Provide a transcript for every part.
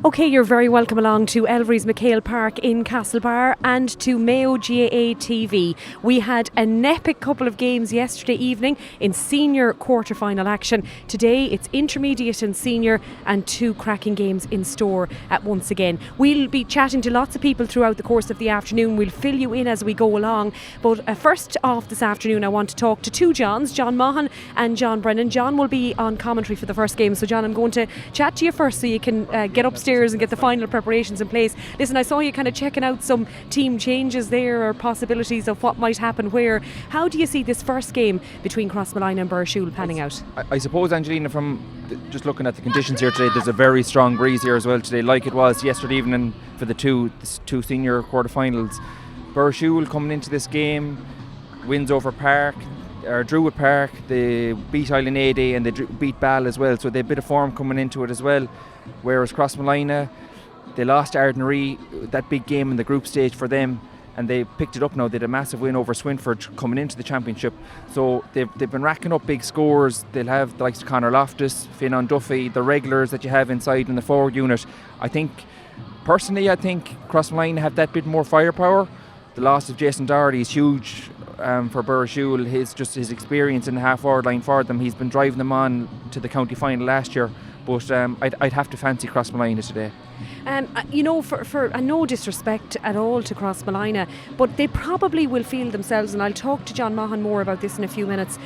Okay, you're very welcome along to Elverys MacHale Park in Castlebar and to Mayo GAA TV. We had an epic couple of games yesterday evening in senior quarter-final action. Today it's intermediate and senior, and two cracking games in store once again. We'll be chatting to lots of people throughout the course of the afternoon. We'll fill you in as we go along. But first off this afternoon, I want to talk to two Johns, John Maughan and John Brennan. John will be on commentary for the first game. So John, I'm going to chat to you first so you can get upstairs and get the final preparations in place. Listen, I saw you kind of checking out some team changes there or possibilities of what might happen where. How do you see this first game between Crossmolina and Burrishoole panning out? I suppose, Angelina, from just looking at the conditions here today, there's a very strong breeze here as well today, like it was yesterday evening for the two senior quarterfinals. Burrishoole coming into this game, wins over Druid Park, they beat Island AD and they beat Ball as well, so they have a bit of form coming into it as well. Whereas Crossmolina, they lost Ardnaree, that big game in the group stage for them, and they picked it up now. They had a massive win over Swinford coming into the championship, so they've been racking up big scores. They'll have the likes of Conor Loftus, Fionn Duffy, the regulars that you have inside in the forward unit. I think Crossmolina have that bit more firepower. The loss of Jason Doherty is huge for Burrishoole. His experience in the half-forward line for them, he's been driving them on to the county final last year. But I'd have to fancy Crossmolina today. For no disrespect at all to Crossmolina, but they probably will feel themselves, and I'll talk to John Maughan more about this in a few minutes,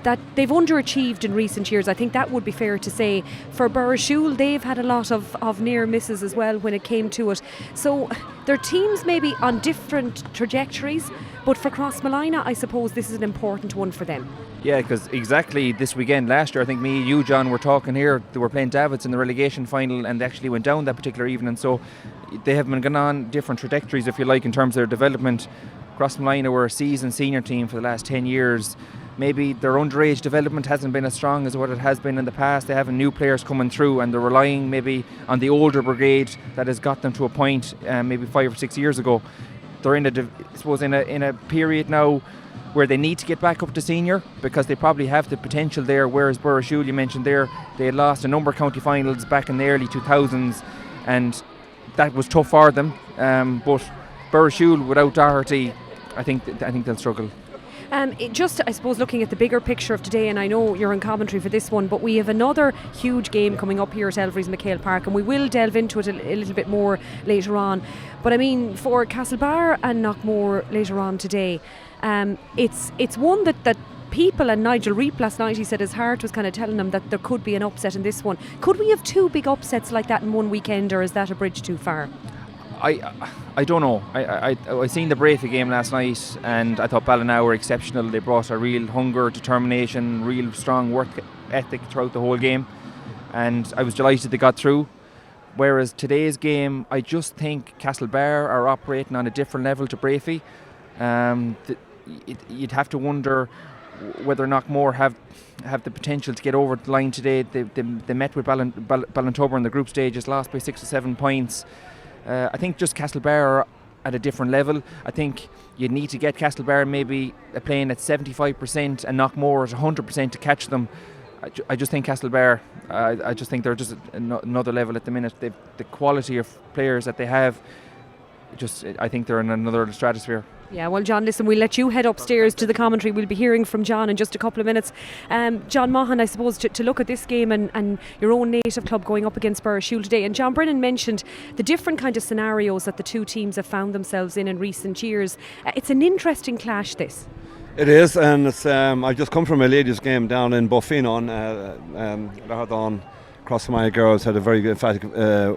that they've underachieved in recent years. I think that would be fair to say. For Burrishoole, they've had a lot of near misses as well when it came to it. So their teams may be on different trajectories, but for Crossmolina, I suppose this is an important one for them. Yeah, because exactly this weekend last year, I think me, you, John, were talking here. They were playing Davids in the relegation final and they actually went down that particular evening. So they have been going on different trajectories, if you like, in terms of their development. Crossmolina were a seasoned senior team for the last 10 years. Maybe their underage development hasn't been as strong as what it has been in the past. They have new players coming through and they're relying maybe on the older brigade that has got them to a point maybe 5 or 6 years ago. They're in a period now where they need to get back up to senior because they probably have the potential there, whereas Burrishoole, you mentioned there, they had lost a number of county finals back in the early 2000s and that was tough for them, but Burrishoole without Doherty, I think they'll struggle. I suppose looking at the bigger picture of today, and I know you're in commentary for this one, but we have another huge game coming up here at Elverys MacHale Park, and we will delve into it a little bit more later on. But I mean, for Castlebar and Knockmore later on today, it's one that people, and Nigel Reap last night, he said his heart was kind of telling him that there could be an upset in this one. Could we have two big upsets like that in one weekend, or is that a bridge too far? I don't know. I seen the Brafey game last night and I thought Ballina were exceptional. They brought a real hunger, determination, real strong work ethic throughout the whole game, and I was delighted they got through. Whereas today's game, I just think Castlebar are operating on a different level to Brafey. You'd have to wonder whether Knockmore have the potential to get over the line today. They met with Ballintober in the group stages, lost by 6 or 7 points. I think just Castlebar are at a different level. I think you'd need to get Castlebar maybe playing at 75% and Knockmore at 100% to catch them. I just think Castlebar, I just think they're just another level at the minute. The quality of players that they have, I think they're in another stratosphere. Yeah, well, John, listen, we'll let you head upstairs to the commentary. We'll be hearing from John in just a couple of minutes. John Maughan, I suppose, to look at this game and your own native club going up against Burrishoole today. And John Brennan mentioned the different kind of scenarios that the two teams have found themselves in recent years. It's an interesting clash, this. It is, and it's, I just come from a ladies' game down in Boffinon. Lahardon Crossmolina girls had a very good emphatic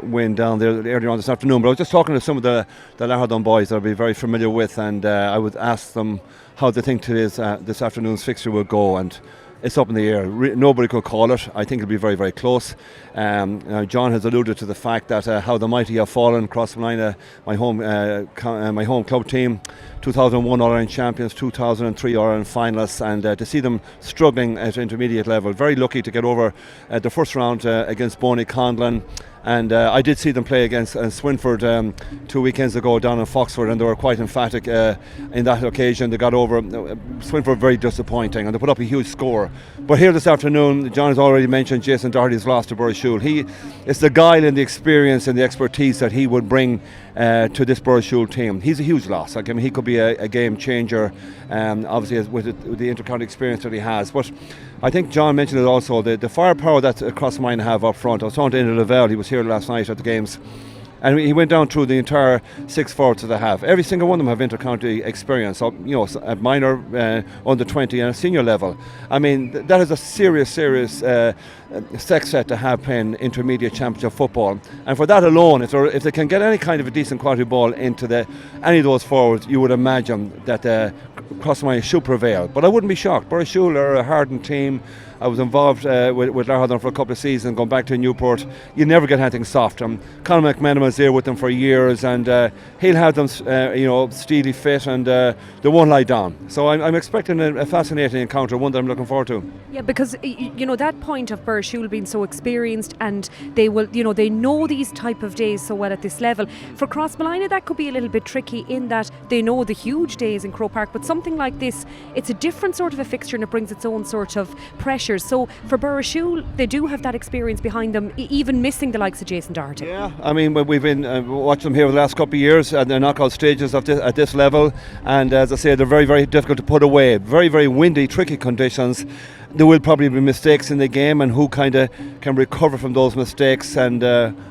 win down there earlier on this afternoon. But I was just talking to some of the Lahardon boys that I'll be very familiar with, and I would ask them how they think this afternoon's fixture will go, and it's up in the air. Nobody could call it. I think it'll be very, very close. John has alluded to the fact that how the mighty have fallen. Crossmolina, my home club team, 2001 All-Ireland champions, 2003 All-Ireland finalists, and to see them struggling at intermediate level. Very lucky to get over the first round against Boney Conlon. And I did see them play against Swinford 2 weekends ago down in Foxford, and they were quite emphatic in that occasion. They got over Swinford, very disappointing, and they put up a huge score. But here this afternoon, John has already mentioned Jason Doherty's lost to Burrishoole. It's the guile and the experience and the expertise that he would bring to this Burrishoole team. He's a huge loss. Like, I mean, he could be a game changer, obviously with the inter-county experience that he has. But I think John mentioned it also, the firepower that Crossmolina have up front. I was talking to Ian Lavelle, he was here last night at the games, and he went down through the entire 6 forwards that they have. Every single one of them have inter-county experience, at minor, under 20 and a senior level. I mean, that is a serious sex set to have playing intermediate championship football. And for that alone, if they can get any kind of a decent quality ball into any of those forwards, you would imagine that Crossmolina should prevail. But I wouldn't be shocked. Burrishoole are a hardened team. I was involved with Larhadon for a couple of seasons, going back to Newport. You never get anything soft. Conor McMenamin was there with them for years, and he'll have them, steely fit, and they won't lie down. So I'm expecting a fascinating encounter, one that I'm looking forward to. Yeah, because that point of Burrishoole being so experienced, and they will, they know these type of days so well at this level. For Crossmolina, that could be a little bit tricky in that they know the huge days in Croke Park, but something like this, it's a different sort of a fixture, and it brings its own sort of pressure. So for Burrishoole, they do have that experience behind them, even missing the likes of Jason Doherty. Yeah, I mean, we've been watching them here for the last couple of years at the knockout stages at this level, and as I say, they're very, very difficult to put away. Very, very windy, tricky conditions. There will probably be mistakes in the game, and who kind of can recover from those mistakes. And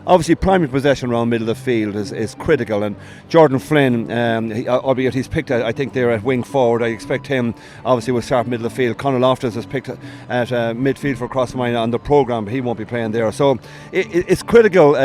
obviously primary possession around middle of the field is critical. And Jordan Flynn, albeit he's picked I think they're at wing forward, I expect him obviously will start middle of the field. Conor Loftus is picked at midfield for Crossmolina on the programme, but he won't be playing there. So it's critical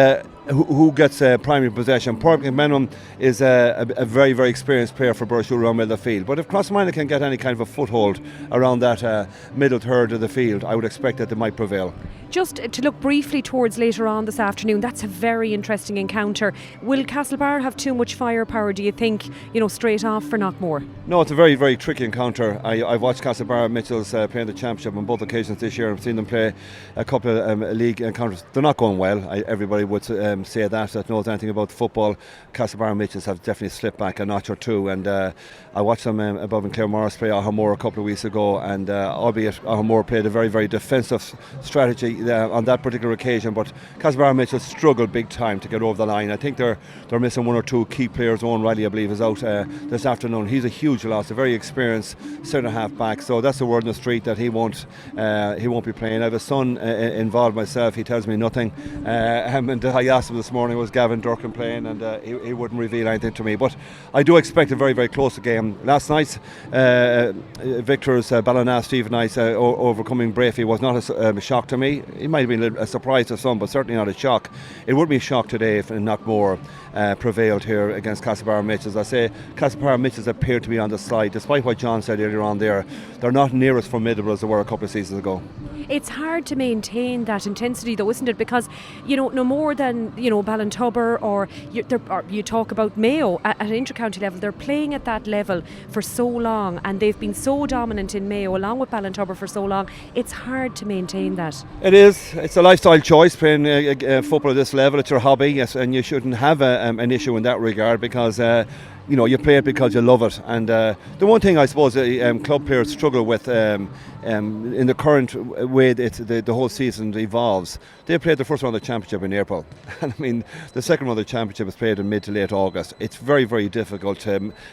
who gets primary possession. Paul McMenamin is a very, very experienced player for Burrishoole around middle of the field. But if Crossmolina can get any kind of a foothold around that middle third of the field, I would expect that they might prevail. Just to look briefly towards later on this afternoon, that's a very interesting encounter. Will Castlebar have too much firepower, do you think, straight off for Knockmore? No, it's a very, very tricky encounter. I've watched Castlebar and Mitchels playing the championship on both occasions this year. I've seen them play a couple of league encounters. They're not going well. Everybody would say that knows anything about football. Castlebar and Mitchels have definitely slipped back a notch or two, and I watched them above in Claremorris play Ahamore a couple of weeks ago, and albeit Ahamore played a very, very defensive strategy on that particular occasion, but Castlebar and Mitchell struggled big time to get over the line. I think they're missing one or two key players. Owen Riley, I believe, is out this afternoon. He's a huge loss, a very experienced centre half back, so that's the word in the street that he won't be playing. I have a son involved myself. He tells me nothing, and I asked him this morning, was Gavin Durkin playing, and he wouldn't reveal anything to me, but I do expect a very, very close game. Last night's victors, Ballina, Stephen Nice overcoming Brafey was not a shock to me. It might have been a surprise to some, but certainly not a shock. It would be a shock today if Knockmore prevailed here against Castlebar and Mitchels. I say Castlebar and Mitchels appear to be on the slide, despite what John said earlier on there. They're not near as formidable as they were a couple of seasons ago. It's hard to maintain that intensity, though, isn't it? Because no more than Ballintubber or you talk about Mayo at an inter-county level, they're playing at that level for so long, and they've been so dominant in Mayo along with Ballintubber for so long. It's hard to maintain that. It is. It's a lifestyle choice playing football at this level. It's your hobby, yes, and you shouldn't have an issue in that regard, because you play it because you love it. And the one thing I suppose club players struggle with in the current way the whole season evolves, they played the first round of the championship in April, and I mean the second round of the championship is played in mid to late August. It's very, very difficult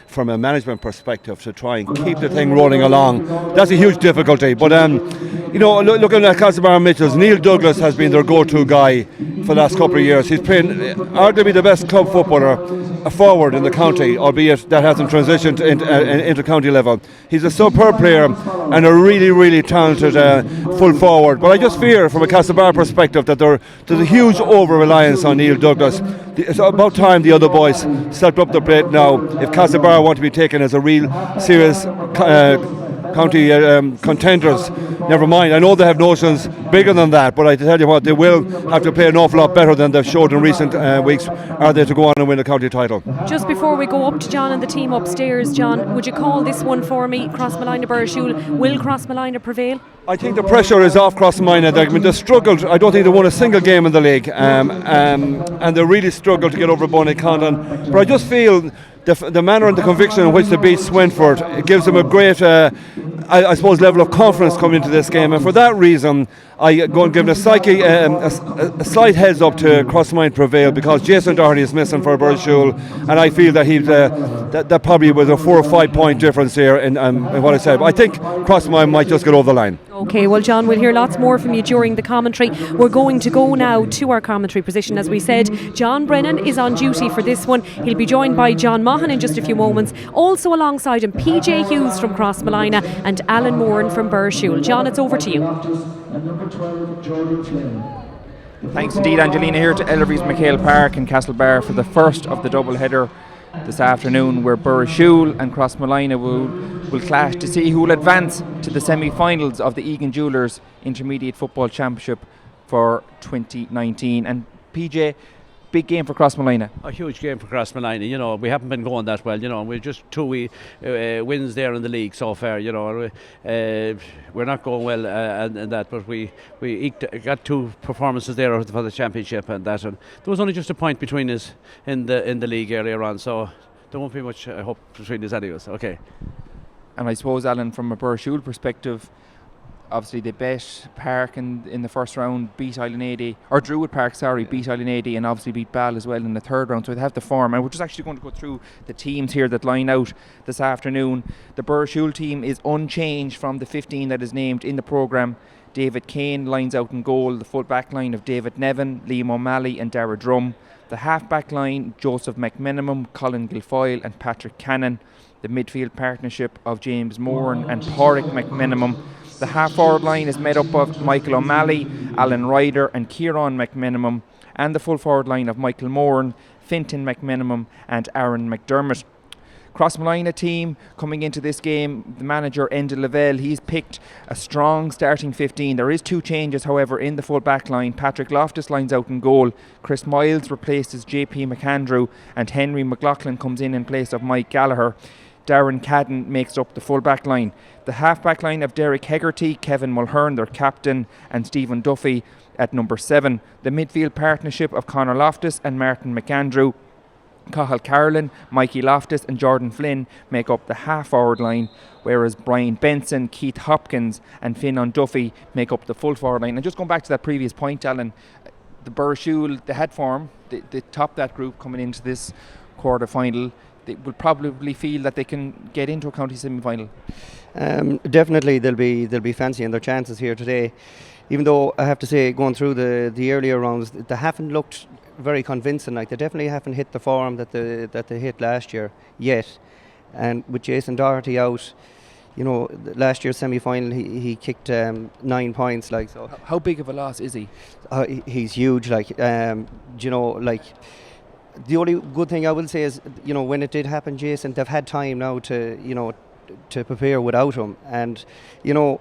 from a management perspective to try and keep the thing rolling along. That's a huge difficulty, but looking at Castlebar and Mitchels, Neil Douglas has been their go-to guy for the last couple of years. He's playing arguably the best club footballer forward in the county, albeit that hasn't transitioned to inter-county level. He's a superb player and a really, really talented full forward, but I just fear from a Castlebar perspective that there's a huge over-reliance on Neil Douglas. It's about time the other boys stepped up the plate now if Castlebar want to be taken as a real serious county contenders, never mind. I know they have notions bigger than that, but I tell you what, they will have to play an awful lot better than they've showed in recent weeks, are they to go on and win a county title. Just before we go up to John and the team upstairs, John, would you call this one for me? Crossmolina Burrishoole, will Crossmolina prevail? I think the pressure is off Crossmolina. They struggled. I don't think they won a single game in the league, and they really struggled to get over Bonnie-Condon. But I just feel the manner and the conviction in which they beat Swinford, it gives them a great, I suppose, level of confidence coming into this game. And for that reason, I go and give them a slight heads up to Crossmolina prevail, because Jason Doherty is missing for Burrishoole, and I feel that that probably was a 4 or 5 point difference here in what I said. But I think Crossmolina might just get over the line. Okay, well, John, we'll hear lots more from you during the commentary. We're going to go now to our commentary position. As we said, John Brennan is on duty for this one. He'll be joined by John Maughan in just a few moments. Also alongside him, PJ Hughes from Crossmolina and Alan Moran from Burrishoole. John, it's over to you. Thanks indeed, Angelina, here to Elverys MacHale Park in Castlebar for the first of the double header this afternoon, where Burrishoole and Crossmolina will clash to see who will advance to the semi-finals of the Egan Jewellers Intermediate Football Championship for 2019. And PJ, big game for Crossmolina. A huge game for Crossmolina. You know, we haven't been going that well. You know, we're just 2 wins there in the league so far. You know, we're not going well and that, but we got 2 performances there for the championship and that. And there was only just a point between us in the league earlier on, so there won't be much hope between us anyways. Okay. And I suppose, Alan, from a Burrishoole perspective, obviously they bet Park in the first round, beat Island 80, or Druid Park, beat Island 80, and obviously beat Ball as well in the third round, so they have the form. And we're just actually going to go through the teams here that line out this afternoon. The Burrishoole team is unchanged from the 15 that is named in the programme. David Kane lines out in goal, the full back line of David Nevin, Liam O'Malley and Dara Drum. The half back line, Joseph McMinimum, Colin Guilfoyle and Patrick Cannon. The midfield partnership of James Moran and Pádraig McMinimum. The half-forward line is made up of Michael O'Malley, Alan Ryder and Kieran McMinimum, and the full-forward line of Michael Moran, Fintan McMinimum and Aaron McDermott. Crossmolina team coming into this game, the manager Enda Lavelle, he's picked a strong starting 15. There is 2 changes, however, in the full back line. Patrick Loftus lines out in goal, Chris Miles replaces JP McAndrew, and Henry McLaughlin comes in place of Mike Gallagher. Darren Cadden makes up the full back line. The half back line of Derek Hegarty, Kevin Mulhern, their captain, and Stephen Duffy at number 7. The midfield partnership of Conor Loftus and Martin McAndrew. Cathal Carlin, Mikey Loftus and Jordan Flynn make up the half-forward line, whereas Brian Benson, Keith Hopkins and Finn Duffy make up the full-forward line. And just going back to that previous point, Alan, the Burrishoole, they had form, they topped that group coming into this quarter-final. They will probably feel that they can get into a county semi-final. Definitely they'll be fancying their chances here today, even though I have to say, going through the earlier rounds, they haven't looked very convincing. Like, they definitely haven't hit the form that they hit last year yet. And with Jason Doherty out, you know, last year's semi-final he kicked 9 points. Like, so how big of a loss is he? He's huge. Like, you know, like, the only good thing I will say is, you know, when it did happen, Jason, they've had time now to prepare without him, and you know,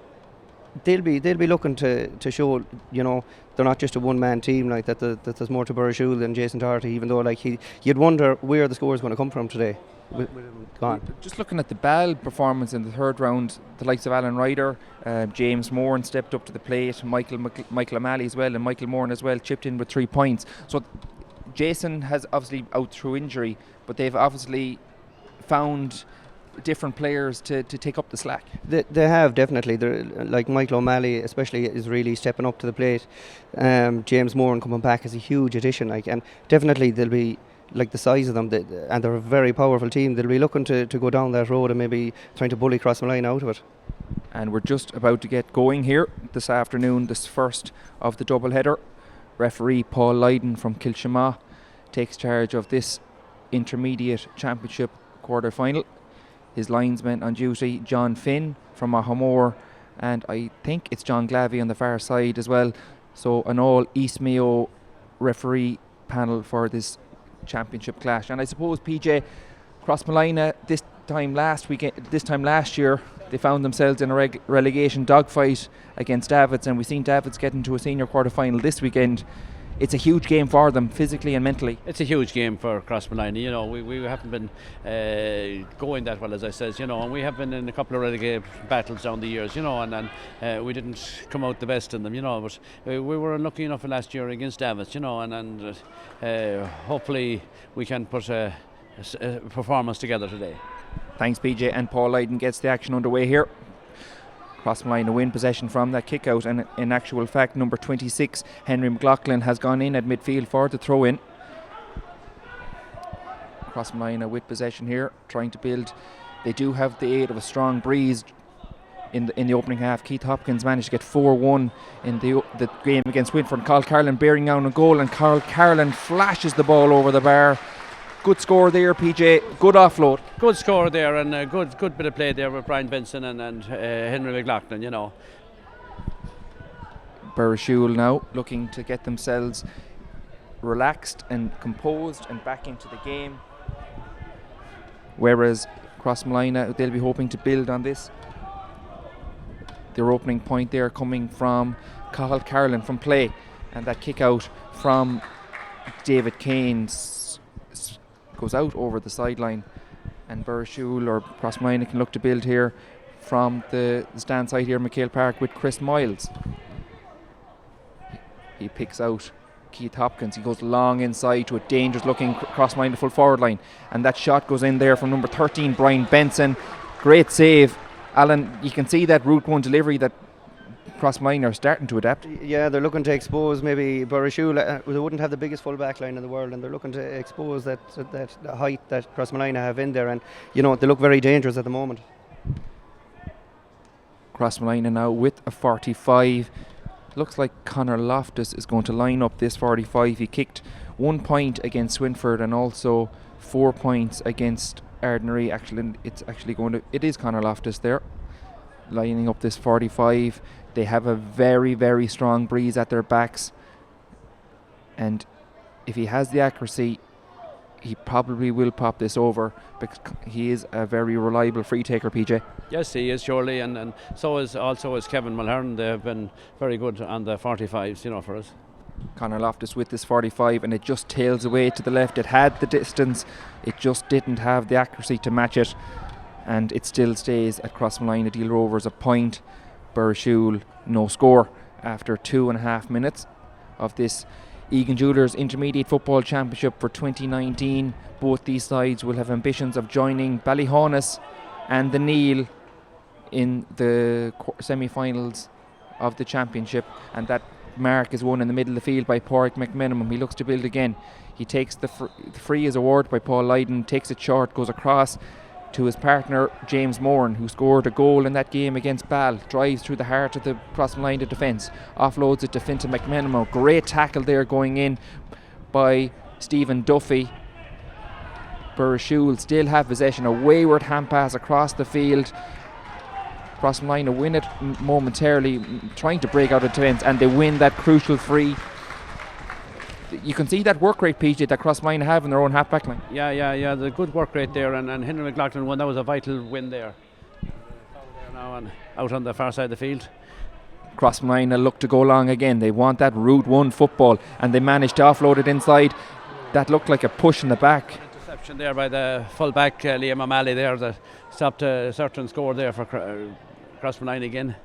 they'll be looking to show, you know, they're not just a one-man team, like that there's more to Burrishoole than Jason Doherty, even though like you'd wonder where the score is going to come from today with him gone. Just looking at the Ball performance in the third round, the likes of Alan Ryder, James Moran stepped up to the plate, Michael O'Malley as well, and Michael Moran as well chipped in with 3 points. So Jason has obviously out through injury, but they've obviously found different players to take up the slack. They have, definitely. They're, like Michael O'Malley especially is really stepping up to the plate. James Moran coming back is a huge addition, like, and definitely they'll be, like, the size of them, and they're a very powerful team. They'll be looking to go down that road and maybe trying to bully Crossmolina out of it. And we're just about to get going here this afternoon, this first of the double header. Referee Paul Lydon from Kilshama takes charge of this intermediate championship quarter final. His linesmen on duty, John Finn from Mahamore, and I think it's John Glavey on the far side as well. So an all East Mayo referee panel for this championship clash. And I suppose, PJ, Crossmolina, this time last year, they found themselves in a relegation dogfight against Davids, and we've seen Davids get into a senior quarter-final this weekend. It's a huge game for them, physically and mentally. It's a huge game for Crossmolina. You know, we haven't been going that well, as I says. You know, and we have been in a couple of relegation battles down the years. You know, and we didn't come out the best in them. You know, but we were unlucky enough last year against Davids. You know, and hopefully we can put a performance together today. Thanks, PJ. And Paul Lydon gets the action underway here. Crossmolina win possession from that kick out, and in actual fact number 26 Henry McLaughlin has gone in at midfield for the throw in. Crossmolina with possession here, trying to build. They do have the aid of a strong breeze in the opening half. Keith Hopkins managed to get 4-1 in the game against Winford. Carl Carlin bearing down a goal, and Carl Carlin flashes the ball over the bar. Good score there, PJ. Good offload. Good score there, and a good bit of play there with Brian Benson and Henry McLaughlin, you know. Burrishoole now looking to get themselves relaxed and composed and back into the game. Whereas Crossmolina, they'll be hoping to build on this. Their opening point there coming from Cathal Carlin from play, and that kick out from David Keynes goes out over the sideline, and Burrishoole or Crossmolina can look to build here from the stand side here, MacHale Park, with Chris Miles. He picks out Keith Hopkins. He goes long inside to a dangerous looking Crossmolina full forward line, and that shot goes in there from number 13 Brian Benson. Great save, Alan. You can see that route one delivery that Crossmolina are starting to adapt. Yeah, they're looking to expose maybe Burrishoole. They wouldn't have the biggest full back line in the world, and they're looking to expose that height that Crossmolina have in there, and you know, they look very dangerous at the moment. Crossmolina now with a 45. Looks like Conor Loftus is going to line up this 45. He kicked 1 point against Swinford and also 4 points against Ardnary. Actually, it is Conor Loftus there lining up this 45. They have a very, very strong breeze at their backs, and if he has the accuracy, he probably will pop this over, because he is a very reliable free taker, PJ. Yes, he is, surely, and so is Kevin Mulhern. They have been very good on the 45s, you know, for us. Conor Loftus with this 45, and it just tails away to the left. It had the distance, it just didn't have the accuracy to match it, and it still stays at Crossmolina Deel Rovers a point. Burrishoole no score after 2.5 minutes of this Egan Jewelers Intermediate Football Championship for 2019. Both these sides will have ambitions of joining Ballyhonus and the Neil in the semi-finals of the championship, and that mark is won in the middle of the field by Pádraig McMenamon. He looks to build again. He takes the free as awarded by Paul Lydon, takes it short, goes across to his partner James Moran, who scored a goal in that game against Ball. Drives through the heart of the Crossmolina defence, offloads it to Fintan McMenamon. Great tackle there going in by Stephen Duffy. Burrishoole still have possession, a wayward hand pass across the field. Crossmolina win it momentarily, trying to break out of defence, and they win that crucial free. You can see that work rate, PJ, that Crossmolina have in their own half-back line. Yeah, the good work rate there, and Henry McLaughlin won. That was a vital win there. Now and out on the far side of the field. Crossmolina look to go long again. They want that Route 1 football, and they managed to offload it inside. That looked like a push in the back. Interception there by the full-back Liam O'Malley there that stopped a certain score there for Crossmolina again.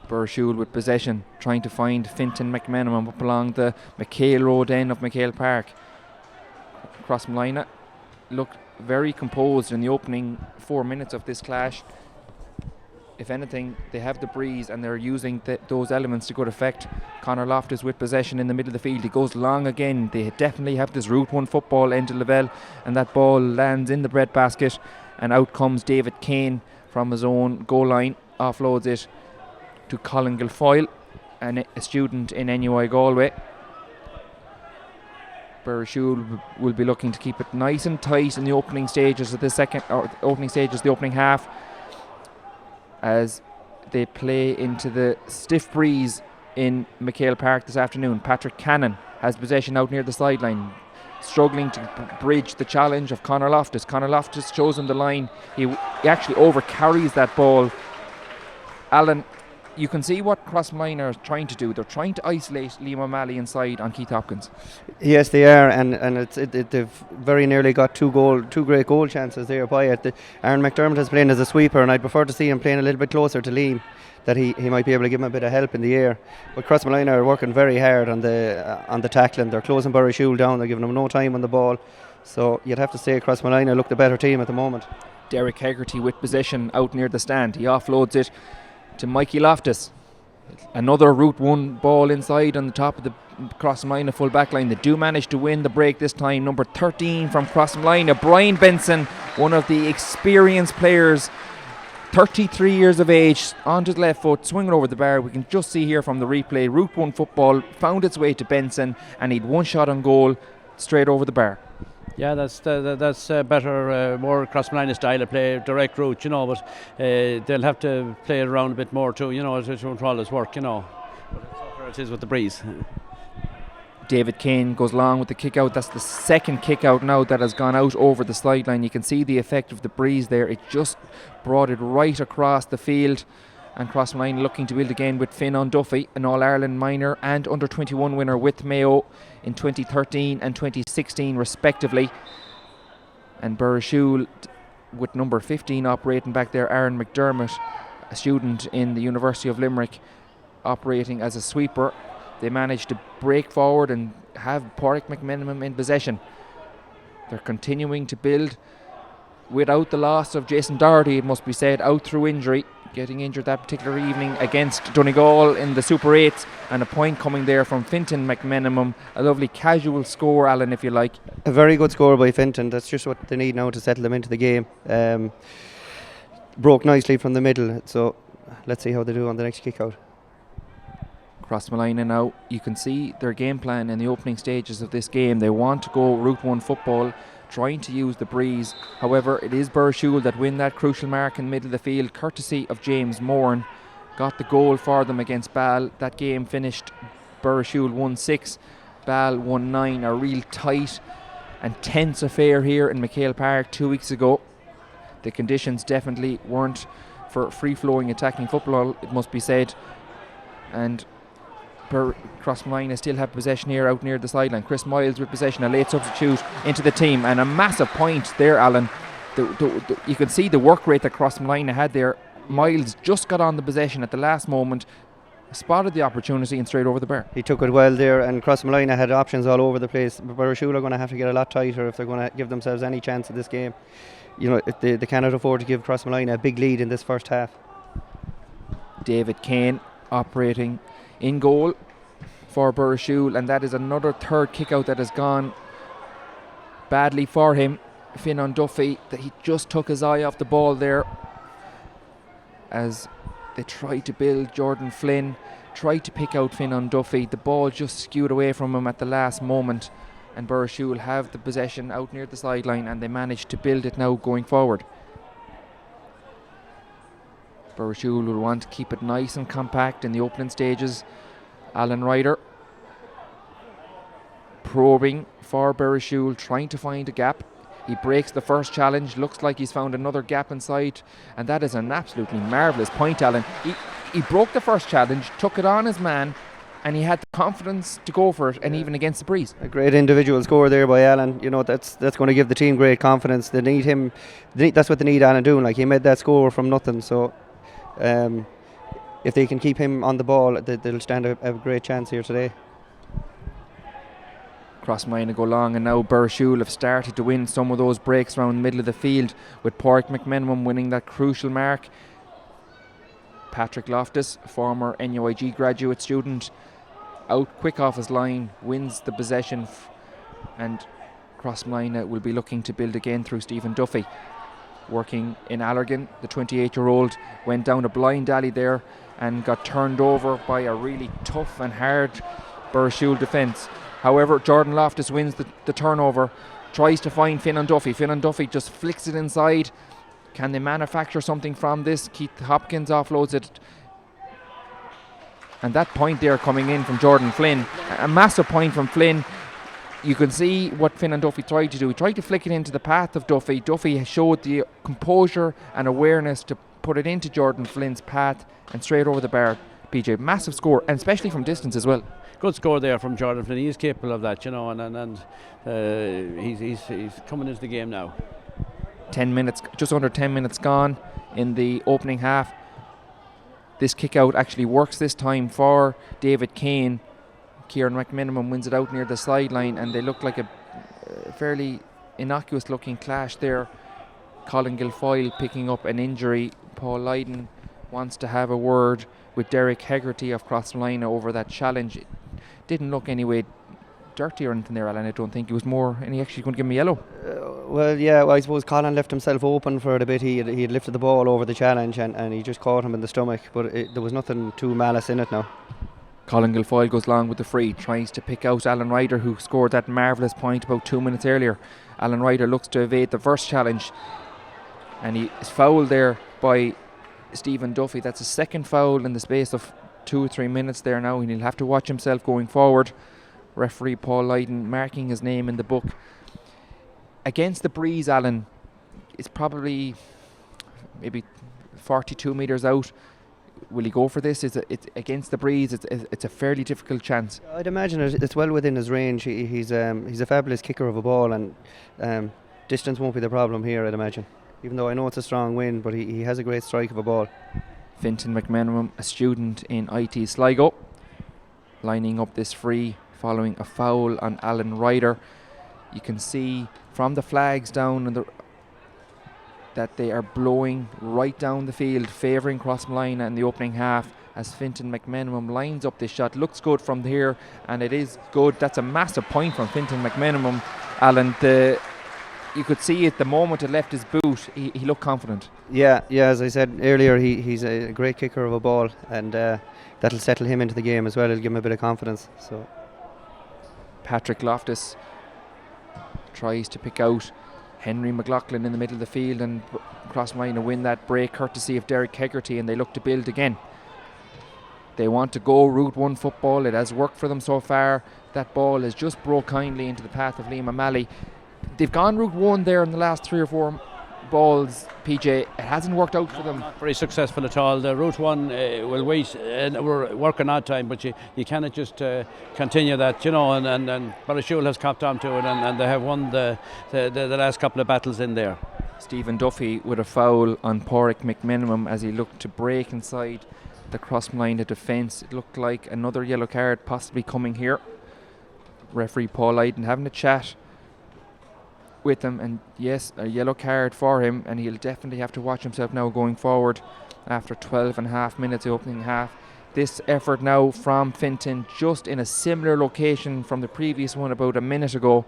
Burrishoole with possession, trying to find Fintan McMenamon up along the MacHale Road end of MacHale Park. Crossmolina looked very composed in the opening 4 minutes of this clash. If anything, they have the breeze and they're using those elements to good effect. Conor Loftus with possession in the middle of the field. He goes long again. They definitely have this Route 1 football end to Lavelle, and that ball lands in the breadbasket, and out comes David Kane from his own goal line, offloads it to Colin Guilfoyle, a student in NUI Galway. Burrishoole will be looking to keep it nice and tight in the opening stages of the opening half, as they play into the stiff breeze in MacHale Park this afternoon. Patrick Cannon has possession out near the sideline. struggling to bridge the challenge of Conor Loftus. Conor Loftus shows him the line. He actually overcarries that ball. Alan, you can see what Crossmolina are trying to do. They're trying to isolate Liam O'Malley inside on Keith Hopkins. Yes, they are, and they've very nearly got two great goal chances there by it. Aaron McDermott is playing as a sweeper, and I'd prefer to see him playing a little bit closer to Liam, that he might be able to give him a bit of help in the air. But Crossmolina are working very hard on the tackling. They're closing Burrishoole down. They're giving him no time on the ball. So you'd have to say Crossmolina look the better team at the moment. Derek Hegarty with possession out near the stand. He offloads it to Mikey Loftus. Another Route 1 ball inside on the top of the Crossmolina full back line. They do manage to win the break this time. Number 13 from Crossmolina, Brian Benson, one of the experienced players, 33 years of age, onto the left foot, swinging over the bar. We can just see here from the replay, Route 1 football found its way to Benson, and he'd one shot on goal straight over the bar. Yeah, that's better, more Crossmolina style of play, direct route, but they'll have to play it around a bit more too, it won't always work, But that's where it is with the breeze. David Kane goes long with the kick out. That's the second kick out now that has gone out over the sideline. You can see the effect of the breeze there. It just brought it right across the field. And Crossmolina looking to build again with Finn O'Duffy, an All-Ireland minor and under-21 winner with Mayo in 2013 and 2016 respectively. And Burrishoole with number 15 operating back there, Aaron McDermott, a student in the University of Limerick, operating as a sweeper. They managed to break forward and have Pádraig McMenamin in possession. They're continuing to build without the loss of Jason Doherty, it must be said, out through injury, getting injured that particular evening against Donegal in the Super 8s, and a point coming there from Fintan McMenamin. A lovely casual score, Alan, if you like. A very good score by Fintan. That's just what they need now to settle them into the game. Broke nicely from the middle, so let's see how they do on the next kick out. Crossmolina now, you can see their game plan in the opening stages of this game. They want to go Route 1 football, trying to use the breeze. However, it is Burrishoole that win that crucial mark in the middle of the field, courtesy of James Moran. Got the goal for them against Ball. That game finished Burrishoole 1-6, Ball 1-9. A real tight and tense affair here in MacHale Park 2 weeks ago. The conditions definitely weren't for free-flowing attacking football, it must be said. And Crossmolina still have possession here out near the sideline. Chris Miles with possession, a late substitute into the team, and a massive point there, Alan. You can see the work rate that Crossmolina had there. Miles just got on the possession at the last moment, spotted the opportunity and straight over the bar. He took it well there, and Crossmolina had options all over the place. Burrishoole are going to have to get a lot tighter if they're going to give themselves any chance of this game. If they cannot afford to give Crossmolina a big lead in this first half. David Kane operating in goal for Burrishoole, and that is another third kick out that has gone badly for him. Finn O'Duffy, that he just took his eye off the ball there as they tried to build. Jordan Flynn tried to pick out Finn O'Duffy. The ball just skewed away from him at the last moment, and Burrishoole have the possession out near the sideline, and they managed to build it now going forward. Burrishoole will want to keep it nice and compact in the opening stages. Alan Ryder probing for Burrishoole, trying to find a gap. He breaks the first challenge, looks like he's found another gap inside, and that is an absolutely marvellous point, Alan. He broke the first challenge, took it on his man, and he had the confidence to go for it, and even against the breeze. A great individual score there by Alan. That's going to give the team great confidence. They need him. That's what they need Alan doing. Like, he made that score from nothing, so if they can keep him on the ball, they'll stand a great chance here today. Crossmolina go long, and now Burrishoole have started to win some of those breaks around the middle of the field, with Pádraig McMenamin winning that crucial mark. Patrick Loftus, former NUIG graduate student, out quick off his line, wins the possession, and Crossmolina will be looking to build again through Stephen Duffy. Working in Allergan, the 28-year-old went down a blind alley there and got turned over by a really tough and hard Burrishoole defence. However, Jordan Loftus wins the turnover, tries to find Finn O'Duffy. Finn O'Duffy just flicks it inside. Can they manufacture something from this? Keith Hopkins offloads it. And that point there coming in from Jordan Flynn, a massive point from Flynn. you can see what Finn and Duffy tried to do. He tried to flick it into the path of Duffy. Duffy showed the composure and awareness to put it into Jordan Flynn's path and straight over the bar. PJ, massive score, and especially from distance as well. Good score there from Jordan Flynn. He's capable of that, and he's coming into the game now. 10 minutes, just under 10 minutes gone in the opening half. This kick out actually works this time for David Kane. Kieran McMinimum wins it out near the sideline, and they look like a fairly innocuous looking clash there. Colin Guilfoyle picking up an injury. Paul Lydon wants to have a word with Derek Hegarty of Crossmolina over that challenge. It didn't look anyway dirty or anything there, Alan. I don't think it was more, and he actually going to give him a yellow. Well, I suppose Colin left himself open for it a bit. He had lifted the ball over the challenge and he just caught him in the stomach, but there was nothing too malice in it now. Colin Guilfoyle goes long with the free, tries to pick out Alan Ryder, who scored that marvellous point about 2 minutes earlier. Alan Ryder looks to evade the first challenge, and he is fouled there by Stephen Duffy. That's a second foul in the space of 2 or 3 minutes there now, and he'll have to watch himself going forward. Referee Paul Lydon marking his name in the book. Against the breeze, Alan, is probably maybe 42 metres out. Will he go for this? It's against the breeze. It's a fairly difficult chance. I'd imagine it's well within his range. He's a fabulous kicker of a ball, and distance won't be the problem here, I'd imagine. Even though I know it's a strong wind, but he has a great strike of a ball. Fintan McMenamum, a student in IT Sligo, lining up this free following a foul on Alan Ryder. You can see from the flags down that they are blowing right down the field, favouring Crossmolina in the opening half as Fintan McMenamum lines up this shot. Looks good from here, and it is good. That's a massive point from Fintan McMenamum, Alan. You could see at the moment it left his boot, he looked confident. Yeah, as I said earlier, he's a great kicker of a ball, and that'll settle him into the game as well. It'll give him a bit of confidence. So Patrick Loftus tries to pick out Henry McLaughlin in the middle of the field, and Crossmolina win that break courtesy of Derek Hegarty, and they look to build again. They want to go Route 1 football. It has worked for them so far. That ball has just broke kindly into the path of Liam O'Malley. They've gone Route 1 there in the last 3 or 4 balls, PJ. It hasn't worked out for them. Not very successful at all. The Route 1 will wait, and we're working odd time, but you cannot just continue that, and Burrishoole has copped on to it, and they have won the last couple of battles in there. Stephen Duffy with a foul on Porrick McMenamum as he looked to break inside the Crossmolina defence. It looked like another yellow card possibly coming here. Referee Paul Lydon having a chat with him, and yes, a yellow card for him, and he'll definitely have to watch himself now going forward after 12 and a half minutes of opening half. This effort now from Fintan, just in a similar location from the previous one about a minute ago.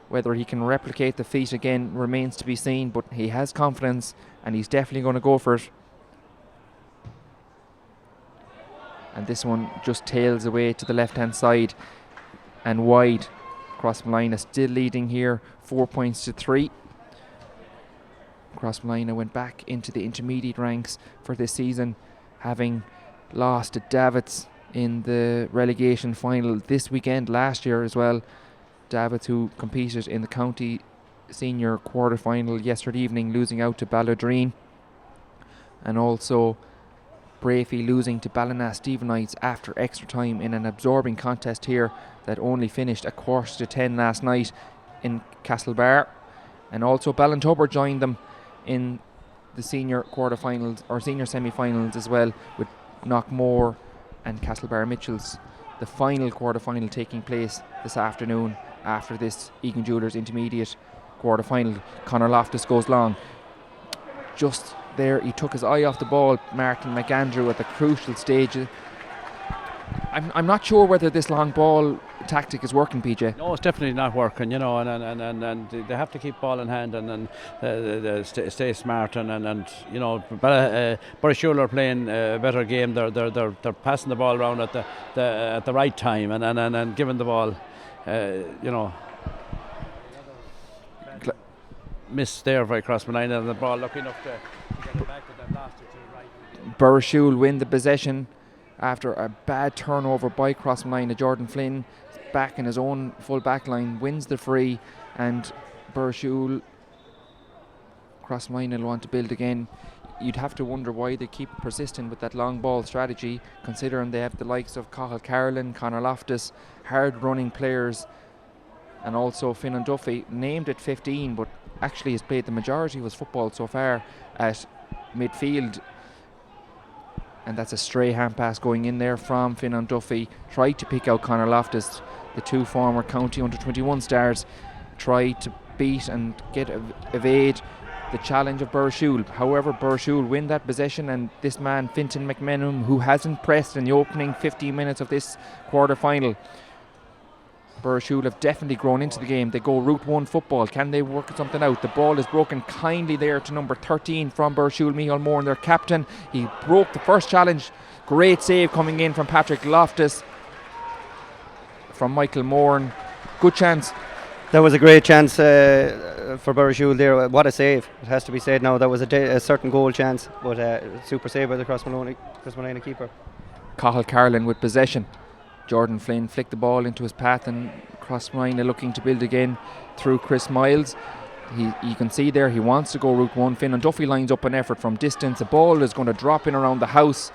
Whether he can replicate the feat again remains to be seen, but he has confidence and he's definitely going to go for it. And this one just tails away to the left hand side and wide. Crossmolina still leading here, 4 points to 3. Crossmolina went back into the intermediate ranks for this season, having lost to Davits in the relegation final this weekend last year as well. Davits, who competed in the county senior quarter-final yesterday evening, losing out to Balladreen, and also Brafey losing to Ballina Stephenites after extra time in an absorbing contest here that only finished 9:45 last night in Castlebar. And also Ballintubber joined them in the senior quarterfinals or senior semi-finals as well, with Knockmore and Castlebar Mitchels. The final quarter-final taking place this afternoon after this Egan Jewelers intermediate quarter-final. Conor Loftus goes long. Just there, he took his eye off the ball, Martin McAndrew, at the crucial stage. I'm not sure whether this long ball tactic is working, PJ. No, it's definitely not working, and they have to keep ball in hand and stay smart and Burrishoole are playing a better game. They're passing the ball around at the right time and giving the ball, miss there by Crossmolina, and the ball lucky enough to get it back, but they've lost it to the right. Burrishoole win the possession after a bad turnover by Crossmolina. Jordan Flynn back in his own full back line, wins the free, and Burrishoole, Crossmolina will want to build again. You'd have to wonder why they keep persisting with that long ball strategy, considering they have the likes of Cathal Carlin, Conor Loftus, hard running players, and also Finn and Duffy, named at 15, but actually has played the majority of his football so far at midfield. And that's a stray hand pass going in there from Finn and Duffy. Tried to pick out Conor Loftus, the two former county under-21 stars, tried to beat and evade the challenge of Burrishoole. However, Burrishoole win that possession, and this man Fintan McMenamin, who hasn't pressed in the opening 15 minutes of this quarter-final. Burrishoole have definitely grown into the game. They go route one football. Can they work something out? The ball is broken kindly there to number 13 from Burrishoole, MacHale Moore, their captain. He broke the first challenge. Great save coming in from Patrick Loftus, from Michael Moore. Good chance. That was a great chance for Burrishoole there. What a save, it has to be said now. That was a certain goal chance, but super save by the Crossmolina keeper. Cathal Carlin with possession. Jordan Flynn flicked the ball into his path, and Crossmolina looking to build again through Chris Miles. You can see there he wants to go route one. Finn and Duffy lines up an effort from distance. The ball is going to drop in around the house,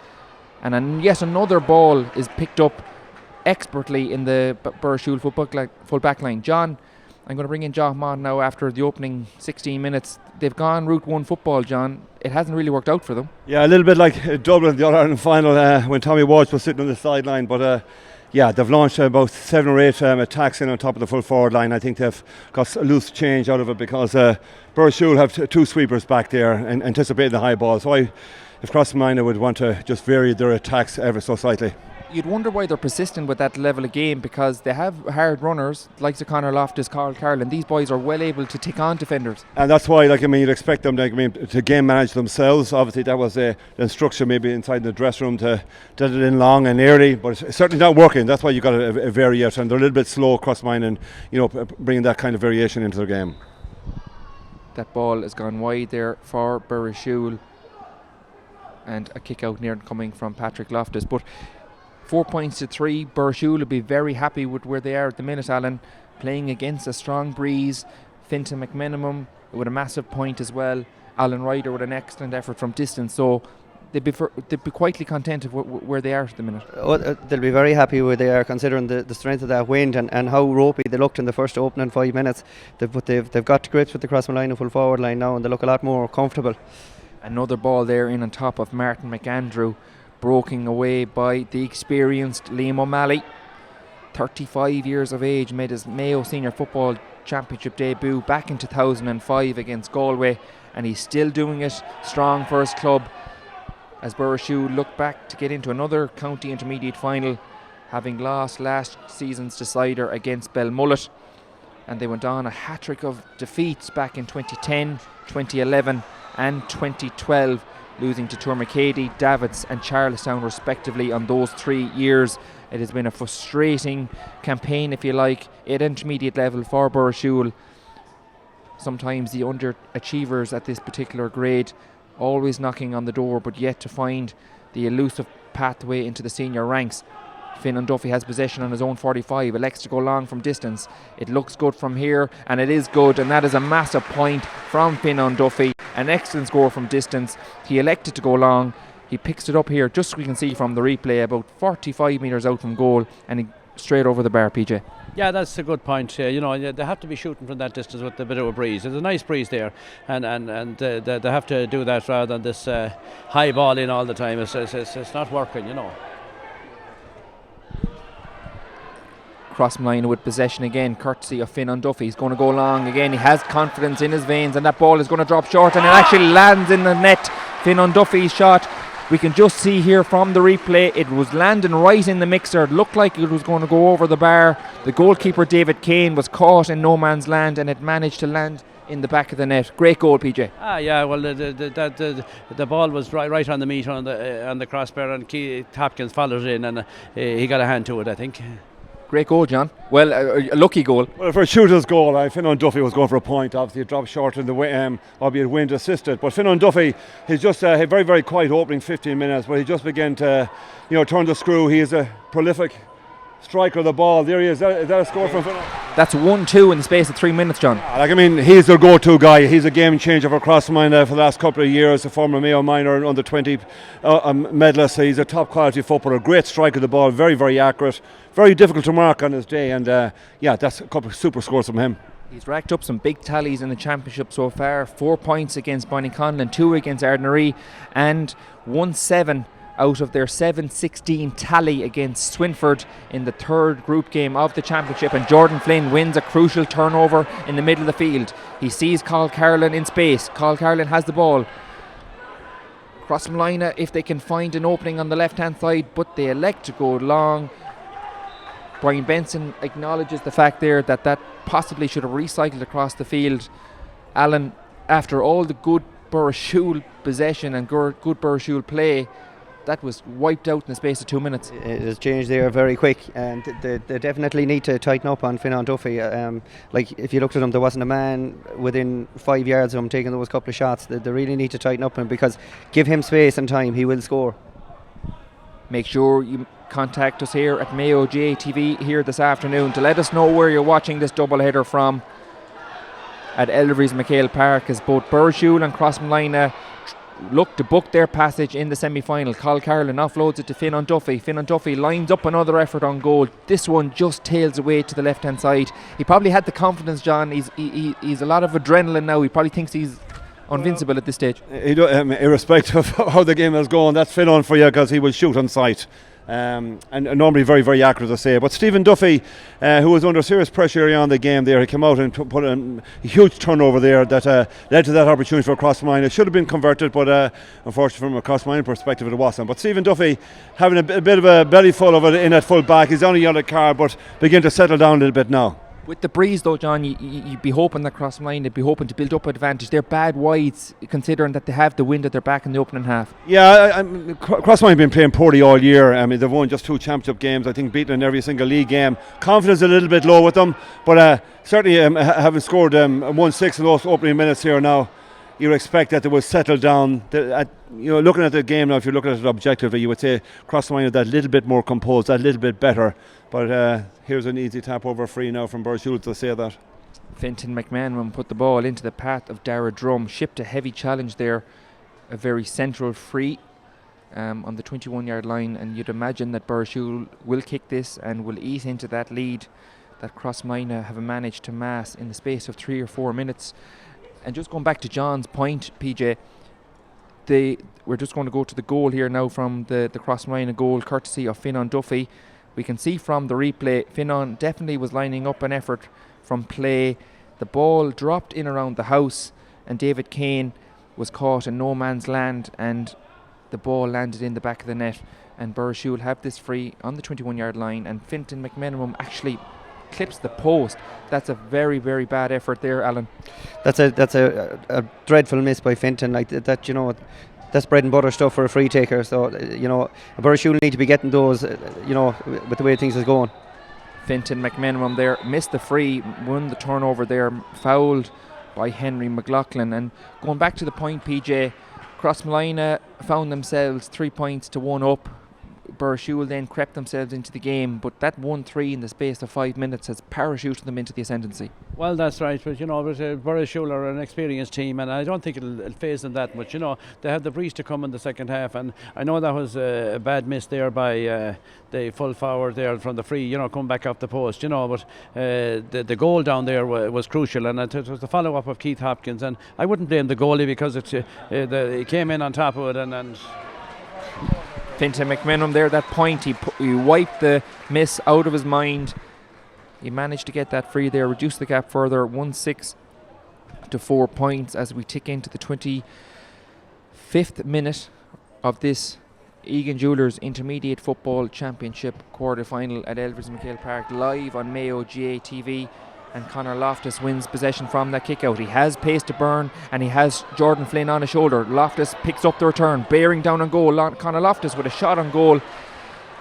and yet another ball is picked up expertly in the Burrishoole full back line. John, I'm going to bring in John Mon now after the opening 16 minutes. They've gone route one football, John. It hasn't really worked out for them. Yeah, a little bit like Dublin, the All-Ireland final, when Tommy Walsh was sitting on the sideline. But yeah, they've launched about 7 or 8 attacks in on top of the full forward line. I think they've got a loose change out of it because Burrishoole have two sweepers back there and anticipating the high ball. So if Crossmolina would want to just vary their attacks ever so slightly. You'd wonder why they're persistent with that level of game, because they have hard runners like Conor Loftus, Cathal Carlin. These boys are well able to take on defenders, and that's why, you'd expect them to game manage themselves. Obviously, that was the instruction maybe inside the dressing room to get it in long and early, but it's certainly not working. That's why you got to vary it, and they're a little bit slow across mine, and bringing that kind of variation into their game. That ball has gone wide there for Burrishoole, and a kick out near coming from Patrick Loftus, but 4 points to 3. Burrishoole will be very happy with where they are at the minute, Alan, playing against a strong breeze. Fintan McMenamin with a massive point as well. Alan Ryder with an excellent effort from distance. So they'd be quietly content of where they are at the minute. They'll be very happy where they are, considering the strength of that wind and how ropey they looked in the first opening 5 minutes. They've got to grips with the Crossmolina full forward line now, and they look a lot more comfortable. Another ball there in on top of Martin McAndrew, broken away by the experienced Liam O'Malley. 35 years of age, made his Mayo Senior Football Championship debut back in 2005 against Galway, and he's still doing it strong for his club as Burrishoole look back to get into another county intermediate final, having lost last season's decider against Belmullet, and they went on a hat-trick of defeats back in 2010, 2011 and 2012, losing to Tourmakeady, Davids and Charlestown respectively on those 3 years. It has been a frustrating campaign, if you like, at intermediate level for Burrishoole. Sometimes the underachievers at this particular grade always knocking on the door, but yet to find the elusive pathway into the senior ranks. Finn and Duffy has possession on his own 45, elects to go long from distance. It looks good from here, and it is good, and that is a massive point from Finn and Duffy. An excellent score from distance. He elected to go long. He picks it up here, just so we can see from the replay, about 45 metres out from goal, and he straight over the bar, PJ. Yeah, that's a good point. They have to be shooting from that distance with a bit of a breeze. There's a nice breeze there, and they have to do that rather than this high ball in all the time. It's not working, Crossmolina with possession again, courtesy of Finn and Duffy. He's going to go long again. He has confidence in his veins, and that ball is going to drop short, and it actually lands in the net. Finn and Duffy's shot. We can just see here from the replay, it was landing right in the mixer. It looked like it was going to go over the bar. The goalkeeper, David Kane, was caught in no man's land, and it managed to land in the back of the net. Great goal, PJ. Yeah, well, the ball was right on the meat on the crossbar, and Keith Hopkins followed in, and he got a hand to it, I think. Great goal, John. Well, a lucky goal. Well, for a shooter's goal, Finan Duffy was going for a point. Obviously, it dropped short in the way, albeit wind assisted. But Finan Duffy, he's just a very, very quiet opening 15 minutes, but he just began to, turn the screw. He is a prolific striker of the ball. There he is. Is that a score from Finan? That's 1-2 in the space of 3 minutes, John. He's their go-to guy. He's a game changer for Crossmolina for the last couple of years. A former Mayo minor and under 20 medalist. He's a top quality footballer. Great striker of the ball. Very, very accurate. Very difficult to mark on his day. And that's a couple of super scores from him. He's racked up some big tallies in the championship so far. 4 points against Bonnyconlon, 2 against Ardnaree, and 1-7 out of their 7-16 tally against Swinford in the third group game of the championship. And Jordan Flynn wins a crucial turnover in the middle of the field. He sees Carl Carlin in space. Carl Carlin has the ball. Crossmolina, if they can find an opening on the left hand side, but they elect to go long. Brian Benson acknowledges the fact there that possibly should have recycled across the field. Alan, after all the good Burrishoole possession and good Burrishoole play, that was wiped out in the space of 2 minutes. It has changed there very quick, and they definitely need to tighten up on Finan Duffy. If you looked at him, there wasn't a man within 5 yards of him taking those couple of shots. They really need to tighten up on him, because give him space and time, he will score. Make sure you contact us here at Mayo GAA TV here this afternoon to let us know where you're watching this doubleheader from at Elverys MacHale Park, as both Burrishoole and Crossmolina look to book their passage in the semi-final. Carl Carlin offloads it to Finan Duffy. Finan Duffy lines up another effort on goal. This one just tails away to the left hand side. He probably had the confidence, John. He's a lot of adrenaline now. He probably thinks he's invincible at this stage. Irrespective of how the game is going, that's Finan for you, because he will shoot on sight. And normally very, very accurate, as I say. But Stephen Duffy, who was under serious pressure early on in the game there, he came out and put a huge turnover there that led to that opportunity for Crossmolina. It should have been converted, but unfortunately from a Crossmolina perspective it wasn't. But Stephen Duffy having a bit of a belly full of it in at full back. He's on a yellow card, but begin to settle down a little bit now. With the breeze though, John, you'd be hoping that Crossmolina would be hoping to build up advantage. They're bad wides, considering that they have the wind at their back in the opening half. Yeah, Crossmolina have been playing poorly all year. They've won just 2 championship games, I think, beaten in every single league game. Confidence a little bit low with them, but certainly having scored 1-6 in those opening minutes here now, you expect that they will settle down. Looking at the game now, if you're looking at it objectively, you would say Crossmolina that little bit more composed, that little bit better. But here's an easy tap over free now from Burrishoole to say that. Fintan McMahon put the ball into the path of Dara Drum, shipped a heavy challenge there, a very central free on the 21-yard line, and you'd imagine that Burrishoole will kick this and will ease into that lead that Crossmolina have managed to mass in the space of 3 or 4 minutes. And just going back to John's point, PJ, we're just going to go to the goal here now from the Crossmolina goal, courtesy of Finan Duffy. We can see from the replay, Finan definitely was lining up an effort from play. The ball dropped in around the house, and David Kane was caught in no man's land, and the ball landed in the back of the net. And Burrishoole have this free on the 21-yard line, and Fintan McMenamum actually clips the post. That's a very, very bad effort there, Alan. That's a dreadful miss by Fintan. Like that, that's bread and butter stuff for a free taker. So Burrishoole need to be getting those, with the way things is going. Fintan McMenamum there missed the free, won the turnover there, fouled by Henry McLaughlin. And going back to the point, PJ, Crossmolina found themselves 3 points to 1 up. Burrishoole then crept themselves into the game, but that 1-3 in the space of 5 minutes has parachuted them into the ascendancy. Well, that's right, but Burrishoole are an experienced team, and I don't think it'll phase them that much. They have the breeze to come in the second half, and I know that was a bad miss there by the full forward there from the free, coming back off the post, but the goal down there was crucial, and it was the follow-up of Keith Hopkins, and I wouldn't blame the goalie because he came in on top of it and Fintan McMenamum there, that point, he wiped the miss out of his mind. He managed to get that free there, reduce the gap further, 1-6 to 4 points as we tick into the 25th minute of this Egan Jewellers Intermediate Football Championship quarter-final at Elverys MacHale Park, live on Mayo GAA TV. And Conor Loftus wins possession from that kick out. He has pace to burn, and he has Jordan Flynn on his shoulder. Loftus picks up the return, bearing down on goal. Conor Loftus with a shot on goal,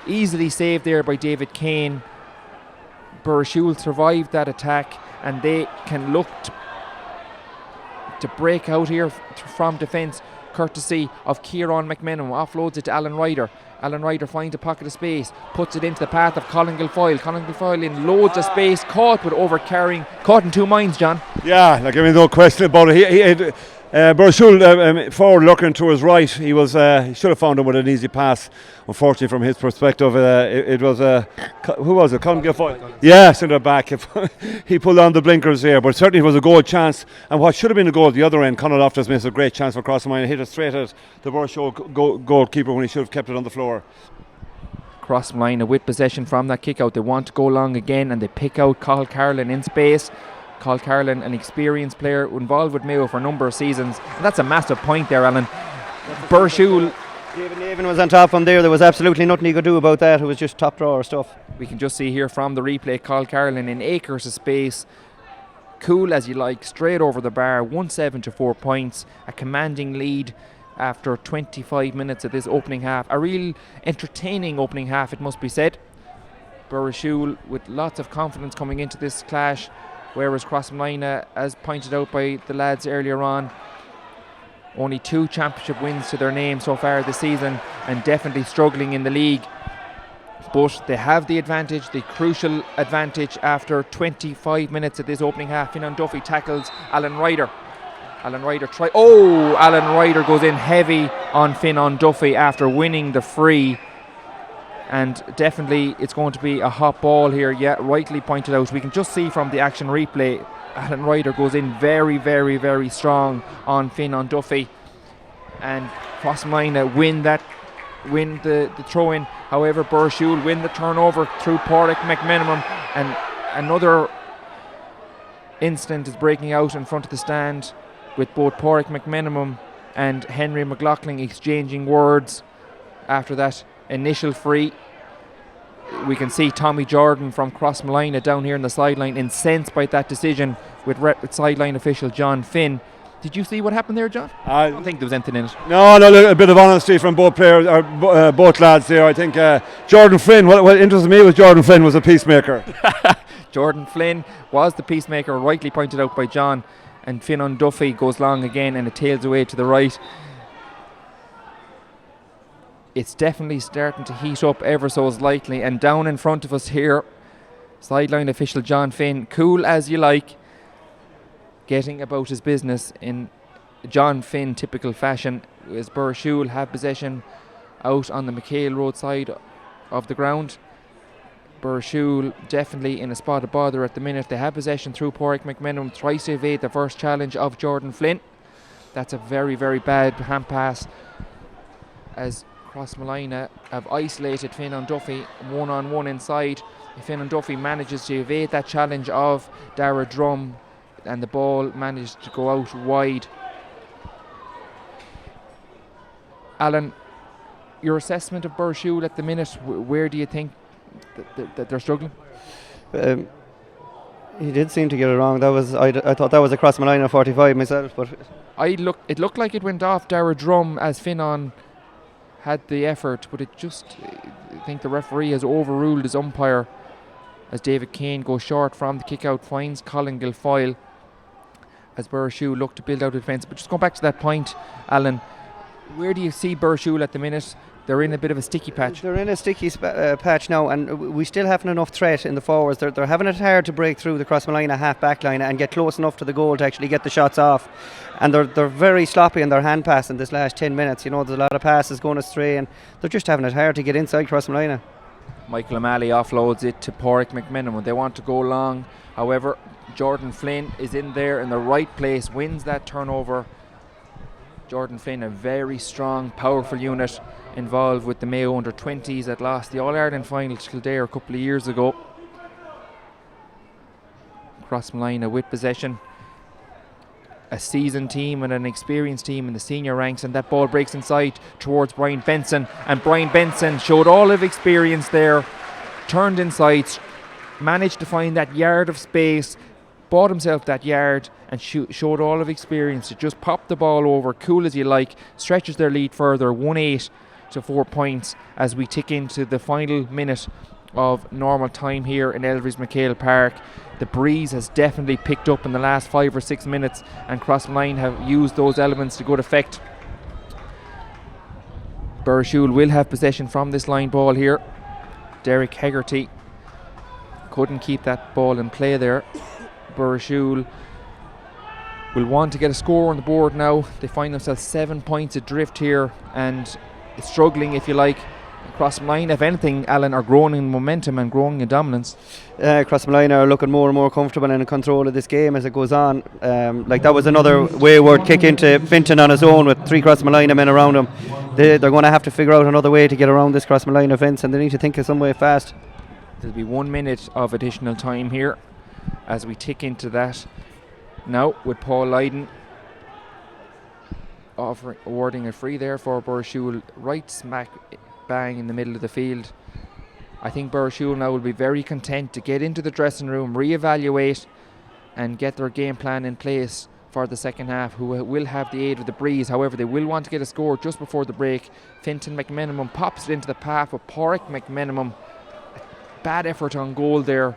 easily saved there by David Kane. Burrishoole survived that attack, and they can look to break out here from defence, courtesy of Kieran McMenamin. Offloads it to Alan Ryder. Alan Ryder finds a pocket of space, puts it into the path of Colin Guilfoyle. Colin Guilfoyle in loads of space, caught but overcarrying, caught in two minds, John. Yeah, like, I mean, no question about it. Burrishoole forward looking to his right. He should have found him with an easy pass. Unfortunately, from his perspective, it was who was it? Colin Guilfoyle. Yeah, centre back. He pulled on the blinkers here, but certainly it was a goal chance. And what should have been a goal at the other end, Conor Loftus missed a great chance for Crossmolina. Hit it straight at the Burrishoole goalkeeper when he should have kept it on the floor. Crossmolina with possession from that kick out. They want to go long again, and they pick out Cathal Carlin in space. Cathal Carlin, an experienced player involved with Mayo for a number of seasons, and that's a massive point there, Alan. Burrishoole. David Egan was on top from there. There was absolutely nothing he could do about that. It was just top drawer stuff. We can just see here from the replay, Cathal Carlin in acres of space, cool as you like, straight over the bar, 1-7 to 4 points, a commanding lead after 25 minutes of this opening half. A real entertaining opening half, it must be said. Burrishoole with lots of confidence coming into this clash, whereas Crossmolina, as pointed out by the lads earlier on, only 2 championship wins to their name so far this season, and definitely struggling in the league. But they have the advantage, the crucial advantage, after 25 minutes of this opening half. Finan Duffy tackles Alan Ryder. Alan Ryder Alan Ryder goes in heavy on Finan Duffy after winning the free. And definitely it's going to be a hot ball here. Yeah, rightly pointed out. We can just see from the action replay, Alan Ryder goes in very, very, very strong on Finan Duffy, and Crossmolina win the throw-in. However, Burrishoole win the turnover through Pádraig McMenamin, and another incident is breaking out in front of the stand with both Pádraig McMenamin and Henry McLaughlin exchanging words after that initial free. We can see Tommy Jordan from Crossmolina down here in the sideline, incensed by that decision with sideline official John Finn. Did you see what happened there, John? I don't think there was anything in it. No, a bit of honesty from both players, or both lads there. I think Jordan Flynn, what interested me was Jordan Flynn was a peacemaker. Jordan Flynn was the peacemaker, rightly pointed out by John, and Finan Duffy goes long again and it tails away to the right. It's definitely starting to heat up ever so slightly, and down in front of us here, sideline official John Finn, cool as you like, getting about his business in John Finn typical fashion, as Burrishoole have possession out on the MacHale road side of the ground. Burrishoole definitely in a spot of bother at the minute. They have possession through Pádraig McMenamin, tries to evade the first challenge of Jordan Flynn. That's a very, very bad hand pass, as Crossmolina have isolated Finan Duffy one-on-one inside. Finan Duffy manages to evade that challenge of Dara Drum, and the ball managed to go out wide. Alan, your assessment of Burrishoole at the minute, where do you think that they're struggling? He did seem to get it wrong. I thought that was a Crossmolina 45 myself, but it looked like it went off Dara Drum as Finan had the effort, but I think the referee has overruled his umpire, as David Kane goes short from the kick out, finds Colin Guilfoyle as Burrishoole look to build out a defence. But just going back to that point, Alan, where do you see Burrishoole at the minute? They're in a bit of a sticky patch. They're in a sticky patch now, and we still haven't enough threat in the forwards. They're having it hard to break through the Crossmolina half-back line and get close enough to the goal to actually get the shots off. And they're very sloppy in their hand pass in this last 10 minutes. You know, there's a lot of passes going astray, and they're just having it hard to get inside Crossmolina. Michael O'Malley offloads it to Pádraig McMenamin. They want to go long. However, Jordan Flynn is in there in the right place, wins that turnover. Jordan Flynn, a very strong, powerful unit involved with the Mayo under-20s that lost the All-Ireland final to Kildare a couple of years ago. Crossmolina with possession. A seasoned team and an experienced team in the senior ranks, and that ball breaks inside towards Brian Benson, and Brian Benson showed all of experience there, turned inside, managed to find that yard of space, bought himself that yard, and showed all of experience to just pop the ball over, cool as you like, stretches their lead further, 1-8 to 4 points as we tick into the final minute of normal time here in Elverys MacHale Park. The breeze has definitely picked up in the last 5 or 6 minutes, and Crossmolina have used those elements to good effect. Burrishoole will have possession from this line ball here. Derek Hegarty couldn't keep that ball in play there. Burrishoole will want to get a score on the board now. They find themselves 7 points adrift here and struggling, if you like. Crossmolina, if anything, Alan, are growing in momentum and growing in dominance. Crossmolina are looking more and more comfortable and in control of this game as it goes on. Like that was another wayward kick into Finton on his own with 3 Crossmolina men around him. They're going to have to figure out another way to get around this Crossmolina fence, and they need to think of some way fast. There'll be 1 minute of additional time here as we tick into that. Now with Paul Lydon awarding a free there for Burrishoole, right smack bang in the middle of the field. I think Burrishoole now will be very content to get into the dressing room, reevaluate and get their game plan in place for the second half, who will have the aid of the breeze. However, they will want to get a score just before the break. Finton McMenamum pops it into the path of Porrick McMenamum. Bad effort on goal there.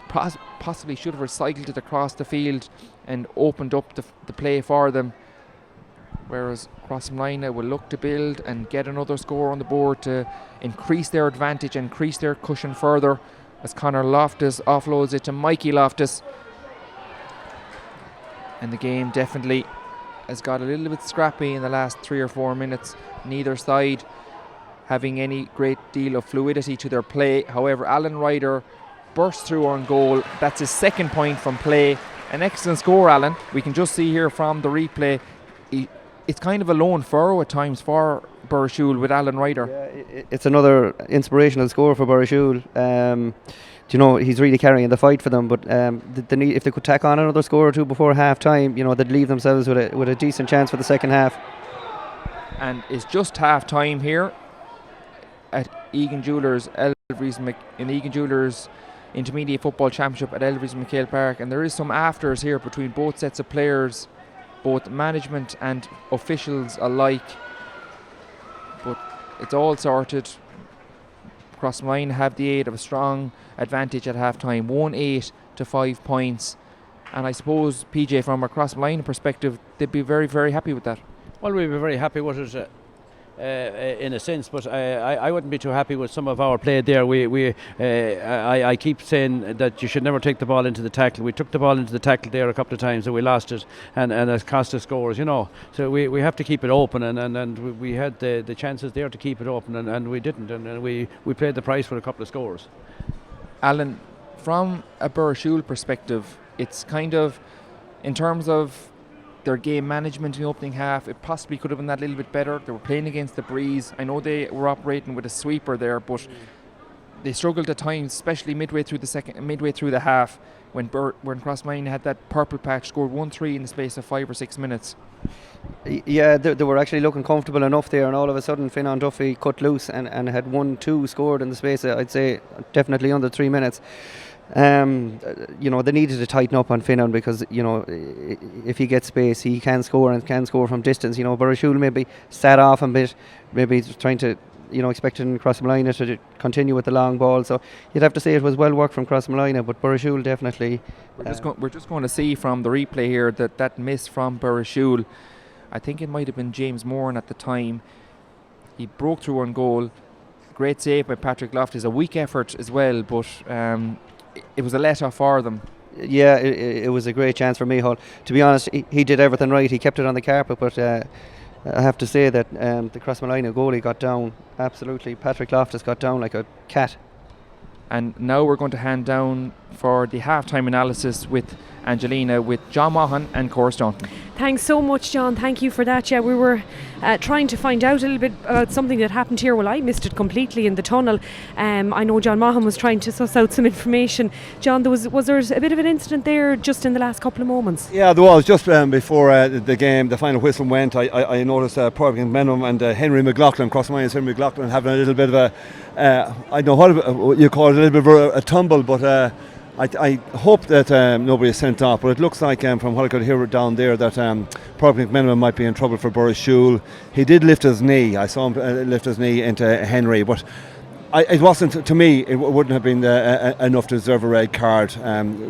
Possibly should have recycled it across the field and opened up the play for them. Whereas Crossmolina will look to build and get another score on the board to increase their advantage, increase their cushion further, as Conor Loftus offloads it to Mikey Loftus. And the game definitely has got a little bit scrappy in the last 3 or 4 minutes. Neither side having any great deal of fluidity to their play. However, Alan Ryder burst through on goal. That's his 2nd point from play. An excellent score, Alan. We can just see here from the replay, it's kind of a lone furrow at times for Burrishoole with Alan Ryder. Yeah, it's another inspirational score for Burrishoole. You know, he's really carrying the fight for them, but if they could tack on another score or two before half time, you know, they'd leave themselves with a decent chance for the second half. And it's just half time here at Egan Jewellers in Egan Jewellers Intermediate Football Championship at Elverys MacHale Park, and there is some afters here between both sets of players, both management and officials alike, but it's all sorted. Crossmolina have the aid of a strong advantage at half time, 1-8 to 5 points, and I suppose, PJ, from a Crossmolina perspective, they'd be very, very happy with that. Well, we'd be very happy with it in a sense, but I wouldn't be too happy with some of our play there. I keep saying that you should never take the ball into the tackle. We took the ball into the tackle there a couple of times and we lost it, and it cost us scores, you know. So we have to keep it open, and we had the chances there to keep it open, and we didn't, and we paid the price for a couple of scores. Alan, from a Burrishoole perspective, it's kind of, in terms of their game management in the opening half, it possibly could have been that little bit better. They were playing against the breeze. I know they were operating with a sweeper there, but they struggled at times, especially midway through the half, when Crossmolina had that purple patch, scored 1-3 in the space of 5 or 6 minutes. Yeah, they were actually looking comfortable enough there, and all of a sudden Finan Duffy cut loose and had 1-2 scored in the space of, I'd say, definitely under 3 minutes. You know, they needed to tighten up on Finan, because, you know, if he gets space, he can score, and can score from distance. You know, Burrishoole maybe sat off a bit, maybe trying to, you know, expecting Crossmolina to continue with the long ball. So you'd have to say it was well worked from Crossmolina, but Burrishoole definitely. We're just going to see from the replay here that miss from Burrishoole. I think it might have been James Moran at the time. He broke through on goal. Great save by Patrick Loftus. A weak effort as well, but it was a let-off for them. Yeah, it was a great chance for MacHale. To be honest, he did everything right. He kept it on the carpet, but I have to say that the Crossmolina goalie got down. Absolutely, Patrick Loftus got down like a cat. And now we're going to hand down for the half-time analysis with Angelina, with John Maughan and Cora Staunton. Thanks so much, John. Thank you for that. Yeah, we were trying to find out a little bit about something that happened here. Well, I missed it completely in the tunnel. I know John Maughan was trying to suss out some information. John, was there a bit of an incident there just in the last couple of moments? Yeah, there was. Just before the game, the final whistle went, I noticed Porrick McMenamum and Henry McLaughlin, Crossmolina's Henry McLaughlin, having a little bit of a, I don't know what you call it, a little bit of a tumble, but I hope that nobody is sent off, but it looks like from what I could hear down there that Porrick McMenamum might be in trouble for Burrishoole. He did lift his knee. I saw him lift his knee into Henry, but It wasn't, to me, it wouldn't have been enough to deserve a red card.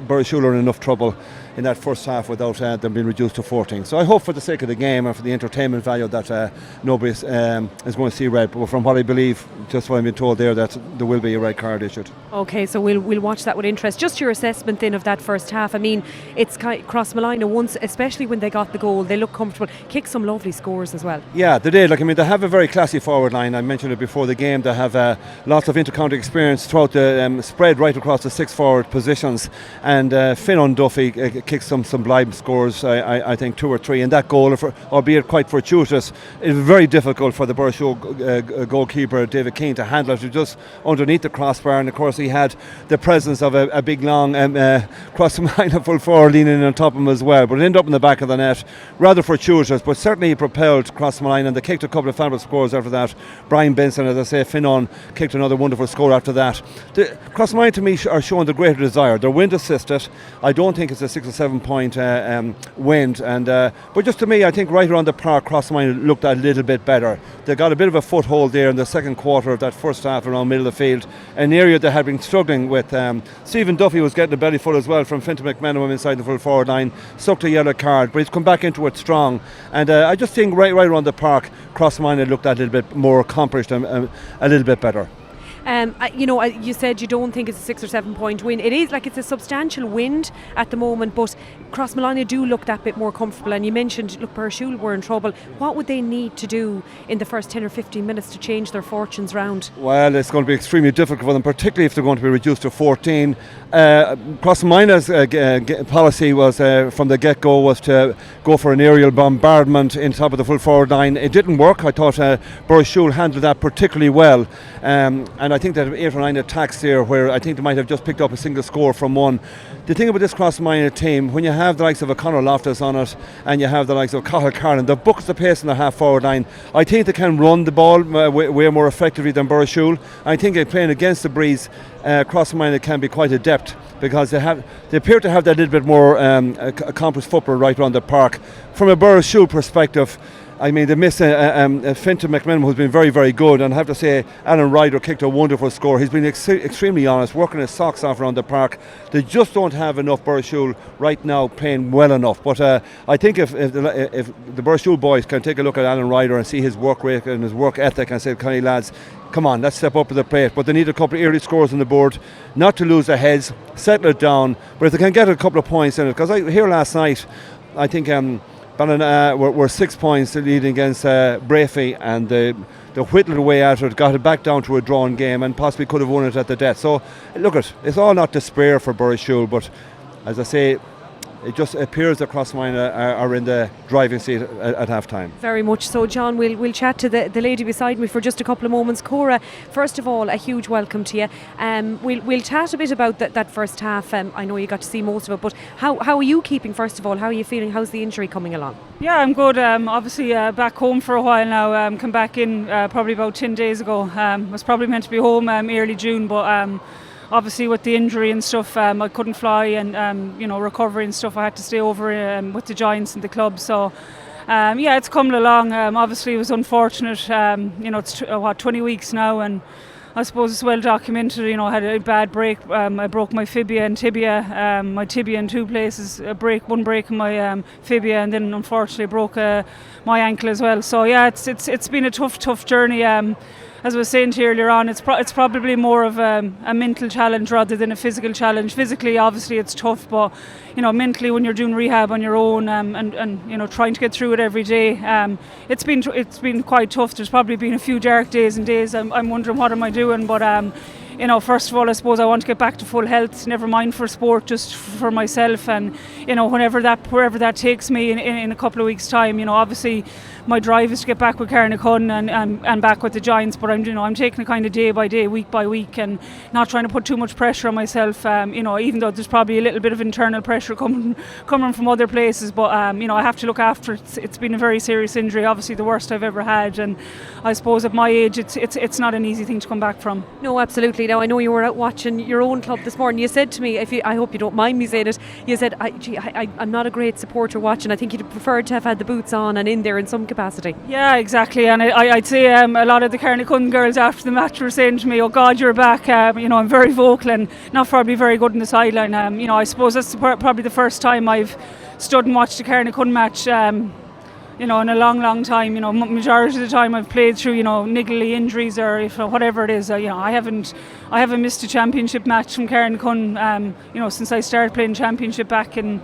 Burrishoole are in enough trouble in that first half without them being reduced to 14. So I hope for the sake of the game and for the entertainment value that nobody is going to see red. But from what I believe, just what I've been told there, that there will be a red card issued. Okay, so we'll watch that with interest. Just your assessment then of that first half. I mean, it's Crossmolina once, especially when they got the goal, they look comfortable, kicked some lovely scores as well. Yeah, they did. They have a very classy forward line. I mentioned it before the game. They have lots of inter-county experience throughout the spread right across the 6 forward positions. And Finn Duffy kicked some sublime scores, I think 2 or 3. And that goal, albeit quite fortuitous, it was very difficult for the Burrishoole goalkeeper, David Keane, to handle it. Just underneath the crossbar. And of course, he had the presence of a big, long Crossmolina full forward leaning in on top of him as well. But it ended up in the back of the net. Rather fortuitous, but certainly he propelled Crossmolina, and they kicked a couple of fabulous scores after that. Brian Benson, as I say, Finnon kicked another wonderful score after that. Crossmolina, to me, are showing the greater desire. They're wind assisted. I don't think it's a 6 or 7 point wind, but just to me, I think right around the park, Crossmolina looked a little bit better. They got a bit of a foothold there in the second quarter of that first half around middle of the field, an area they had been struggling with. Stephen Duffy was getting a belly full as well from Fintan McMenamin inside the full forward line, sucked a yellow card, but he's come back into it strong. And I just think right around the park, Crossmolina looked a little bit more accomplished and a little bit better. You said you don't think it's a 6 or 7 point win. It is it's a substantial wind at the moment, but Crossmolina do look that bit more comfortable. And you mentioned, Burrishoole were in trouble. What would they need to do in the first 10 or 15 minutes to change their fortunes round? Well, it's going to be extremely difficult for them, particularly if they're going to be reduced to 14. Crossmolina's policy was from the get-go was to go for an aerial bombardment in top of the full forward line. It didn't work. I thought Burrishoole handled that particularly well, and I think that 8 or 9 attacks there where I think they might have just picked up a single score from one. The thing about this Crossmolina team, when you have the likes of a Conor Loftus on it and you have the likes of Cathal Carlin, they've booked the pace in the half forward line. I think they can run the ball way more effectively than Burrishoole. I think playing against the breeze, Crossmolina can be quite adept because they appear to have that little bit more accomplished football right around the park. From a Burrishoole perspective, I mean, they miss Fintan McMenamin, who's been very, very good. And I have to say, Alan Ryder kicked a wonderful score. He's been extremely honest, working his socks off around the park. They just don't have enough Burrishoole right now playing well enough. But I think if the Burrishoole boys can take a look at Alan Ryder and see his work rate and his work ethic and say, "Connie lads, come on, let's step up to the plate." But they need a couple of early scores on the board, not to lose their heads, settle it down. But if they can get a couple of points in it, because here last night, I think Ballina were 6 points leading against Brafey, and they whittled away at it, got it back down to a drawn game, and possibly could have won it at the death. So, look, it's all not despair for Burrishoole, but as I say, it just appears that Crossmolina are in the driving seat at half time. Very much so, John. We'll chat to the lady beside me for just a couple of moments. Cora, first of all, a huge welcome to you. We'll chat a bit about that first half. I know you got to see most of it, but how are you keeping, first of all? How are you feeling? How's the injury coming along? Yeah, I'm good. Obviously back home for a while now. Come back in probably about 10 days ago. Was probably meant to be home early June, but obviously with the injury and stuff, I couldn't fly, and recovery and stuff, I had to stay over with the Giants and the club. So it's coming along. Obviously it was unfortunate. It's 20 weeks now, and I suppose it's well documented. I had a bad break. I broke my fibia and tibia. My tibia in 2 places. One break in my fibia, and then unfortunately broke my ankle as well. So yeah, it's been a tough journey. As I was saying to you earlier on, it's probably more of a mental challenge rather than a physical challenge. Physically, obviously, it's tough, but mentally, when you're doing rehab on your own and trying to get through it every day, it's been quite tough. There's probably been a few dark days and days. I'm wondering what am I doing, but first of all, I suppose I want to get back to full health. Never mind for sport, just for myself, and wherever that takes me in a couple of weeks' time. Obviously, my drive is to get back with Carnacon and back with the Giants, but I'm taking it kind of day by day, week by week, and not trying to put too much pressure on myself. Even though there's probably a little bit of internal pressure coming from other places, but I have to look after it. It's been a very serious injury, obviously the worst I've ever had, and I suppose at my age, it's not an easy thing to come back from. No, absolutely. Now, I know you were out watching your own club this morning. You said to me, I hope you don't mind me saying it, you said, I'm not a great supporter watching. I think you'd prefer to have had the boots on and in there in some capacity. Yeah, exactly. And I'd say a lot of the Carnacun girls after the match were saying to me, oh God, you're back. I'm very vocal and not probably very good in the sideline. I suppose that's probably the first time I've stood and watched a Carnacun match in a long time. Majority of the time I've played through, niggly injuries or whatever it is. I haven't missed a championship match from Carnacun, since I started playing championship back in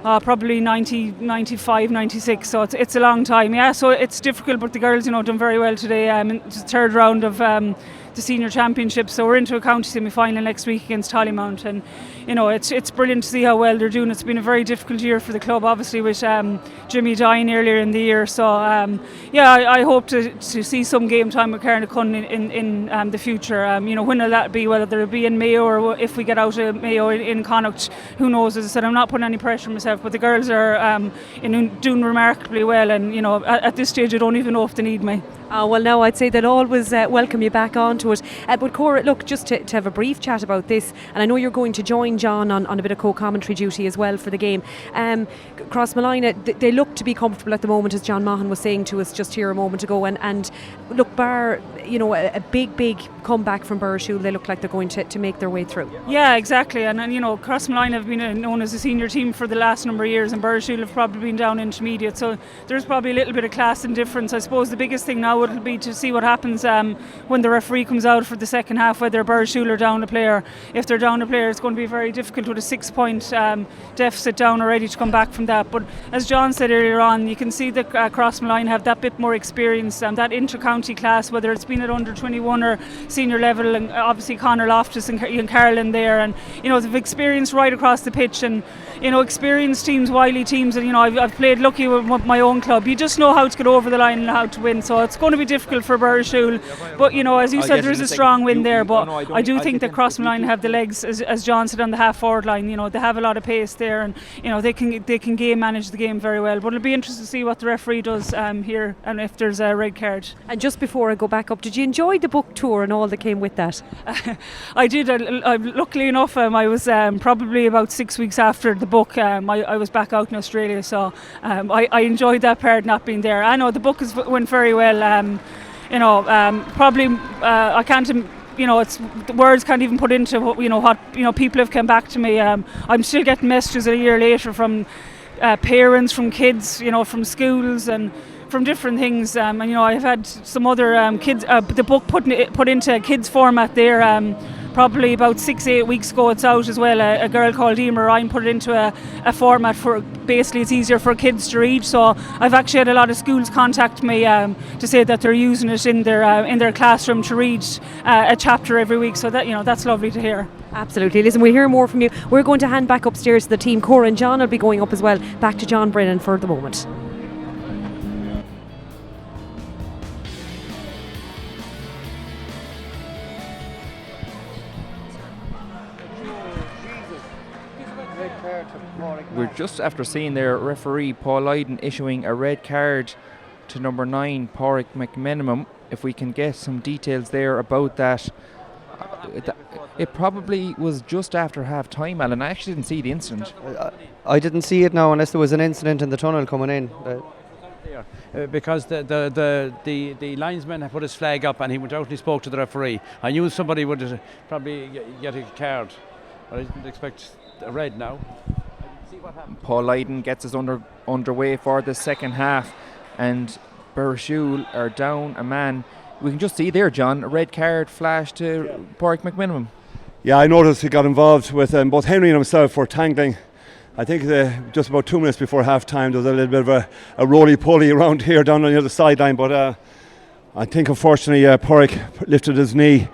probably 95, 96. So it's a long time. Yeah, so it's difficult, but the girls, done very well today. In the third round of the senior championship, so we're into a county semi-final next week against Tollymount, and it's brilliant to see how well they're doing. It's been a very difficult year for the club, obviously, with Jimmy dying earlier in the year. So I hope to see some game time with Carnacun in the future. When will that be? Whether it be in Mayo or if we get out of Mayo in Connacht, who knows? As I said, I'm not putting any pressure on myself, but the girls are doing remarkably well, and at this stage I don't even know if they need me. Well, now I'd say they'll always welcome you back onto it. But Cora, look, just to have a brief chat about this, and I know you're going to join John on a bit of co-commentary duty as well for the game. Crossmolina, they look to be comfortable at the moment, as John Mahan was saying to us just here a moment ago. And look, bar a big comeback from Burrishoole, they look like they're going to make their way through. Yeah, exactly. And Crossmolina have been known as a senior team for the last number of years, and Burrishoole have probably been down intermediate. So there's probably a little bit of class and difference. I suppose the biggest thing now would be to see what happens when the referee comes out for the second half, whether Burrishoole are down a player. If they're down a player, it's going to be very difficult with a 6-point deficit down already to come back from that. But as John said earlier on, you can see that Crossmolina have that bit more experience, that inter-county class, whether it's been at under 21 or senior level, and obviously Conor Loftus and Ian Carlin there, and they've experience right across the pitch, and experienced teams, wily teams, and I've played lucky with my own club. You just know how to get over the line and how to win, so it's going to be difficult for Burrishoole, but as you said, there's a strong win there, but I do think that Crossmolina have the legs, as John said, on the half forward line. They have a lot of pace there, and they can game manage the game very well, but it'll be interesting to see what the referee does here, and if there's a red card. And just before I go back up, did you enjoy the book tour and all that came with that? I did. Luckily enough, I was probably about 6 weeks after the book. I was back out in Australia, so I enjoyed that part not being there. I know the book went very well. Probably I can't. It's the words can't even put into what people have come back to me. I'm still getting messages a year later from parents, from kids, from schools, and from different things. I've had some other kids. The book put into a kids format there. Probably about 6-8 weeks ago, it's out as well. A girl called Emer Ryan put it into a format for, basically it's easier for kids to read. So I've actually had a lot of schools contact me to say that they're using it in their classroom to read a chapter every week. So that's lovely to hear. Absolutely. Listen, we'll hear more from you. We're going to hand back upstairs to the team. Cora and John will be going up as well. Back to John Brennan for the moment. We're just after seeing their referee Paul Lyden issuing a red card to number 9 Pádraig McMenamin. If we can get some details there about that. It probably was just after half time, Alan. I actually didn't see the incident. I didn't see it now, unless there was an incident in the tunnel coming in. Because the linesman had put his flag up and he went out and he spoke to the referee. I knew somebody would probably get a card, but I didn't expect a red now. Paul Lyden gets us underway for the second half, and Burrishoole are down a man. We can just see there, John, a red card flash to Pádraig McMenamin. Yeah, I noticed he got involved with both Henry and himself for tangling. I think just about 2 minutes before half time there was a little bit of a roly-poly around here down on the other sideline, but I think unfortunately Pádraig lifted his knee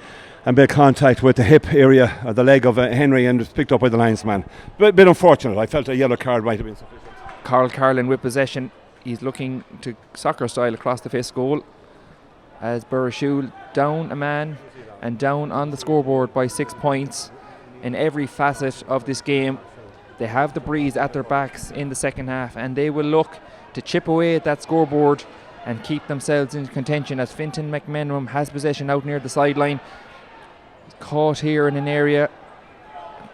and made contact with the hip area of the leg of Henry and was picked up by the linesman. Bit unfortunate. I felt a yellow card might have been sufficient. Carl Carlin with possession. He's looking to soccer style across the fifth goal as Burrishoole down a man and down on the scoreboard by 6 points in every facet of this game. They have the breeze at their backs in the second half, and they will look to chip away at that scoreboard and keep themselves in contention as Fintan McMenamin has possession out near the sideline. caught here in an area,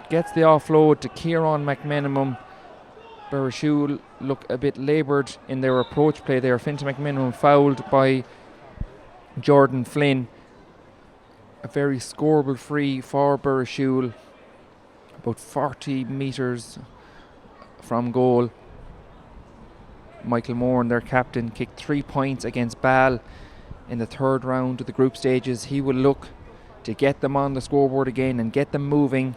gets the offload to Kieran McMenamum. Burrishoole look a bit laboured in their approach play there. Fintan McMenamum fouled by Jordan Flynn. A very scoreable free for Burrishoole, about 40 metres from goal. Michael Moore, their captain, kicked 3 points against Ball in the third round of the group stages. He will look to get them on the scoreboard again and get them moving.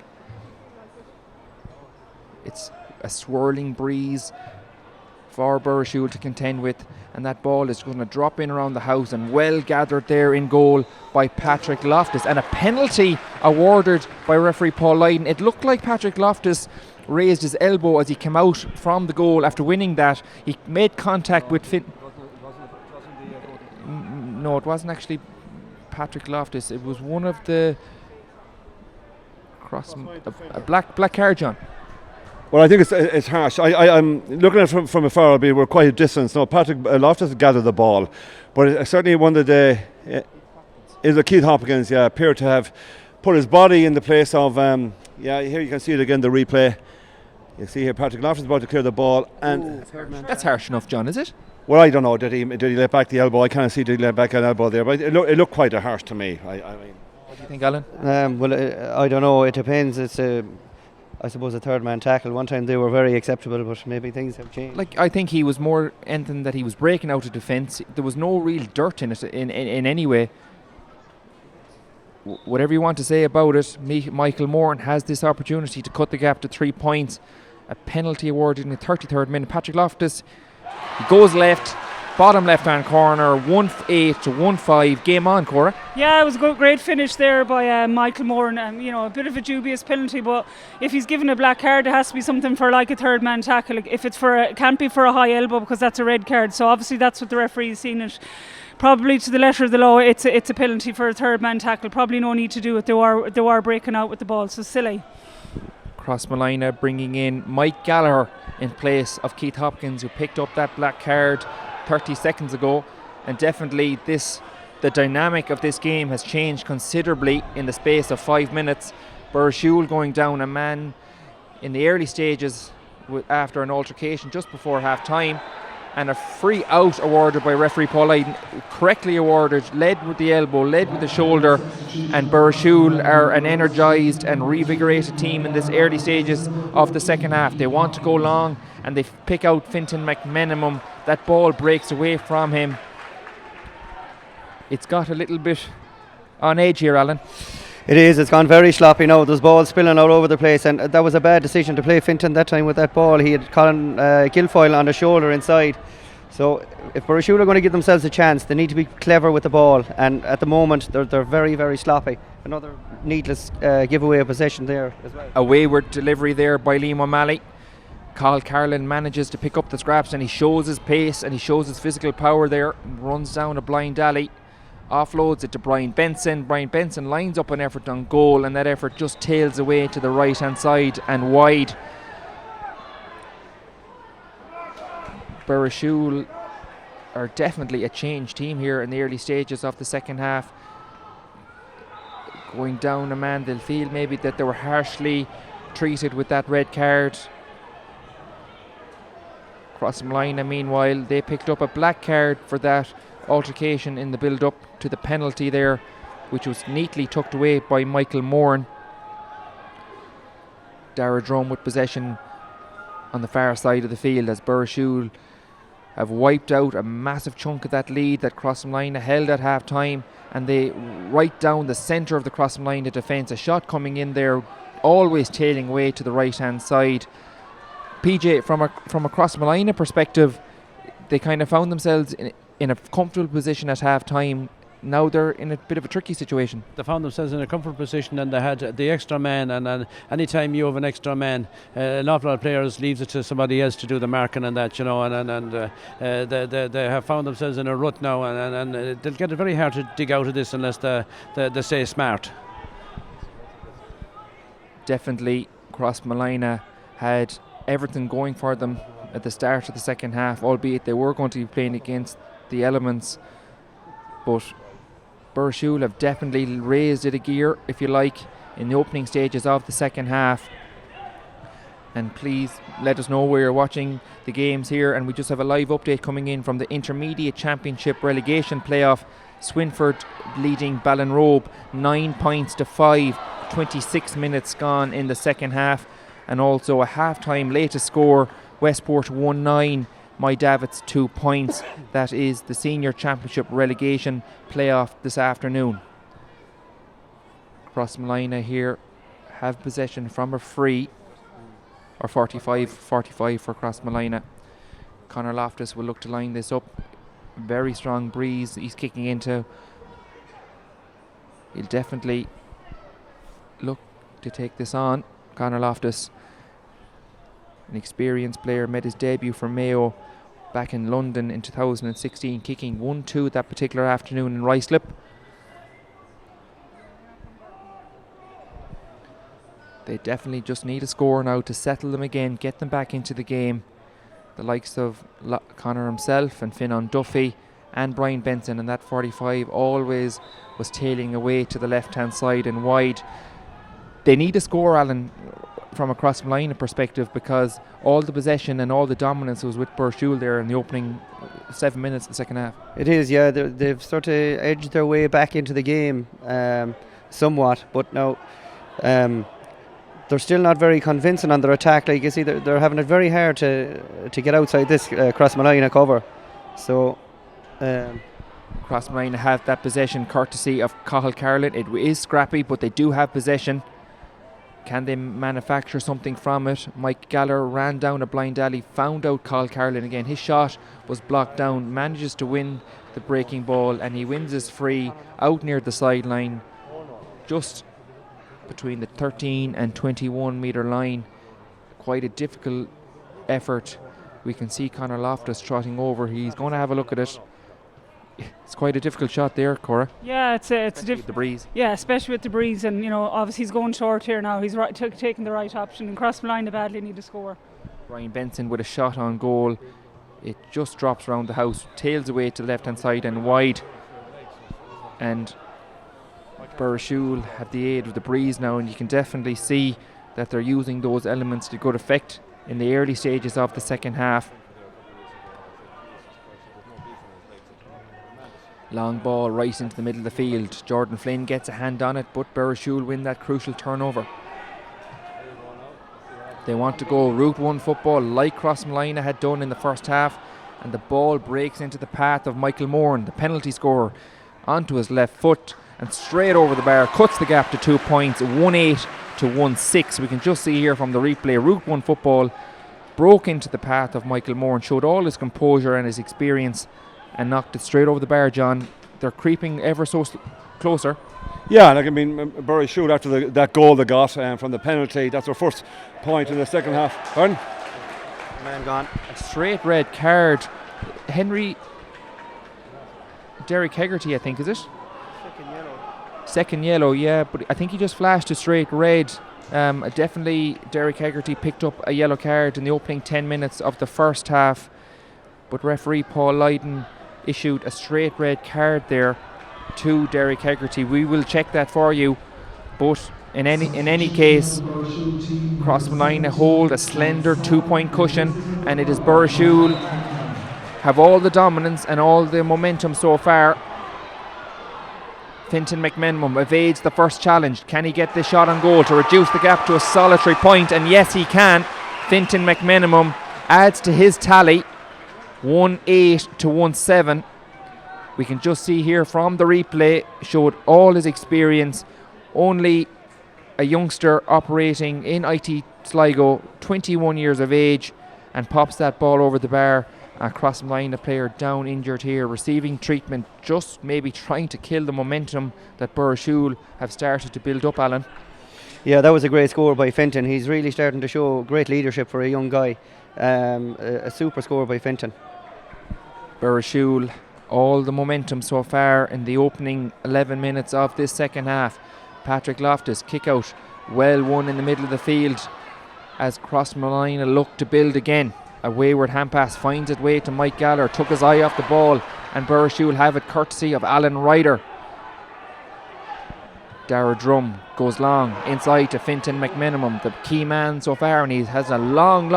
It's a swirling breeze for Burrishoole to contend with, and that ball is going to drop in around the house and well gathered there in goal by Patrick Loftus, and a penalty awarded by referee Paul Lydon. It looked like Patrick Loftus raised his elbow as he came out from the goal after winning that. He made contact with no, it wasn't actually Patrick Loftus. It was one of the a black card, John. Well, I think it's harsh. I'm looking at it from afar. We're quite a distance. No, Patrick Loftus gathered the ball, but certainly one of the is a Keith Hopkins. Yeah, appeared to have put his body in the place of. Here you can see it again. The replay. You see here, Patrick Loftus about to clear the ball, and that's harsh enough, John, is it? Well, I don't know. Did he let back the elbow? I can't see. Did he let back an elbow there? But it looked quite a harsh to me. I mean, what do you think, Alan? I don't know. It depends. It's I suppose a third man tackle. One time they were very acceptable, but maybe things have changed. Like, I think he was more anything that he was breaking out of defence. There was no real dirt in it in any way. Whatever you want to say about it, Michael Moore has this opportunity to cut the gap to 3 points. A penalty awarded in the 33rd minute. Patrick Loftus, he goes left, bottom left hand corner, 1-8 to 1-5. Game on, Cora. Yeah, it was a great finish there by Michael Moore, and a bit of a dubious penalty, but if he's given a black card, there has to be something for like a third man tackle. If it's it can't be for a high elbow, because that's a red card. So obviously that's what the referee has seen it. Probably to the letter of the law, it's a penalty for a third man tackle. Probably no need to do it. They were breaking out with the ball, so silly. Crossmolina bringing in Mike Gallagher in place of Keith Hopkins, who picked up that black card 30 seconds ago, and definitely the dynamic of this game has changed considerably in the space of 5 minutes. Burrishoole going down a man in the early stages after an altercation just before half time, and a free out awarded by referee Paul Lydon, correctly awarded, led with the elbow, led with the shoulder, and Burrishoole are an energised and revigorated team in this early stages of the second half. They want to go long and they pick out Fintan McMenamum. That ball breaks away from him. It's got a little bit on edge here, Alan. It is. It's gone very sloppy now. There's balls spilling all over the place, and that was a bad decision to play Fintan that time with that ball. He had Colin Guilfoyle on the shoulder inside. So if Burrishoole are going to give themselves a chance, they need to be clever with the ball, and at the moment they're very, very sloppy. Another needless giveaway of possession there as well. A wayward delivery there by Liam O'Malley. Carl Carlin manages to pick up the scraps, and he shows his pace and he shows his physical power there. Runs down a blind alley, offloads it to Brian Benson. Brian Benson lines up an effort on goal, and that effort just tails away to the right hand side and wide. Burrishoole are definitely a changed team here in the early stages of the second half. Going down a man, they'll feel maybe that they were harshly treated with that red card. Crossmolina, meanwhile, they picked up a black card for that altercation in the build-up to the penalty there, which was neatly tucked away by Michael Moore. Dara Drum with possession on the far side of the field as Burrishoole have wiped out a massive chunk of that lead that Crossmolina held at half time, and they right down the centre of the Crossmolina defence. A shot coming in there, always tailing away to the right hand side. PJ, from a Crossmolina perspective, they kind of found themselves in a comfortable position at half time. Now they're in a bit of a tricky situation. They found themselves in a comfortable position, and they had the extra man, and any time you have an extra man, an awful lot of players leaves it to somebody else to do the marking and that, they have found themselves in a rut now, and they'll get it very hard to dig out of this unless they stay smart. Definitely Crossmolina had everything going for them at the start of the second half, albeit they were going to be playing against the elements, but Burrishoole have definitely raised it a gear, if you like, in the opening stages of the second half. And please let us know where you're watching the games here. And we just have a live update coming in from the Intermediate Championship relegation playoff. Swinford leading Ballinrobe 9 points to 5, 26 minutes gone in the second half. And also a half-time latest score, Westport 1-9, My Davits 2 points. That is the Senior Championship relegation playoff this afternoon. Crossmolina here have possession from a free, or 45 for Crossmolina. Conor Loftus will look to line this up. Very strong breeze he's kicking into. He'll definitely look to take this on. Conor Loftus, an experienced player, made his debut for Mayo back in London in 2016, kicking 1-2 that particular afternoon in Ruislip. They definitely just need a score now to settle them again, get them back into the game. The likes of Conor himself and Finn Duffy and Brian Benson, and that 45 always was tailing away to the left-hand side and wide. They need a score, Alan, from a Crossmolina perspective, because all the possession and all the dominance was with Burrishoole there in the opening 7 minutes of the second half. It is, yeah. They've sort of edged their way back into the game somewhat, but now they're still not very convincing on their attack. Like you see, they're having it very hard to get outside this Crossmolina cover. So Crossmolina have that possession courtesy of Cathal Carlin. It is scrappy, but they do have possession. Can they manufacture something from it? Mike Galler ran down a blind alley, found out Cathal Carlin again. His shot was blocked down, manages to win the breaking ball, and he wins his free out near the sideline, just between the 13 and 21 metre line. Quite a difficult effort. We can see Conor Loftus trotting over. He's going to have a look at it. It's quite a difficult shot there, Cora. Yeah, it's the breeze. Yeah, especially with the breeze, and obviously he's going short here now. He's taking the right option, and Crossmolina badly need to score. Brian Benson with a shot on goal. It just drops around the house, tails away to the left hand side and wide. And Burrishoole have the aid of the breeze now, and you can definitely see that they're using those elements to good effect in the early stages of the second half. Long ball right into the middle of the field. Jordan Flynn gets a hand on it, but Burrishoole win that crucial turnover. They want to go Route 1 football like Crossmolina had done in the first half, and the ball breaks into the path of Michael Moran, the penalty scorer, onto his left foot and straight over the bar, cuts the gap to 2 points, 1-8 to 1-6. We can just see here from the replay, Route 1 football broke into the path of Michael Moran, showed all his composure and his experience, and knocked it straight over the bar, John. They're creeping ever so closer. Yeah, like I mean, Burrishoole after that goal they got from the penalty, that's their first point in the second half. Pardon? Man gone. A straight red card. Derek Hegarty, I think, is it? Second yellow, yeah, but I think he just flashed a straight red. Definitely Derek Hegarty picked up a yellow card in the opening 10 minutes of the first half, but referee Paul Lydon issued a straight red card there to Derek Hegarty. We will check that for you, but in any case, Crossmolina hold a slender 2-point cushion, and it is Burrishoole have all the dominance and all the momentum so far. Fintan McMenamum evades the first challenge. Can he get the shot on goal to reduce the gap to a solitary point? And yes, he can. Fintan McMenamum adds to his tally, 1-8 to 1-7. We can just see here from the replay, showed all his experience. Only a youngster operating in IT Sligo, 21 years of age, and pops that ball over the bar. A Crossmolina player down injured here, receiving treatment, just maybe trying to kill the momentum that Burrishoole have started to build up, Alan. Yeah, that was a great score by Fintan. He's really starting to show great leadership for a young guy. A super score by Fintan. Burrishoole, all the momentum so far in the opening 11 minutes of this second half. Patrick Loftus, kick out, well won in the middle of the field as Crossmolina look to build again. A wayward hand pass finds its way to Mike Galler, took his eye off the ball, and Burrishoole have it courtesy of Alan Ryder. Dara Drum goes long inside to Fintan McMenamum, the key man so far, and he has a long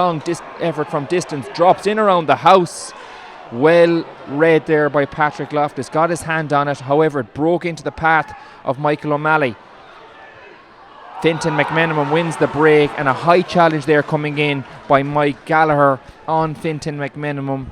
effort from distance, drops in around the house. Well read there by Patrick Loftus, got his hand on it, however it broke into the path of Michael O'Malley. Fintan McMenamum wins the break, and a high challenge there coming in by Mike Gallagher on Fintan McMenamum.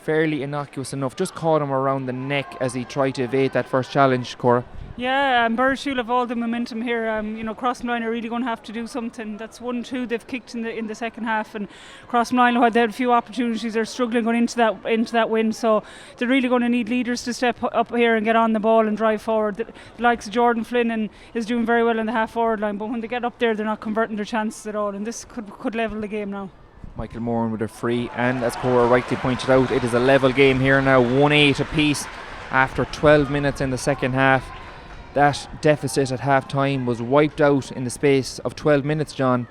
Fairly innocuous enough, just caught him around the neck as he tried to evade that first challenge, Cora. Yeah, Burrishoole have all the momentum here. Crossmolina are really going to have to do something. That's 1-2 they've kicked in the second half, and Crossmolina, while they had a few opportunities, they're struggling going into that win. So they're really going to need leaders to step up here and get on the ball and drive forward. The likes of Jordan Flynn is doing very well in the half forward line, but when they get up there, they're not converting their chances at all, and this could level the game now. Michael Moran with a free, and as Cora rightly pointed out, it is a level game here now, 1-8 apiece after 12 minutes in the second half. That deficit at half time was wiped out in the space of 12 minutes, John.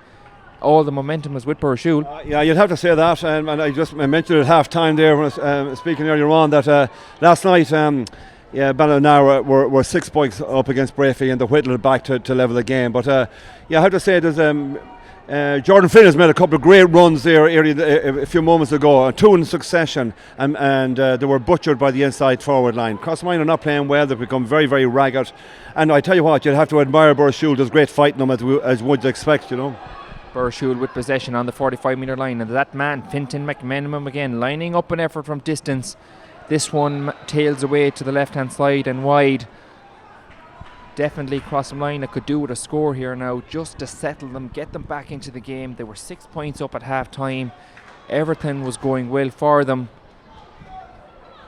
All the momentum was with Burrishoole. Yeah, you'd have to say that, and I mentioned it at half time there when I was speaking earlier on that last night Ballina were 6 points up against Brafey and they whittled back to level the game. But I have to say there's Jordan Flynn has made a couple of great runs there a few moments ago, 2 in succession, and they were butchered by the inside forward line. Crossmolina are not playing well, they've become very, very ragged, and I tell you what, you'd have to admire Burrishoole. There's great fight in them as would expect, Burrishoole with possession on the 45-metre line, and that man, Fintan McMenamum, again lining up an effort from distance. This one tails away to the left-hand side and wide. Definitely Crossmolina could do with a score here now just to settle them, get them back into the game. They were 6 points up at half time. Everything was going well for them,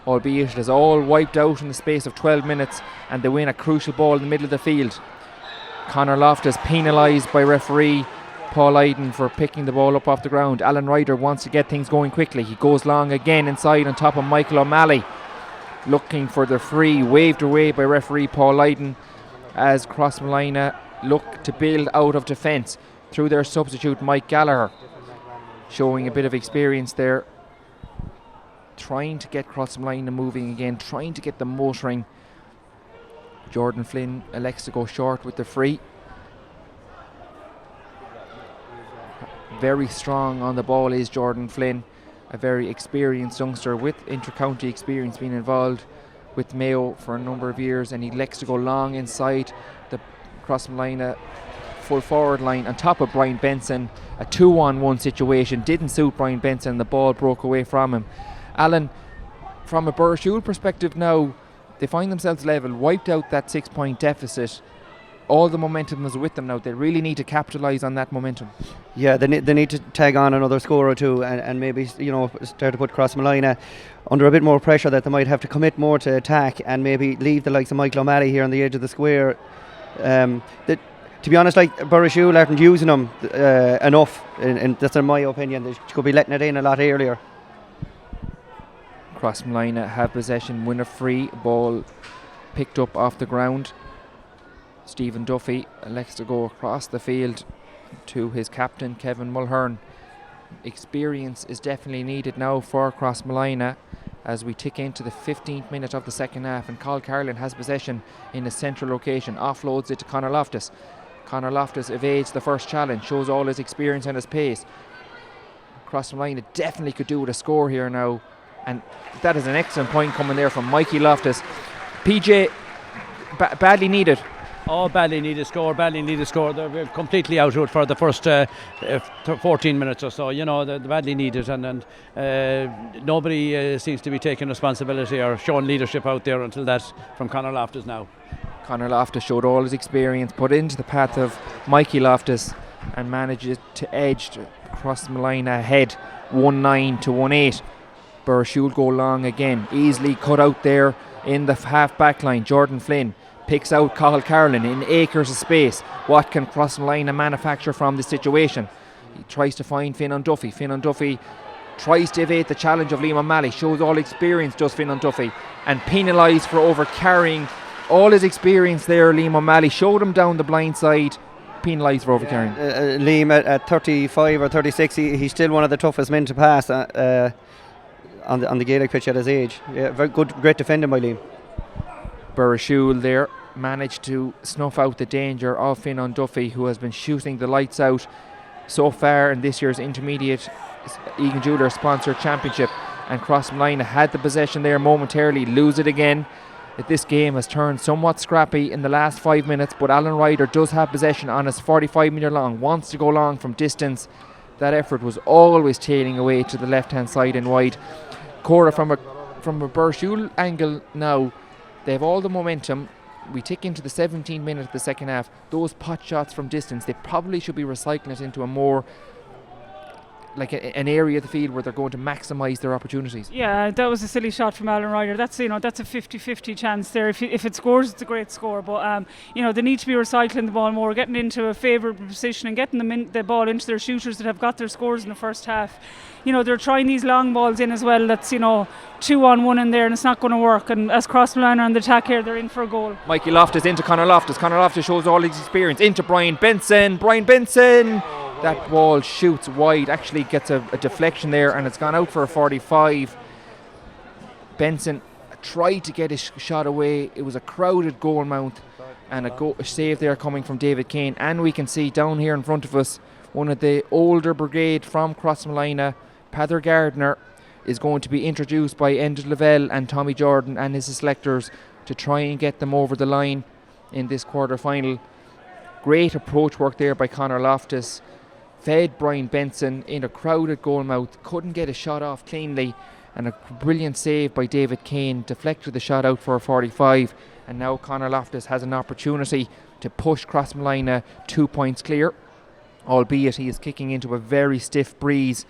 albeit it is all wiped out in the space of 12 minutes, and they win a crucial ball in the middle of the field. Conor Loftus penalised by referee Paul Iden for picking the ball up off the ground. Alan Ryder wants to get things going quickly. He goes long again inside on top of Michael O'Malley, looking for the free, waved away by referee Paul Iden, as Crossmolina look to build out of defence through their substitute Mike Gallagher, showing a bit of experience there, trying to get Crossmolina moving again, trying to get them motoring. Jordan Flynn elects to go short with the free. Very strong on the ball is Jordan Flynn, a very experienced youngster with inter-county experience, being involved with Mayo for a number of years, and he elects to go long inside the Crossmolina full forward line on top of Brian Benson. A 2-on-1 situation didn't suit Brian Benson, the ball broke away from him. Alan, from a Burrishoole perspective now, they find themselves level, wiped out that 6 point deficit. All the momentum is with them now. They really need to capitalise on that momentum. Yeah, they need to tag on another score or two and maybe start to put Crossmolina under a bit more pressure, that they might have to commit more to attack and maybe leave the likes of Michael O'Malley here on the edge of the square. To be honest, Burrishoole aren't using them enough, and that's in my opinion. They could be letting it in a lot earlier. Crossmolina have possession, win a free ball picked up off the ground. Stephen Duffy elects to go across the field to his captain Kevin Mulhern. Experience is definitely needed now for Crossmolina as we tick into the 15th minute of the second half, and Carl Carlin has possession in a central location, offloads it to Conor Loftus. Conor Loftus evades the first challenge, shows all his experience and his pace. Crossmolina definitely could do with a score here now, and that is an excellent point coming there from Mikey Loftus. PJ, badly needed. Oh, badly need a score. They're completely out of it for the first 14 minutes or so. They're badly needed, and nobody seems to be taking responsibility or showing leadership out there until that from Conor Loftus now. Conor Loftus showed all his experience, put into the path of Mikey Loftus, and managed to edge Crossmolina ahead 1-9 to 1-8. Burrishoole go long again, easily cut out there in the half back line. Jordan Flynn picks out Carl Carlin in acres of space. What can Crossmolina manufacture from this situation? He tries to find Finn Duffy. Finn Duffy tries to evade the challenge of Liam O'Malley, shows all experience does Finn Duffy, and penalised for over carrying all his experience there. Liam O'Malley showed him down the blind side, penalised for over carrying. Liam at 35 or 36, he's still one of the toughest men to pass on the Gaelic pitch at his age. Yeah, very good, great defending by Liam. Burrishoole there managed to snuff out the danger of Fionn Duffy, who has been shooting the lights out so far in this year's intermediate Egan Jewelers Sponsored Championship. And Crossmolina had the possession there momentarily, lose it again. This game has turned somewhat scrappy in the last 5 minutes, but Alan Ryder does have possession on his 45-metre long, wants to go long from distance. That effort was always tailing away to the left-hand side and wide. Cora, from a Burrishoole angle now, they have all the momentum. We tick into the 17th minute of the second half. Those pot shots from distance, they probably should be recycling it into a more like an area of the field where they're going to maximise their opportunities. Yeah, that was a silly shot from Alan Ryder. That's a 50-50 chance there. If it scores, it's a great score. But they need to be recycling the ball more, getting into a favourable position and getting the ball into their shooters that have got their scores in the first half. They're trying these long balls in as well. That's 2-on-1 in there, and it's not going to work. And as Crossmolina on the attack here, they're in for a goal. Mikey Loftus into Conor Loftus. Conor Loftus shows all his experience into Brian Benson. Brian Benson. That ball shoots wide, actually gets a deflection there, and it's gone out for a 45. Benson tried to get his shot away. It was a crowded goal mouth, and a save there coming from David Kane. And we can see down here in front of us, one of the older brigade from Crossmolina, Pather Gardner, is going to be introduced by Enda Lavelle and Tommy Jordan and his selectors to try and get them over the line in this quarter-final. Great approach work there by Conor Loftus. Fed Brian Benson in a crowded goal mouth, couldn't get a shot off cleanly, and a brilliant save by David Kane deflected the shot out for a 45. And now Conor Loftus has an opportunity to push Crossmolina 2 points clear, albeit he is kicking into a very stiff breeze.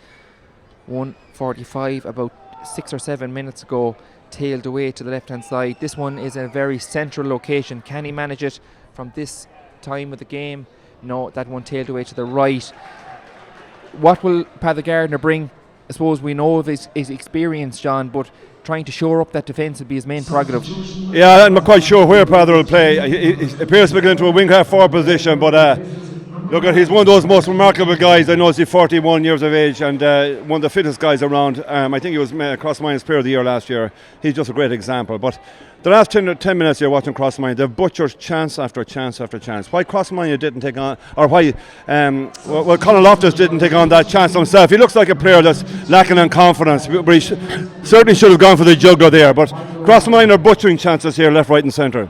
1:45 about 6 or 7 minutes ago, tailed away to the left hand side. This one is a very central location. Can he manage it from this time of the game? No, that one tailed away to the right. What will Pather Gardner bring? I suppose we know of his experience, John, but trying to shore up that defence will be his main prerogative. Yeah, I'm not quite sure where Pather will play. He appears to be going into a wing half forward position, but look, he's one of those most remarkable guys. I know he's 41 years of age and one of the fittest guys around. I think he was Crossmolina's Player of the Year last year. He's just a great example. But the last 10 minutes you're watching Crossmolina, they've butchered chance after chance after chance. Why Crossmolina didn't take on, or why Conor Loftus didn't take on that chance himself. He looks like a player that's lacking in confidence, but he certainly should have gone for the juggler there. But Crossmolina are butchering chances here, left, right and centre.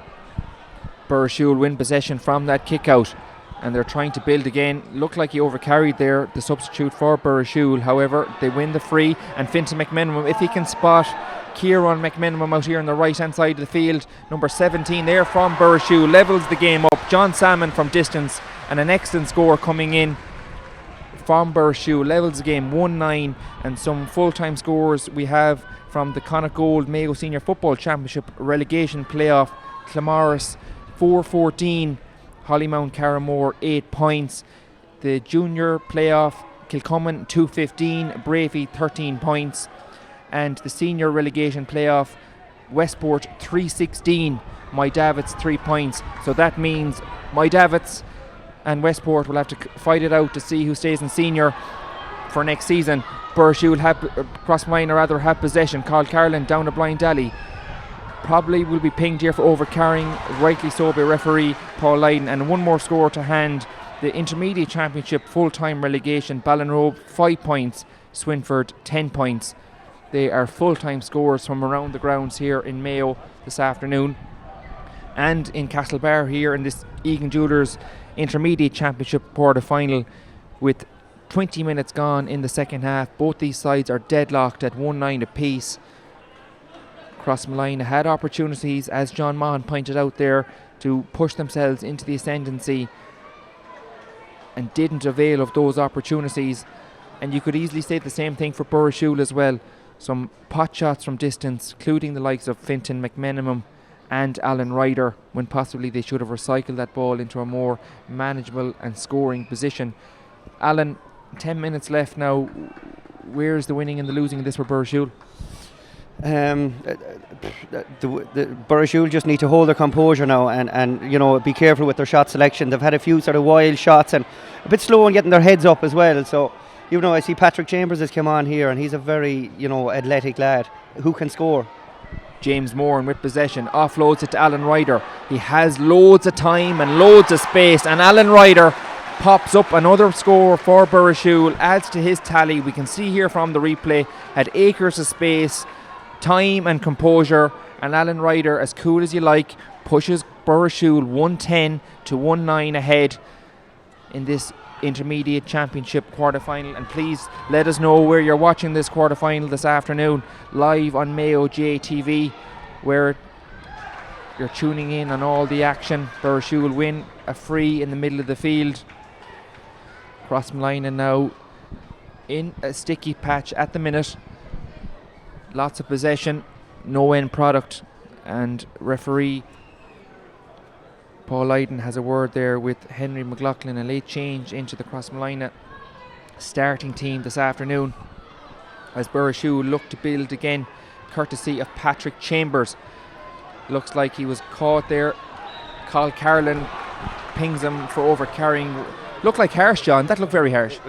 Burrishoole win possession from that kick out, and they're trying to build again. Looked like he overcarried there, the substitute for Burrishoole. However, they win the free, and Fintan McMenamum, if he can spot Kieran McMenamum out here on the right hand side of the field, number 17 there from Burrishoole, levels the game up. John Salmon from distance, and an excellent score coming in from Burrishoole, levels the game 1-9. And some full-time scores we have from the Connacht Gold Mayo Senior Football Championship relegation playoff. Clamorris 4-14, Hollymount Carramore 8 points. The junior playoff, Kilcummin 2-15, Bravey 13 points. And the senior relegation playoff, Westport 3-16, My Davits 3 points. So that means My Davits and Westport will have to fight it out to see who stays in senior for next season. Burrishoole Crossmolina rather have possession. Carl Carlin down a blind alley. Probably will be pinged here for overcarrying, rightly so by referee Paul Lydon. And one more score to hand. The intermediate championship full-time relegation, Ballinrobe 5 points, Swinford 10 points. They are full-time scores from around the grounds here in Mayo this afternoon. And in Castlebar here in this Egan Jewelers Intermediate Championship quarter-final, with 20 minutes gone in the second half. Both these sides are deadlocked at 1-9 apiece. Crossmolina had opportunities, as John Maughan pointed out there, to push themselves into the ascendancy and didn't avail of those opportunities. And you could easily say the same thing for Burrishoole as well. Some pot shots from distance, including the likes of Fintan McMenamum and Alan Ryder, when possibly they should have recycled that ball into a more manageable and scoring position. Alan, 10 minutes left now. Where's the winning and the losing in this for Burrishoole? The Burrishoole just need to hold their composure now and be careful with their shot selection. They've had a few sort of wild shots and a bit slow on getting their heads up as well. So I see Patrick Chambers has come on here, and he's a very athletic lad who can score. James Moran with possession, offloads it to Alan Ryder. He has loads of time and loads of space, and Alan Ryder pops up another score for Burrishoole, adds to his tally. We can see here from the replay, had acres of space, time and composure, and Alan Ryder, as cool as you like, pushes Burrishoole 110 to 1-9 ahead in this intermediate championship quarter-final. And please let us know where you're watching this quarter-final this afternoon, live on Mayo GAA TV, where you're tuning in on all the action. Burrishoole win a free in the middle of the field. Crossmolina now in a sticky patch at the minute. Lots of possession, no end product, and referee Paul Lyden has a word there with Henry McLaughlin, a late change into the Crossmolina starting team this afternoon as Burrishoole look to build again, courtesy of Patrick Chambers. Looks like he was caught there. Carl Carlin pings him for over carrying. Looked like harsh, John. That looked very harsh.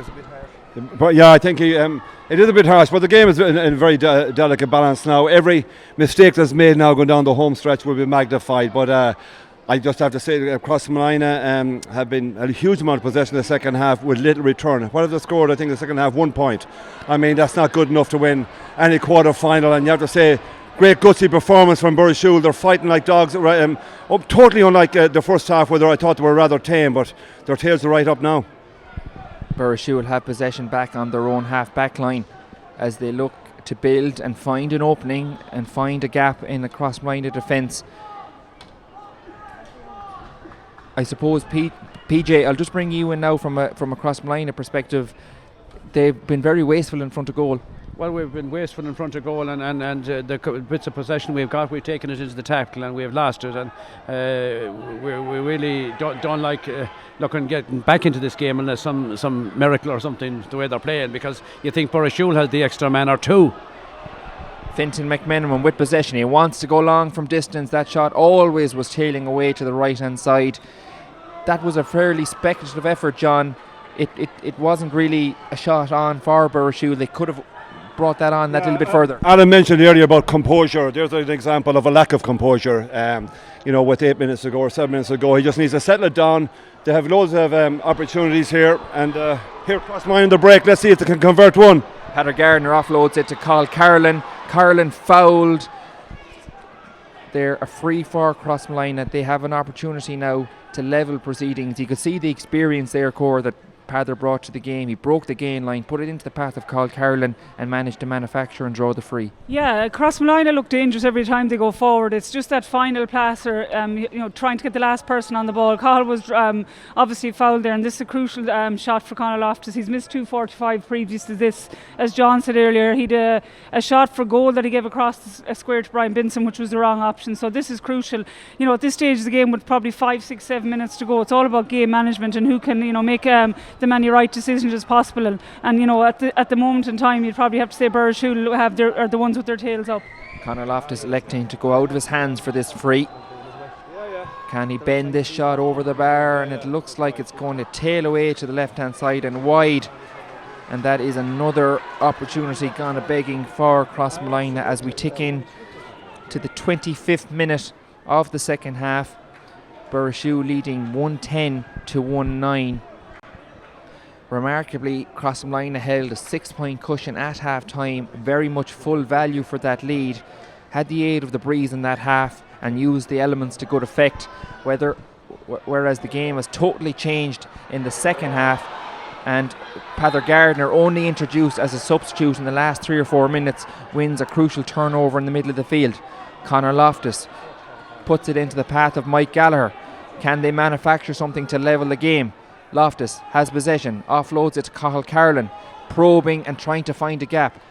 But yeah, I think it is a bit harsh, but the game is in a very delicate balance now. Every mistake that's made now going down the home stretch will be magnified, but I just have to say Crossmolina have been a huge amount of possession in the second half with little return. What have they scored? I think in the second half 1 point. I mean, that's not good enough to win any quarter final, and you have to say great gutsy performance from Burrishoole. They're fighting like dogs, totally unlike the first half where I thought they were rather tame, but their tails are right up now. Burrishoole have possession back on their own half-back line as they look to build and find an opening and find a gap in the Crossmolina defence. I suppose, PJ, I'll just bring you in now from a Crossmolina perspective. They've been very wasteful in front of goal. Well, we've been wasteful in front of goal, and the bits of possession we've got, we've taken it into the tackle and we've lost it, and we really don't like getting back into this game unless some miracle or something the way they're playing, because you think Burrishoole has the extra man or two. Fintan McMenamin with possession. He wants to go long from distance. That shot always was tailing away to the right hand side. That was a fairly speculative effort, John. It wasn't really a shot on for Burrishoole. They could have brought that on that little bit further. Alan mentioned earlier about composure. There's an example of a lack of composure. With 8 minutes ago or 7 minutes ago, he just needs to settle it down. They have loads of opportunities here, and here Crossmolina the break. Let's see if they can convert one. Peter Gardner offloads it to Carl Carlin. Carlin fouled. They're a free for Crossmolina. They have an opportunity now to level proceedings. You could see the experience there, Cor, that Pather brought to the game. He broke the gain line, put it into the path of Carl Carlin, and managed to manufacture and draw the free. Yeah, Crossmolina look dangerous every time they go forward. It's just that final passer, trying to get the last person on the ball. Carl was obviously fouled there, and this is a crucial shot for Conor Loftus. He's missed 2.45 previous to this. As John said earlier, he'd a shot for goal that he gave across a square to Brian Binson, which was the wrong option. So this is crucial. At this stage of the game, with probably 5, 6, 7 minutes to go, it's all about game management and who can, make the many right decisions as possible, and at the moment in time you'd probably have to say Burrishoole are the ones with their tails up. Conor Loftus electing to go out of his hands for this free. Can he bend this shot over the bar? And it looks like it's going to tail away to the left hand side and wide, and that is another opportunity gone a begging for Crossmolina as we tick in to the 25th minute of the second half. Burrishoole leading 110 to 1-9. Remarkably, Crossmolina held a 6-point cushion at half time, very much full value for that lead, had the aid of the breeze in that half and used the elements to good effect, whereas the game has totally changed in the second half, and Pather Gardner, only introduced as a substitute in the last 3 or 4 minutes, wins a crucial turnover in the middle of the field. Conor Loftus puts it into the path of Mike Gallagher. Can they manufacture something to level the game? Loftus has possession, offloads it to Carl Carlin, probing and trying to find a gap.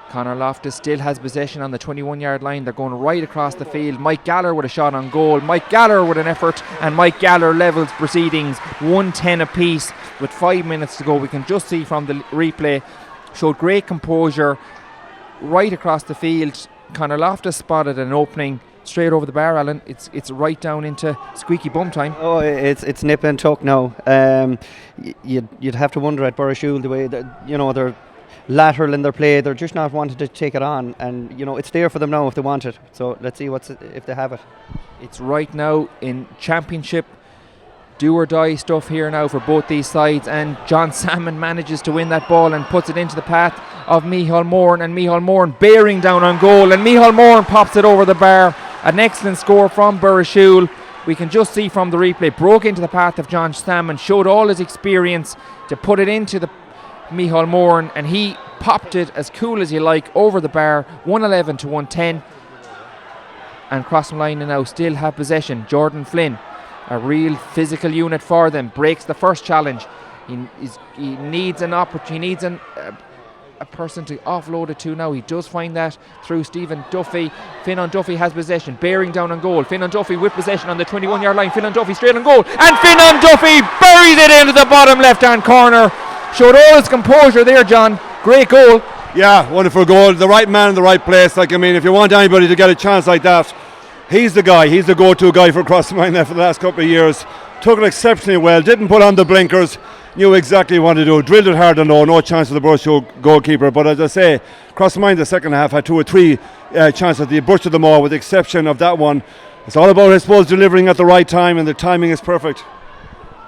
Conor Loftus still has possession on the 21-yard line. They're going right across the field. Mike Gallagher with a shot on goal. Mike Gallagher with an effort, and Mike Gallagher levels proceedings 1-10 apiece with 5 minutes to go. We can just see from the replay, showed great composure right across the field. Conor Loftus spotted an opening straight over the bar, Alan. It's right down into squeaky bum time. Oh, it's nip and tuck now. You'd have to wonder at Burrishoole the way that they're lateral in their play. They're just not wanting to take it on, and it's there for them now if they want it. So let's see if they have it. It's right now in championship do or die stuff here now for both these sides, and John Salmon manages to win that ball and puts it into the path of Micheál Moran, and Micheál Moran bearing down on goal, and Micheál Moran pops it over the bar. An excellent score from Burrishoole. We can just see from the replay, broke into the path of John Salmon, showed all his experience to put it into the Micheál Moran, and he popped it as cool as you like over the bar, 111 to 110. And Crossmolina now still have possession. Jordan Flynn, a real physical unit for them, breaks the first challenge. He needs an opportunity. He needs a person to offload it to now. He does find that through Stephen Duffy. Finan Duffy has possession, bearing down on goal. Finan Duffy with possession on the 21-yard line. Finan Duffy straight on goal, and Finan Duffy buries it into the bottom left-hand corner. Showed all his composure there, John. Great goal. Yeah, wonderful goal. The right man in the right place. If you want anybody to get a chance like that, he's the guy. He's the go-to guy for Crossmolina for the last couple of years. Took it exceptionally well. Didn't put on the blinkers. Knew exactly what to do. Drilled it hard and low. No chance for the Burrishoole goalkeeper. But as I say, Crossmolina the second half had 2 or 3 chances. They butchered them all, with the exception of that one. It's all about, I suppose, delivering at the right time, and the timing is perfect.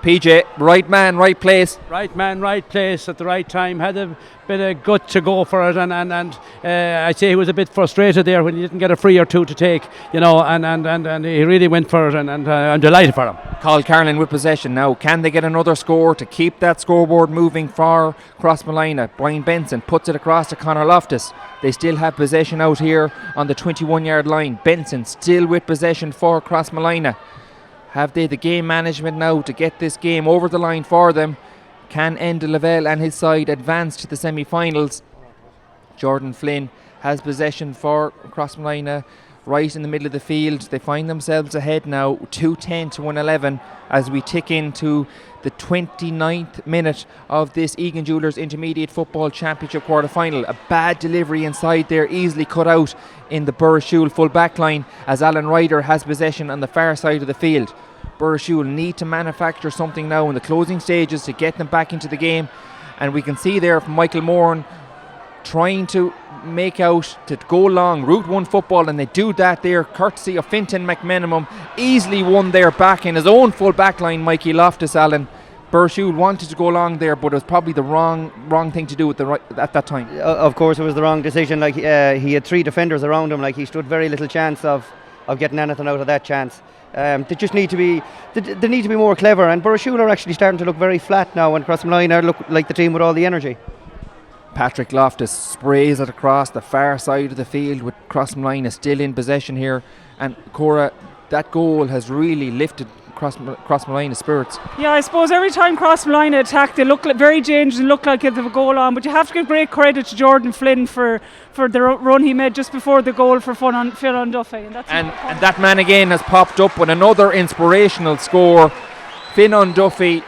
PJ, right man, right place. Right man, right place at the right time. Had a bit of gut to go for it, and I'd say he was a bit frustrated there when he didn't get a free or two to take, and he really went for it, and I'm delighted for him. Carl Carlin with possession now. Can they get another score to keep that scoreboard moving for Crossmolina? Brian Benson puts it across to Conor Loftus. They still have possession out here on the 21-yard line. Benson still with possession for Crossmolina. Have they the game management now to get this game over the line for them? Can Enda Lavelle and his side advance to the semi-finals? Jordan Flynn has possession for Crossmolina right in the middle of the field. They find themselves ahead now, 210 to 111, as we tick into the 29th minute of this Egan Jewellers Intermediate Football Championship quarter-final. A bad delivery inside there, easily cut out in the Burrishoole full back line, as Alan Ryder has possession on the far side of the field. Burrishoole need to manufacture something now in the closing stages to get them back into the game, and we can see there from Micheál Moran trying to make out to go long Route 1 football, and they do that there courtesy of Fintan McMenamum. Easily won there back in his own full back line, Mikey Loftus Allen. Burrishoole wanted to go long there, but it was probably the wrong thing to do at that time. Of course it was the wrong decision. He had 3 defenders around him. He stood very little chance of getting anything out of that chance. They just need to be they need to be more clever, and Burrishoole are actually starting to look very flat now, and Crossmolina look like the team with all the energy. Patrick Loftus sprays it across the far side of the field, with Crossmolina still in possession here. And Cora, that goal has really lifted Crossmolina's spirits. Yeah, I suppose every time Crossmolina attack, they look very dangerous and look like they have a goal on. But you have to give great credit to Jordan Flynn for the run he made just before the goal for Finan Duffy. And that man again has popped up with another inspirational score. Finan Duffy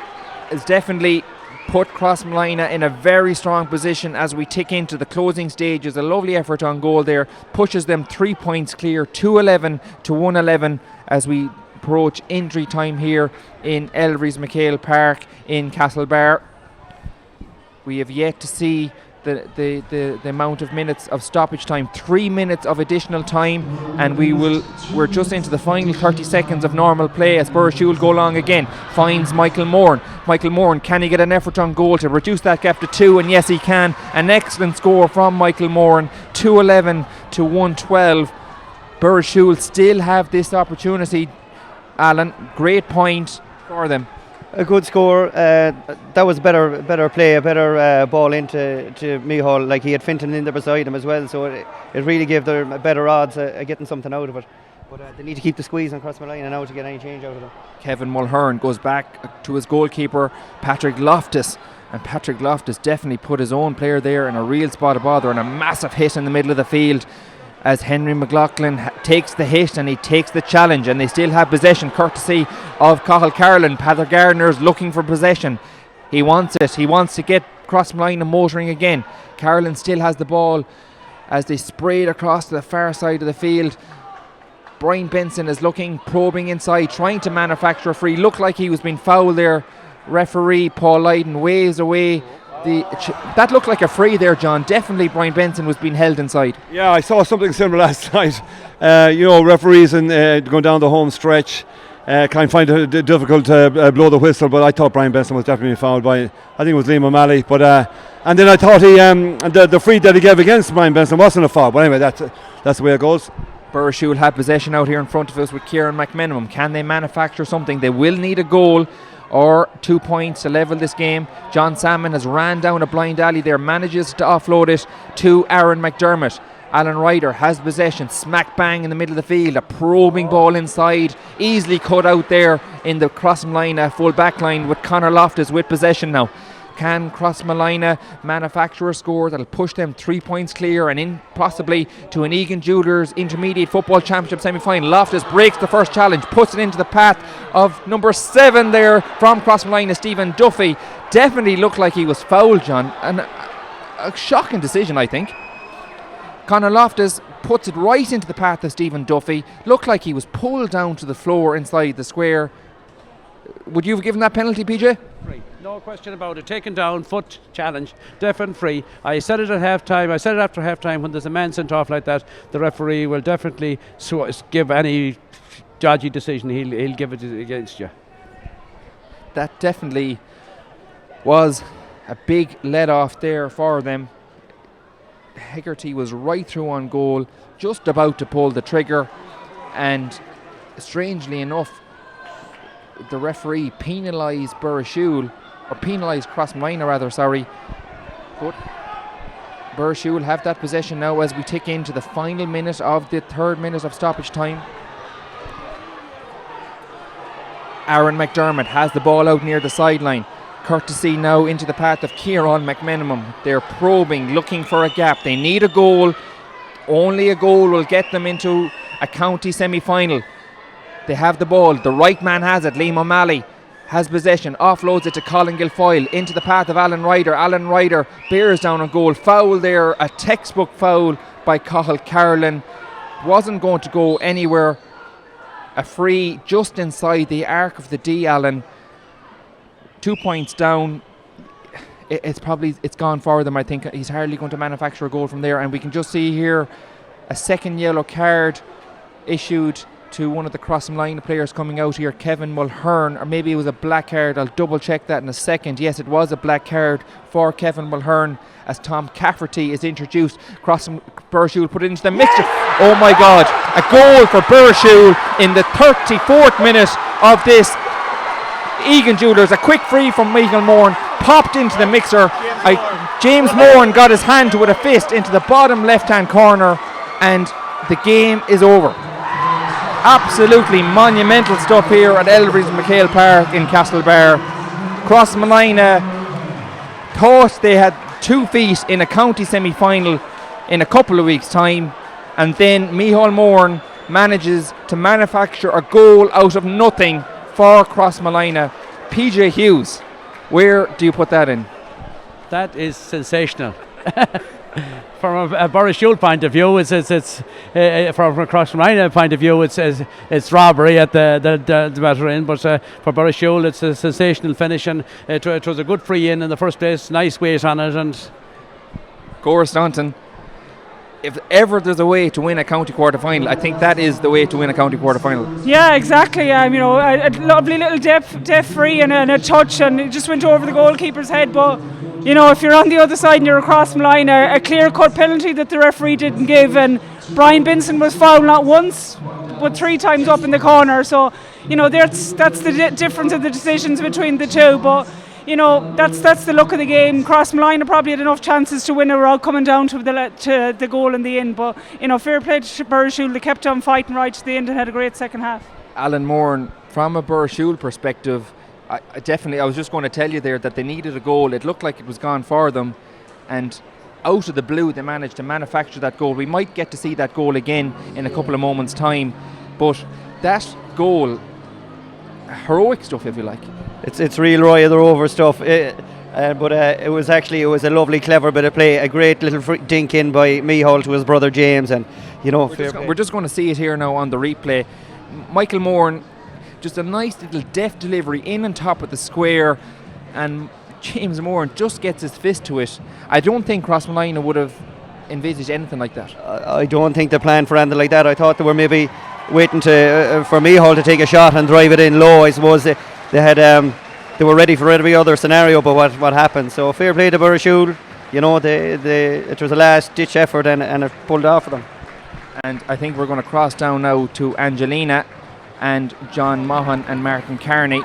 is definitely put Crossmolina in a very strong position as we tick into the closing stages. A lovely effort on goal there, pushes them 3 points clear, 211 to 111 as we approach injury time here in Elverys MacHale Park in Castlebar. We have yet to see the amount of minutes of stoppage time. 3 minutes of additional time, and we're just into the final 30 seconds of normal play as Burrishoole go long again. Finds Micheál Moran. Micheál Moran, can he get an effort on goal to reduce that gap to 2? And yes, he can. An excellent score from Micheál Moran, 211 to 112. Burrishoole still have this opportunity. Alan, great point for them. A good score. That was better play, a better ball into Micheál. He had Fintan in there beside him as well, so it really gave them better odds of getting something out of it. But they need to keep the squeeze on Crossmolina now to get any change out of them. Kevin Mulhern goes back to his goalkeeper, Patrick Loftus. And Patrick Loftus definitely put his own player there in a real spot of bother, and a massive hit in the middle of the field as Henry McLaughlin takes the hit and he takes the challenge, and they still have possession courtesy of Cathal Carlin. Pather Gardner's looking for possession. He wants it. He wants to get Crossmolina motoring again. Carlin still has the ball as they spray it across to the far side of the field. Brian Benson is looking, probing inside, trying to manufacture a free. Looked like he was being fouled there. Referee Paul Lydon waves away that looked like a free there, John. Definitely Brian Benson was being held inside. Yeah, I saw something similar last night. Referees going down the home stretch can't find it difficult to blow the whistle, but I thought Brian Benson was definitely fouled by, I think it was Liam O'Malley. But and then I thought the free that he gave against Brian Benson wasn't a foul. But anyway, that's the way it goes. Burrishoole have possession out here in front of us with Kieran McMenamin. Can they manufacture something? They will need a goal or 2 points to level this game. John Salmon has ran down a blind alley there, manages to offload it to Aaron McDermott. Alan Ryder has possession, smack bang in the middle of the field, a probing ball inside, easily cut out there in the Crossmolina full back line with Conor Loftus with possession now. Can Crossmolina manufacture a score that'll push them 3 points clear and in possibly to an Egan Jewelers Intermediate Football Championship semi-final? Loftus breaks the first challenge, puts it into the path of number 7 there from Crossmolina, Stephen Duffy. Definitely looked like he was fouled, John, and a shocking decision, I think. Conor Loftus puts it right into the path of Stephen Duffy. Looked like he was pulled down to the floor inside the square. Would you have given that penalty, PJ? Free. No question about it. Taken down, foot challenge, definite free. I said it at half time. I said it after half time. When there's a man sent off like that, the referee will definitely give any dodgy decision. He'll give it against you. That definitely was a big let off there for them. Hegarty was right through on goal, just about to pull the trigger, and strangely enough, the referee penalised Burrishoole, or penalised Crossmolina rather, sorry. But Burrishoole have that possession now as we tick into the final minute of the 3rd minute of stoppage time. Aaron McDermott has the ball out near the sideline. Courtesy now into the path of Kieran McMenamin. They're probing, looking for a gap. They need a goal. Only a goal will get them into a county semi-final. They have the ball. The right man has it. Liam O'Malley has possession. Offloads it to Colin Guilfoyle into the path of Alan Ryder. Alan Ryder bears down on goal. Foul there. A textbook foul by Cathal Carlin. Wasn't going to go anywhere. A free just inside the arc of the D, Alan. 2 points down. It's gone for them. I think he's hardly going to manufacture a goal from there. And we can just see here a second yellow card issued to one of the Crossmolina players coming out here, Kevin Mulhern, or maybe it was a black card. I'll double check that in a second. Yes, it was a black card for Kevin Mulhern as Tom Cafferty is introduced. Burrishoole put it into the mixture. Oh my God, a goal for Burrishoole in the 34th minute of this Egan Jewelers. A quick free from Michael Moran, popped into the mixer. James Moran got his hand to it, a fist into the bottom left hand corner, and the game is over. Absolutely monumental stuff here at Elverys MacHale Park in Castlebar. Crossmolina thought they had 2 feet in a county semi-final in a couple of weeks' time, and then Michael Moran manages to manufacture a goal out of nothing for Crossmolina. PJ Hughes, where do you put that in? That is sensational. From a Burrishoole point of view, it's from a Crossmolina point of view, it's robbery at the matter end. But for Burrishoole, it's a sensational finish, and it was a good free in the first place. Nice weight on it, and Cora Staunton. If ever there's a way to win a county quarter-final, I think that is the way to win a county quarter-final. Yeah, exactly. A lovely little depth free and a touch, and it just went over the goalkeeper's head. But if you're on the other side and you're across line, a clear-cut penalty that the referee didn't give, and Brian Benson was fouled not once but 3 times up in the corner. So that's the difference of the decisions between the two. But that's the look of the game. Crossmolina probably had enough chances to win it without coming down to the goal in the end. But fair play to Burrishoole. They kept on fighting right to the end and had a great second half. Alan Moran, from a Burrishoole perspective, I was just going to tell you there that they needed a goal. It looked like it was gone for them, and out of the blue they managed to manufacture that goal. We might get to see that goal again in a couple of moments' time, but that goal, heroic stuff, if you like. It's real Roy of the Rovers stuff. But it was a lovely, clever bit of play. A great little dink in by MacHale to his brother James, and we're just going to see it here now on the replay. Michael Moran, just a nice little deft delivery in on top of the square, and James Moore just gets his fist to it. I don't think Crossmolina would have envisaged anything like that. I don't think they planned for anything like that. I thought they were maybe waiting for MacHale to take a shot and drive it in low. I suppose they had they were ready for every other scenario, but what happened? So fair play to Burrishoole. You know, it was a last ditch effort and it pulled off for them. And I think we're going to cross down now to Angelina and John Maughan and Martin Carney.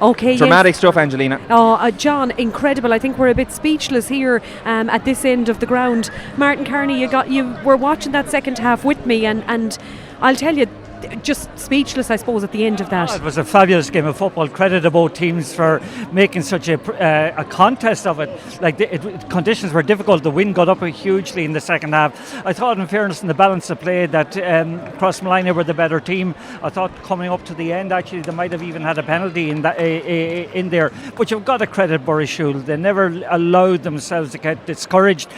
Okay, Dramatic stuff, Angelina. Oh, John, incredible. I think we're a bit speechless here at this end of the ground. Martin Carney, you were watching that second half with me, and I'll tell you, just speechless, I suppose, at the end of that. It was a fabulous game of football. Credit to both teams for making such a contest of it. Like conditions were difficult. The wind got up hugely in the second half. I thought, in fairness, in the balance of play, that Crossmolina were the better team. I thought coming up to the end, actually, they might have even had a penalty in that in there. But you've got to credit Burrishoole. They never allowed themselves to get discouraged,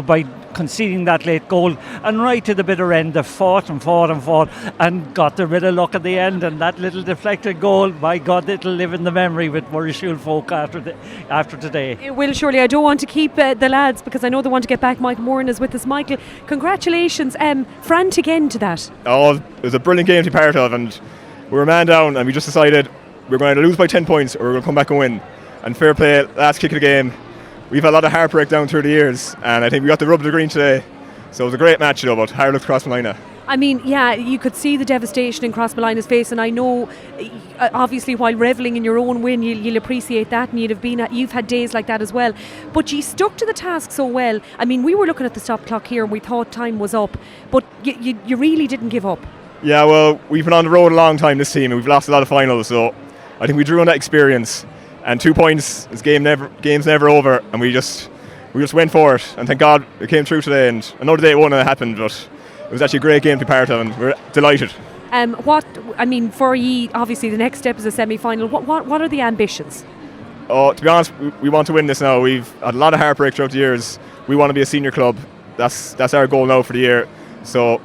by conceding that late goal. And right to the bitter end, they fought and got a bit of luck at the end, and that little deflected goal, my God, it'll live in the memory with Burrishoole folk after today. It will, surely. I don't want to keep the lads because I know they want to get back. Michael Moran is with us. Michael, congratulations. Frantic end to that. Oh, it was a brilliant game to be part of, and we were a man down, and we just decided we were going to lose by 10 points or we were going to come back and win. And fair play, last kick of the game. We've had a lot of heartbreak down through the years, and I think we got the rub of the green today. So it was a great match, but hard luck to Crossmolina. I mean, yeah, you could see the devastation in Crossmolina's face, and I know, obviously, while revelling in your own win, you'll appreciate that, and you've had days like that as well. But you stuck to the task so well. I mean, we were looking at the stop clock here, and we thought time was up, but you really didn't give up. Yeah, well, we've been on the road a long time, this team, and we've lost a lot of finals, so I think we drew on that experience. And 2 points, game's never over, and we just went for it, and thank God it came through today. And another day it wouldn't have happened, but it was actually a great game to be part of, and we're delighted. For ye, obviously the next step is a semi-final. What are the ambitions? Oh, to be honest, we want to win this now. We've had a lot of heartbreak throughout the years. We want to be a senior club. That's our goal now for the year. So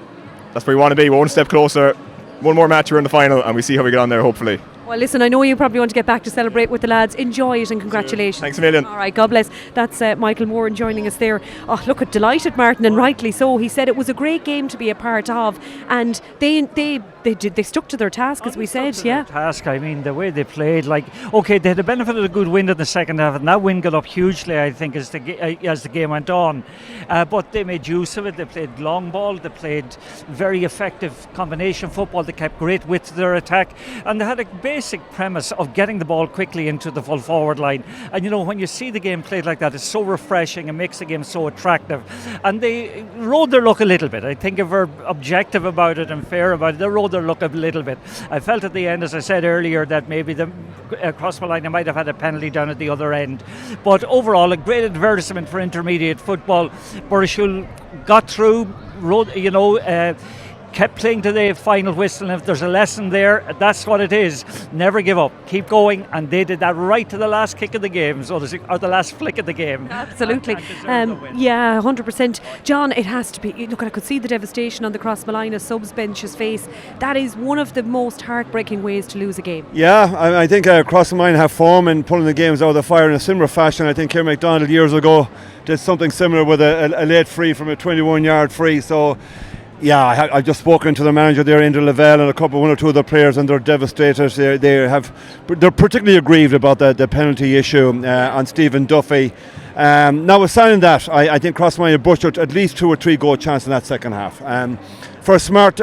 that's where we want to be. We're one step closer. One more match, we're in the final, and we see how we get on there, hopefully. Well, listen, I know you probably want to get back to celebrate with the lads. Enjoy it and congratulations. Thanks a million. All right, God bless. That's Michael Moran joining us there. Oh, look, delighted, Martin, and rightly so. He said it was a great game to be a part of, and they stuck to their task, as we said. Yeah. Task. I mean, the way they played, they had the benefit of a good wind in the second half, and that wind got up hugely, I think, as the game went on. But they made use of it. They played long ball. They played very effective combination football. They kept great width to their attack, and they had a basic premise of getting the ball quickly into the full forward line. And when you see the game played like that, it's so refreshing and makes the game so attractive. And they rode their luck a little bit. I think if we're objective about it and fair about it, they rode their luck a little bit. I felt at the end, as I said earlier, that maybe the Crossmolina might have had a penalty down at the other end. But overall, a great advertisement for intermediate football. Burrishoole got through, kept playing to the final whistle, and if there's a lesson there, that's what it is. Never give up, keep going, and they did that right to the last kick of the game, or the last flick of the game. Absolutely. Yeah, 100%. John, it has to be. Look, I could see the devastation on the Crossmolina subs bench's face. That is one of the most heartbreaking ways to lose a game. Yeah, I think Crossmolina have form in pulling the games out of the fire in a similar fashion. I think Kieran MacDonald years ago did something similar with a late free from a 21-yard free. So yeah, I've just spoken to the manager there, Enda Lavelle, and one or two other players, and they're devastated. They're particularly aggrieved about the penalty issue on Stephen Duffy. Notwithstanding that, I think Crossmolina butchered at least 2 or 3 goal chances in that second half. For a smart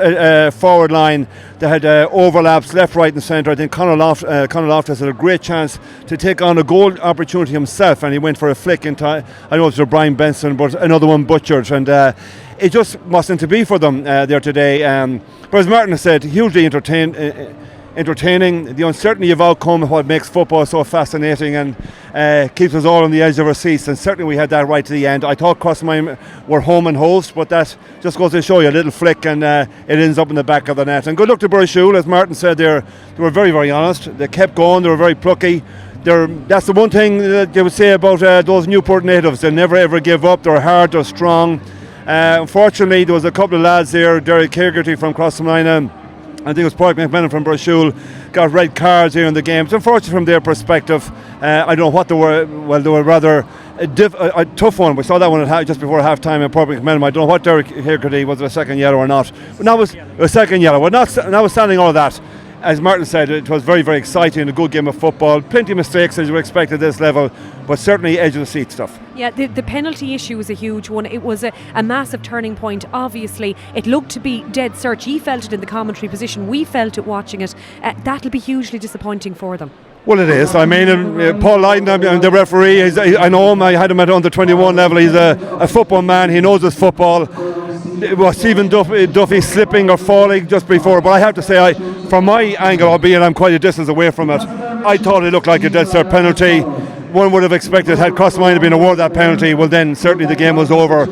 forward line, they had overlaps left, right and centre. I think Conor Loftus had a great chance to take on a goal opportunity himself, and he went for a flick into, I know it was Brian Benson, but another one butchered, and it just wasn't to be for them there today. But as Martin has said, hugely entertaining. The uncertainty of outcome, what makes football so fascinating and keeps us all on the edge of our seats, and certainly we had that right to the end. I thought Crossmolina were home and host, but that just goes to show you a little flick, and it ends up in the back of the net. And good luck to Burrishoole. As Martin said, they were very, very honest. They kept going. They were very plucky. That's the one thing that you would say about those Newport natives. They never ever give up. They're hard, they're strong. Unfortunately, there was a couple of lads there, Derek Hegarty from Crossmolina I think it was Padraig McMillan from Burrishoole got red cards here in the game. It's unfortunate from their perspective. I don't know what they were. Well, they were rather a tough one. We saw that one just before half time in Padraig McMillan. I don't know what Derek Hickerty was, it a second yellow or not. But that was a second yellow. But notwithstanding all of that, as Martin said, it was very, very exciting, a good game of football. Plenty of mistakes as you expect at this level, but certainly edge of the seat stuff. Yeah, the penalty issue was a huge one. It was a massive turning point. Obviously, it looked to be dead cert. He felt it in the commentary position. We felt it watching it. That'll be hugely disappointing for them. Well, it is. I mean, Paul Lydon, the referee, I know him. I had him at under 21 level. He's a football man. He knows his football. It was Stephen Duffy slipping or falling just before, but I have to say, from my angle, albeit I'm quite a distance away from it, I thought it looked like a dead cert penalty. One would have expected, had Crossmolina been awarded that penalty, well then certainly the game was over.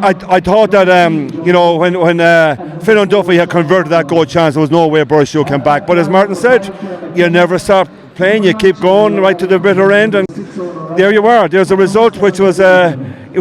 I thought that when Finn Duffy had converted that goal chance, there was no way Burrishoole came back. But as Martin said, you never stop playing, you keep going right to the bitter end, and there you are. There's a result which was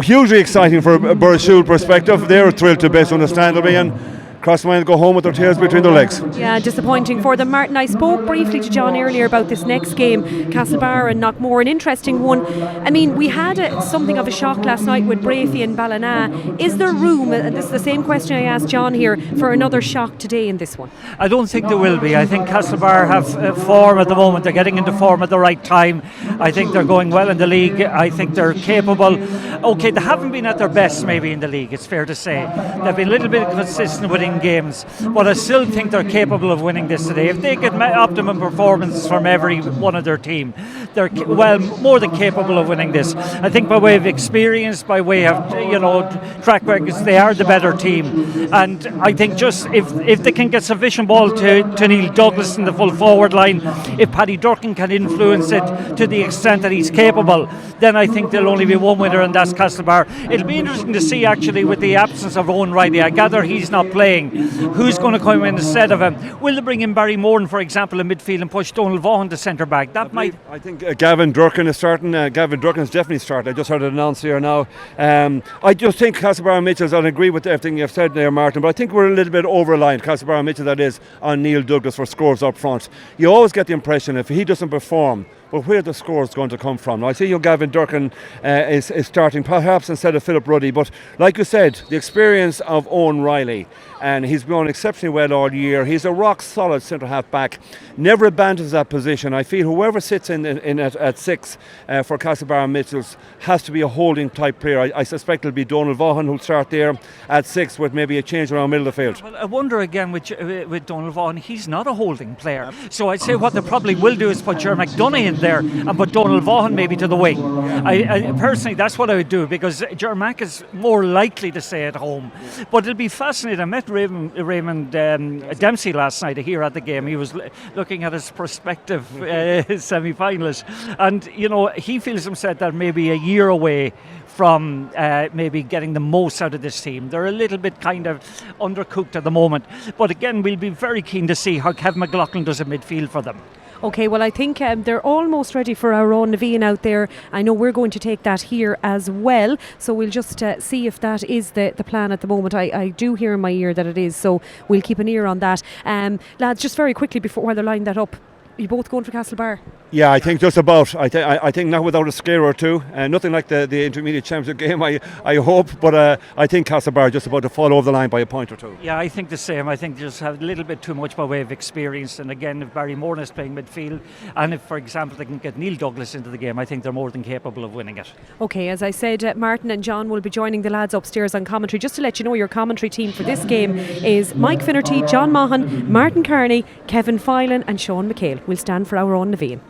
hugely exciting for a Burrishoole perspective. They were thrilled to bits, understandably, and Crossmolina go home with their tails between their legs. Yeah, disappointing for them. Martin, I spoke briefly to John earlier about this next game, Castlebar and Knockmore, an interesting one. I mean, we had something of a shock last night with Braithy and Ballina. Is there room, and this is the same question I asked John here, for another shock today in this one? I don't think there will be. I think Castlebar have form at the moment. They're getting into form at the right time. I think they're going well in the league. I think they're capable. Okay, they haven't been at their best maybe in the league, it's fair to say. They've been a little bit consistent with games, but I still think they're capable of winning this today. If they get optimum performance from every one of their team, they're more than capable of winning this. I think by way of experience, by way of track records, they are the better team. And I think just if they can get sufficient ball to Neil Douglas in the full forward line, if Paddy Durkin can influence it to the extent that he's capable, then I think there'll only be one winner, and that's Castlebar. It'll be interesting to see actually with the absence of Owen Riley. I gather he's not playing. Who's going to come in instead of him? Will they bring in Barry Moran, for example, in midfield and push Donald Vaughan to centre back? I think Gavin Durkin is starting. Gavin Durkin is definitely starting. I just heard it announced here now. I just think Castlebar and Mitchels, I agree with everything you've said there, Martin, but I think we're a little bit over-reliant, Castlebar and Mitchels, that is, on Neil Douglas for scores up front. You always get the impression if he doesn't perform, but where the score is going to come from. Now, I see Gavin Durkin is starting, perhaps instead of Philip Ruddy, but like you said, the experience of Owen Riley, and he's gone exceptionally well all year. He's a rock-solid centre-half back, never abandons that position. I feel whoever sits in at 6 for Castlebar and Mitchels has to be a holding-type player. I suspect it'll be Donald Vaughan who'll start there at 6 with maybe a change around middle of the field. Well, I wonder again with Donald Vaughan, he's not a holding player. So I'd say what they probably will do is put Ger McDonough in there and put Donald Vaughan maybe to the wing. I personally, that's what I would do, because Ger Mac is more likely to stay at home. But it'll be fascinating. I met Raymond Dempsey last night here at the game. He was looking at his prospective semi-finalist, and he feels himself that maybe a year away from maybe getting the most out of this team. They're a little bit kind of undercooked at the moment, but again, we'll be very keen to see how Kevin McLaughlin does in midfield for them. Okay, well, I think they're almost ready for our own Naveen out there. I know we're going to take that here as well, so we'll just see if that is the plan at the moment. I do hear in my ear that it is, so we'll keep an ear on that. Lads, just very quickly while they're lining that up, are you both going for Castlebar? Yeah, I think just about. I think not without a scare or two. Nothing like the intermediate championship game, I hope. But I think Castlebar are just about to fall over the line by a point or two. Yeah, I think the same. I think they just have a little bit too much by way of experience. And again, if Barry Moran is playing midfield, and if, for example, they can get Neil Douglas into the game, I think they're more than capable of winning it. Okay, as I said, Martin and John will be joining the lads upstairs on commentary. Just to let you know, your commentary team for this game is Mike Finnerty, John Maughan, Martin Kearney, Kevin Filan and Sean MacHale. We'll stand for our own Naveen.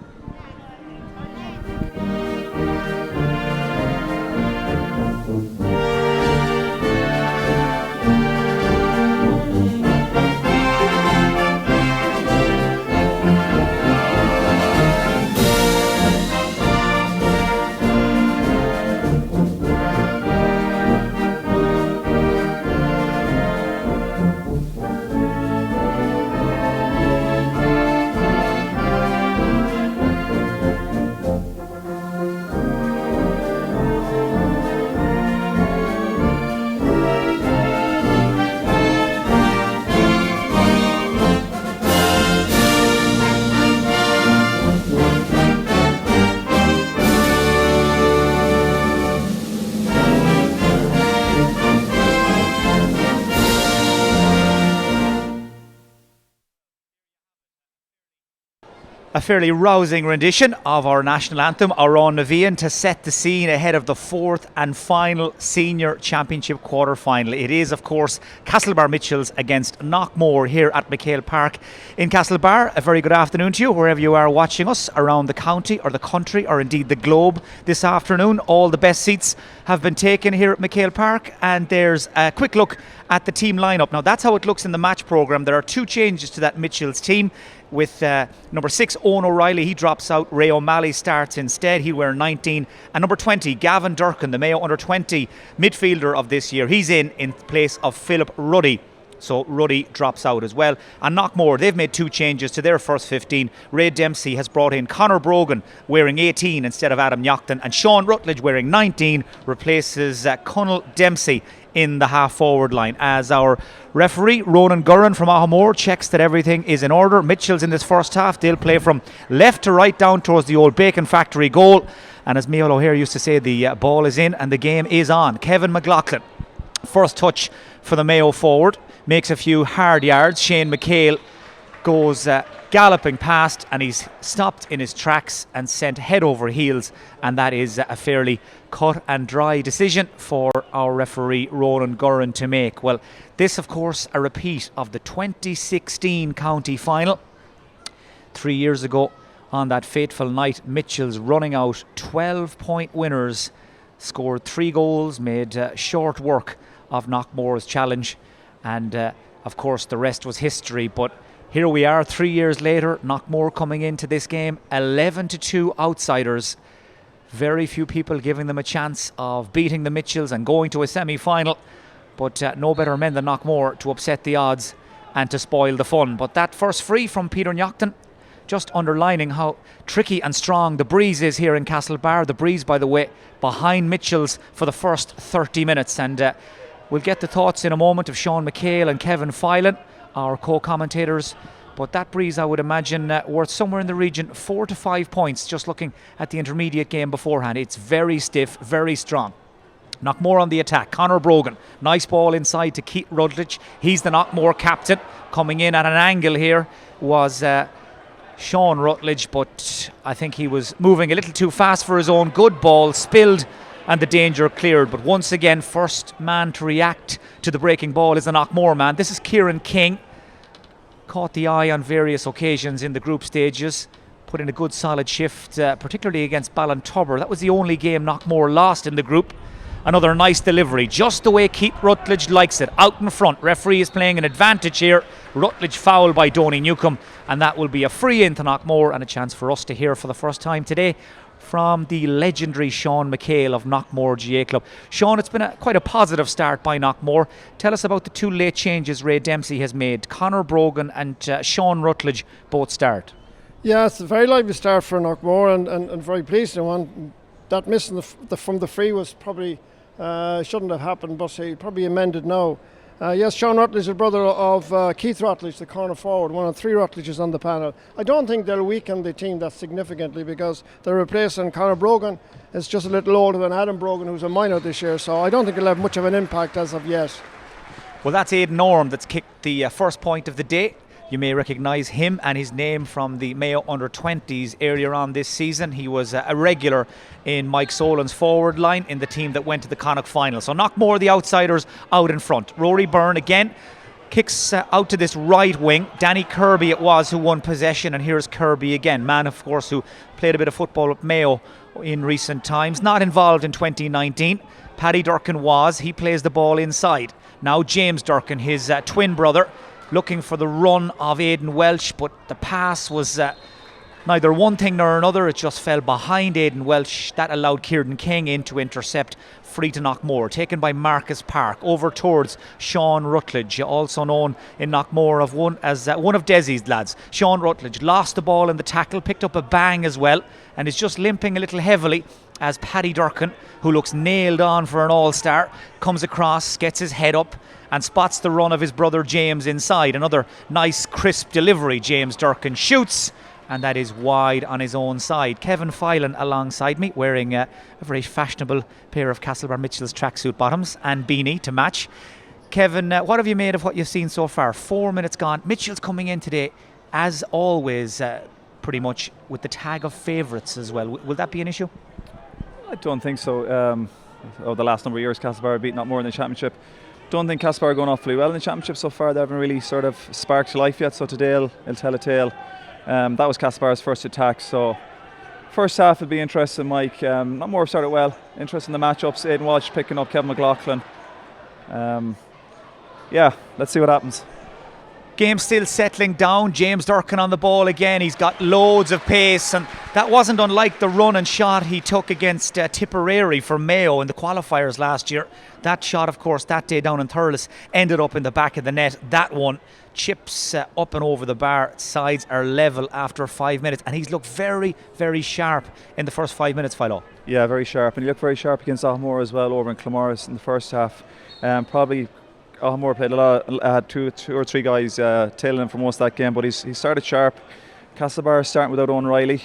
A fairly rousing rendition of our national anthem, Aron Navian, to set the scene ahead of the fourth and final senior championship quarter-final. It is, of course, Castlebar Mitchels against Knockmore here at MacHale Park in Castlebar. A very good afternoon to you, wherever you are watching us around the county or the country or indeed the globe this afternoon. All the best seats have been taken here at MacHale Park, and there's a quick look at the team lineup. Now, that's how it looks in the match programme. There are two changes to that Mitchels team. With number 6, Owen O'Reilly, he drops out. Ray O'Malley starts instead. He'll wear 19. And number 20, Gavin Durkin, the Mayo under-20 midfielder of this year. He's in place of Philip Ruddy. So Ruddy drops out as well. And Knockmore, they've made two changes to their first 15. Ray Dempsey has brought in Conor Brogan wearing 18 instead of Adam Yockton. And Sean Rutledge wearing 19 replaces Conal Dempsey in the half-forward line, as our referee Ronan Gurran from Ahamore checks that everything is in order. Mitchels in this first half, they'll play from left to right down towards the old Bacon Factory goal, and as Micheál O'Hare used to say, the ball is in and the game is on. Kevin McLaughlin, first touch for the Mayo forward, makes a few hard yards. Shane MacHale goes galloping past, and he's stopped in his tracks and sent head over heels, and that is a fairly cut and dry decision for our referee Ronan Gurran to make. Well, this of course a repeat of the 2016 county final. 3 years ago on that fateful night, Mitchels running out 12-point winners, scored 3 goals, made short work of Knockmore's challenge, and of course the rest was history. But here we are 3 years later, Knockmore coming into this game 11-2 outsiders. Very few people giving them a chance of beating the Mitchels and going to a semi-final, but no better men than Knockmore to upset the odds and to spoil the fun. But that first free from Peter Knockton, just underlining how tricky and strong the breeze is here in Castlebar. The breeze, by the way, behind Mitchels for the first 30 minutes. And we'll get the thoughts in a moment of Sean MacHale and Kevin Filan, our co-commentators. But that breeze, I would imagine, worth somewhere in the region 4 to 5 points, just looking at the intermediate game beforehand. It's very stiff, very strong. Knockmore on the attack. Conor Brogan, nice ball inside to Keith Rutledge. He's the Knockmore captain. Coming in at an angle here was Sean Rutledge, but I think he was moving a little too fast for his own good. Ball spilled and the danger cleared. But once again, first man to react to the breaking ball is the Knockmore man. This is Kieran King. Caught the eye on various occasions in the group stages. Put in a good solid shift, particularly against Ballintubber. That was the only game Knockmore lost in the group. Another nice delivery, just the way Keith Rutledge likes it. Out in front, referee is playing an advantage here. Rutledge fouled by Donny Newcombe, and that will be a free in to Knockmore, and a chance for us to hear for the first time today from the legendary Sean MacHale of Knockmore GAA Club. Sean, it's been quite a positive start by Knockmore. Tell us about the 2 late changes Ray Dempsey has made. Conor Brogan and Sean Rutledge both start. Yeah, it's a very lively start for Knockmore, and very pleasing one. That missing from the free was probably shouldn't have happened, but he probably amended now. Yes, Sean Rutledge is the brother of Keith Rutledge, the corner forward, one of 3 Rutledges on the panel. I don't think they'll weaken the team that significantly, because they're replacing Conor Brogan. Is just a little older than Adam Brogan, who's a minor this year, so I don't think it'll have much of an impact as of yet. Well, that's Aidan Norm that's kicked the first point of the day. You may recognise him and his name from the Mayo under-20s earlier on this season. He was a regular in Mike Solan's forward line in the team that went to the Connacht final. So Knockmore, the outsiders, out in front. Rory Byrne again kicks out to this right wing. Danny Kirby it was who won possession, and here's Kirby again. Man, of course, who played a bit of football with Mayo in recent times. Not involved in 2019. Paddy Durkin was. He plays the ball inside. Now James Durkin, his twin brother, looking for the run of Aidan Welsh, but the pass was neither one thing nor another. It just fell behind Aidan Welsh. That allowed Kieran King in to intercept. Free to Knockmore, taken by Marcus Park, over towards Sean Rutledge, also known in Knockmore as one of Desi's lads. Sean Rutledge lost the ball in the tackle, picked up a bang as well, and is just limping a little heavily as Paddy Durkin, who looks nailed on for an all-star, comes across, gets his head up and spots the run of his brother James inside. Another nice crisp delivery. James Durkin shoots, and that is wide on his own side. Kevin Filan alongside me, wearing a very fashionable pair of Castlebar Mitchels tracksuit bottoms and beanie to match. Kevin, what have you made of what you've seen so far? 4 minutes gone. Mitchels coming in today, as always, pretty much with the tag of favourites as well. Will that be an issue? I don't think so. Over the last number of years, Castlebar have beaten Knockmore in the championship. Don't think Castlebar are going awfully well in the championship so far. They haven't really sort of sparked to life yet, so today it'll tell a tale. That was Castlebar's first attack, so first half will be interesting, Mike. Knockmore started well. Interesting the matchups. Aidan Walsh picking up Kevin McLaughlin. Yeah, let's see what happens. Game still settling down. James Durkin on the ball again. He's got loads of pace, and that wasn't unlike the run and shot he took against Tipperary for Mayo in the qualifiers last year. That shot, of course, that day down in Thurles ended up in the back of the net. That one chips up and over the bar. Sides are level after 5 minutes, and he's looked very, very sharp in the first 5 minutes, Philo. Yeah, very sharp, and he looked very sharp against Knockmore as well over in Clonmorris in the first half. Probably Knockmore played a lot, had two or three guys tailing him for most of that game, but he started sharp. Castlebar starting without Owen Riley,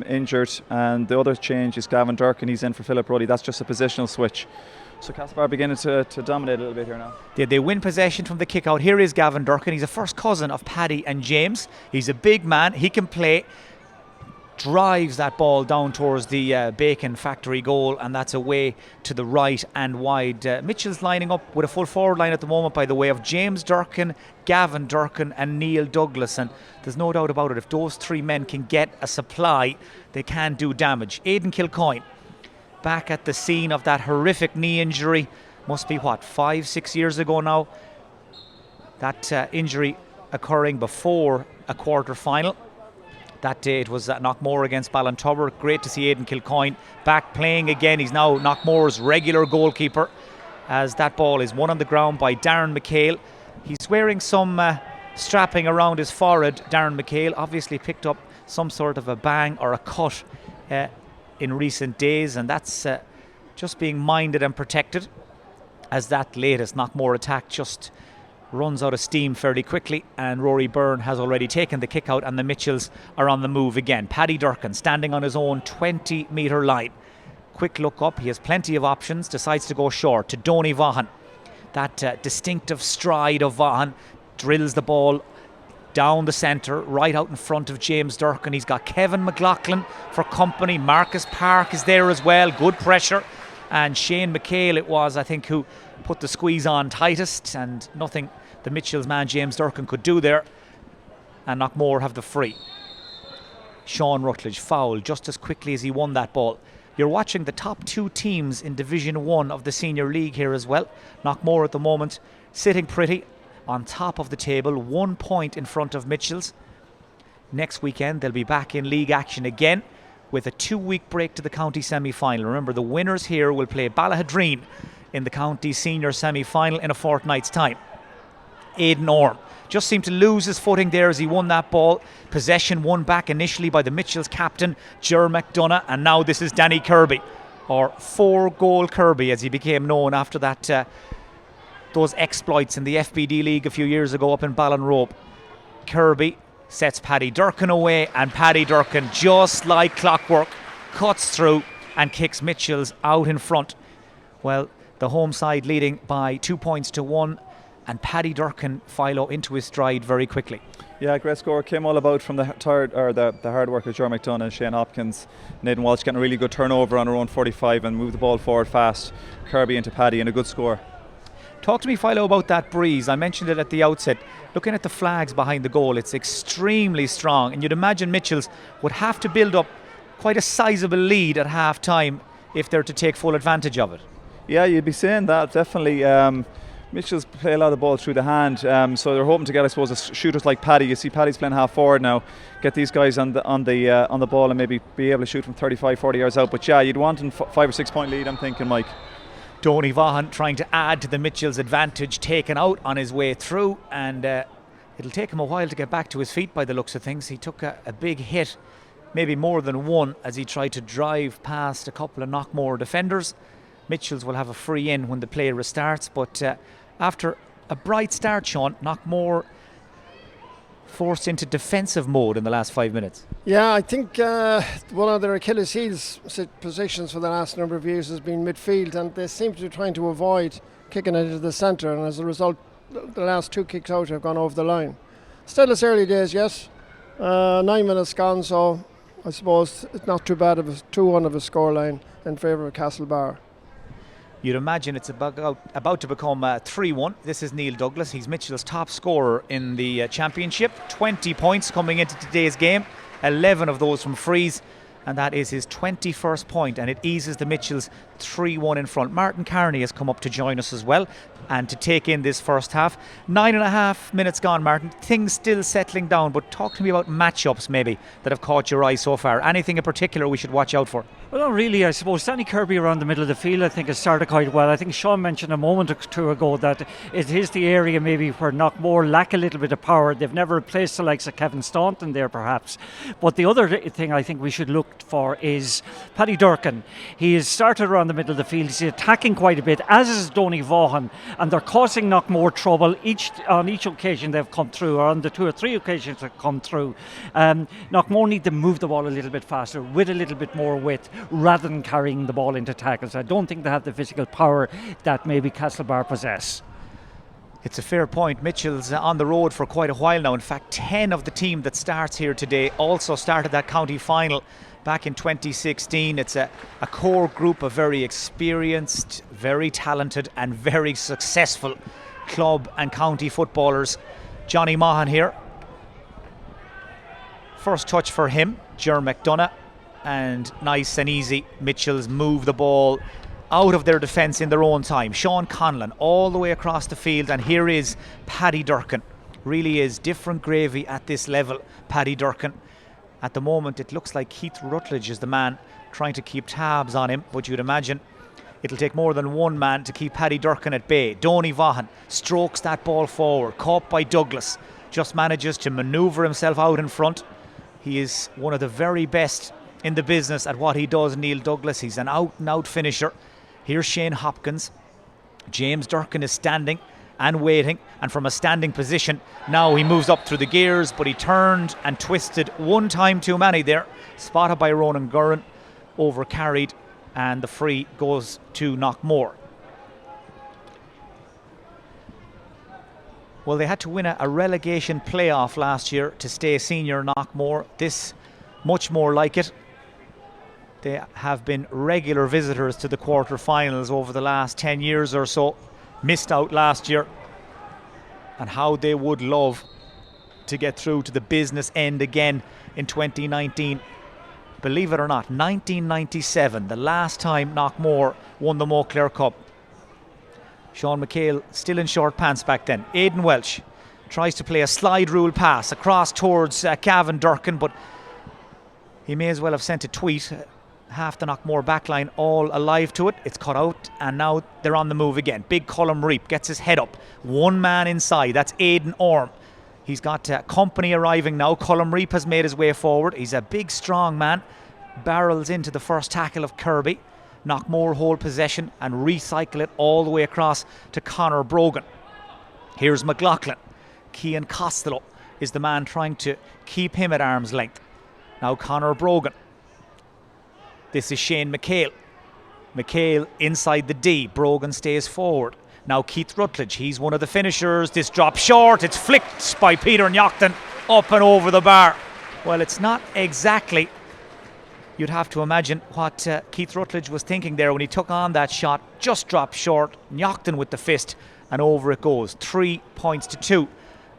injured, and the other change is Gavin Durkin. He's in for Philip Ruddy. That's just a positional switch. So Castlebar beginning to dominate a little bit here now. They win possession from the kick out. Here is Gavin Durkin. He's a first cousin of Paddy and James. He's a big man. He can play. Drives that ball down towards the Bacon factory goal, and that's away to the right and wide. Mitchell's lining up with a full forward line at the moment, by the way, of James Durkin, Gavin Durkin and Neil Douglas, and there's no doubt about it, if those three men can get a supply, they can do damage. Aidan Kilcoyne back at the scene of that horrific knee injury, must be 5-6 years ago now. That injury occurring before a quarter final. That day it was at Knockmore against Ballintubber. Great to see Aidan Kilcoyne back playing again. He's now Knockmore's regular goalkeeper, as that ball is won on the ground by Darren MacHale. He's wearing some strapping around his forehead. Darren MacHale obviously picked up some sort of a bang or a cut in recent days, and that's just being minded and protected, as that latest Knockmore attack just runs out of steam fairly quickly, and Rory Byrne has already taken the kick out, and the Mitchells are on the move again. Paddy Durkin standing on his own 20-metre line. Quick look up, he has plenty of options, decides to go short to Donny Vaughan. That distinctive stride of Vaughan drills the ball down the centre, right out in front of James Durkin. He's got Kevin McLaughlin for company. Marcus Park is there as well, good pressure. And Shane MacHale it was, I think, who put the squeeze on tightest, and nothing the Mitchells man James Durkin could do there, and Knockmore have the free. Sean Rutledge fouled just as quickly as he won that ball. You're watching the top two teams in Division 1 of the Senior League here as well. Knockmore at the moment sitting pretty on top of the table, 1 point in front of Mitchells. Next weekend they'll be back in league action again, with a 2-week break to the county semi-final. Remember, the winners here will play Ballahadreen in the county senior semi-final in a fortnight's time. Aidan Orme just seemed to lose his footing there as he won that ball. Possession won back initially by the Mitchells captain, Ger McDonough, and now this is Danny Kirby, or 4-goal Kirby as he became known after that those exploits in the FBD League a few years ago up in Ballinrobe. Kirby sets Paddy Durkin away, and Paddy Durkin, just like clockwork, cuts through and kicks Mitchells out in front. Well, the home side leading by 2 points to 1, and Paddy Durkin Philo into his stride very quickly. Yeah, great score. Came all about from the hard work of Ger McDonough, Shane Hopkins, Nathan Walsh getting a really good turnover on around 45 and moved the ball forward fast. Kirby into Paddy, and a good score. Talk to me, Philo, about that breeze. I mentioned it at the outset. Looking at the flags behind the goal, it's extremely strong, and you'd imagine Mitchells would have to build up quite a sizable lead at half time if they're to take full advantage of it. Yeah, you'd be saying that, definitely. Mitchells play a lot of the ball through the hand, so they're hoping to get, I suppose, shooters like Paddy. You see Paddy's playing half forward now. Get these guys on the ball and maybe be able to shoot from 35-40 yards out. But yeah, you'd want a 5 or 6 point lead, I'm thinking, Mike. Donny Vaughan trying to add to the Mitchells' advantage, taken out on his way through, and it'll take him a while to get back to his feet by the looks of things. He took a big hit, maybe more than one, as he tried to drive past a couple of Knockmore defenders. Mitchells will have a free in when the play restarts, but after a bright start, Sean, Knockmore forced into defensive mode in the last 5 minutes. Yeah, I think one of their Achilles heels positions for the last number of years has been midfield, and they seem to be trying to avoid kicking it into the centre, and as a result the last 2 kicks out have gone over the line. Still, it's early days, yes. 9 minutes gone, so I suppose it's not too bad of a 2-1 of a scoreline in favour of Castlebar. You'd imagine it's about to become 3-1. This is Neil Douglas. He's Mitchell's top scorer in the championship. 20 points coming into today's game. 11 of those from frees. And that is his 21st point, and it eases the Mitchells 3-1 in front. Martin Carney has come up to join us as well and to take in this first half. 9.5 minutes gone, Martin. Things still settling down, but talk to me about matchups maybe that have caught your eye so far. Anything in particular we should watch out for? Well, not really, I suppose. Danny Kirby around the middle of the field, I think, has started quite well. I think Sean mentioned a moment or two ago that it is the area maybe where Knockmore lack a little bit of power. They've never replaced the likes of Kevin Staunton there, perhaps. But the other thing I think we should look for is Paddy Durkin. He has started around the middle of the field. He's attacking quite a bit, as is Donny Vaughan, and they're causing Knockmore trouble on each occasion they've come through, or on the 2 or 3 occasions they've come through. Knockmore need to move the ball a little bit faster, with a little bit more width, rather than carrying the ball into tackles. I don't think they have the physical power that maybe Castlebar possess. It's a fair point. Mitchell's on the road for quite a while now. In fact, 10 of the team that starts here today also started that county final back in 2016. It's a core group of very experienced, very talented and very successful club and county footballers. Johnny Mahan here. First touch for him, Ger McDonough. And nice and easy, Mitchells move the ball out of their defence in their own time. Sean Conlon all the way across the field, and here is Paddy Durkin. Really is different gravy at this level, Paddy Durkin. At the moment it looks like Keith Rutledge is the man trying to keep tabs on him, but you'd imagine it'll take more than one man to keep Paddy Durkin at bay. Donny Vaughan strokes that ball forward, caught by Douglas, just manages to manoeuvre himself out in front. He is one of the very best in the business at what he does, Neil Douglas. He's an out-and-out finisher. Here's Shane Hopkins. James Durkin is standing and waiting, and from a standing position now he moves up through the gears, but he turned and twisted one time too many there. Spotted by Ronan Gurran, overcarried, and the free goes to Knockmore. Well, they had to win a relegation playoff last year to stay senior, Knockmore. This much more like it. They have been regular visitors to the quarter-finals over the last 10 years or so. Missed out last year. And how they would love to get through to the business end again in 2019. Believe it or not, 1997, the last time Knockmore won the Moncler Cup. Sean MacHale still in short pants back then. Aidan Welsh tries to play a slide rule pass across towards Cavan Durkin, but he may as well have sent a tweet. Half the Knockmore backline all alive to it. It's cut out, and now they're on the move again. Big Colm Reap gets his head up. One man inside, that's Aidan Orme. He's got company arriving now. Colm Reap has made his way forward. He's a big, strong man. Barrels into the first tackle of Kirby. Knockmore hold possession and recycle it all the way across to Conor Brogan. Here's McLaughlin. Cian Costello is the man trying to keep him at arm's length. Now Conor Brogan. This is Shane MacHale. MacHale inside the D. Brogan stays forward. Now Keith Rutledge, he's one of the finishers. This drop short, it's flicked by Peter Nyochtan up and over the bar. Well, it's not exactly, you'd have to imagine what Keith Rutledge was thinking there when he took on that shot. Just dropped short. Nyochtan with the fist, and over it goes. 3 points to 2.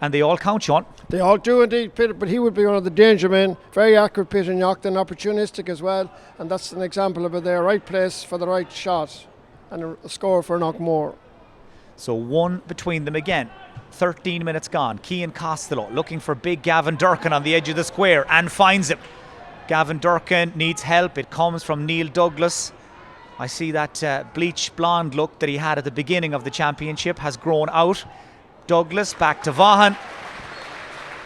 And they all count, Sean. They all do indeed, Peter, but he would be one of the danger men. Very accurate, Peter Nyochtan, opportunistic as well, and that's an example of it there. Right place for the right shot, and a score for Knockmore. So one between them again. 13 minutes gone. Cian Costello looking for big Gavin Durkin on the edge of the square and finds him. Gavin Durkin needs help. It comes from Neil Douglas. I see that bleach blonde look that he had at the beginning of the championship has grown out. Douglas back to Vaughan,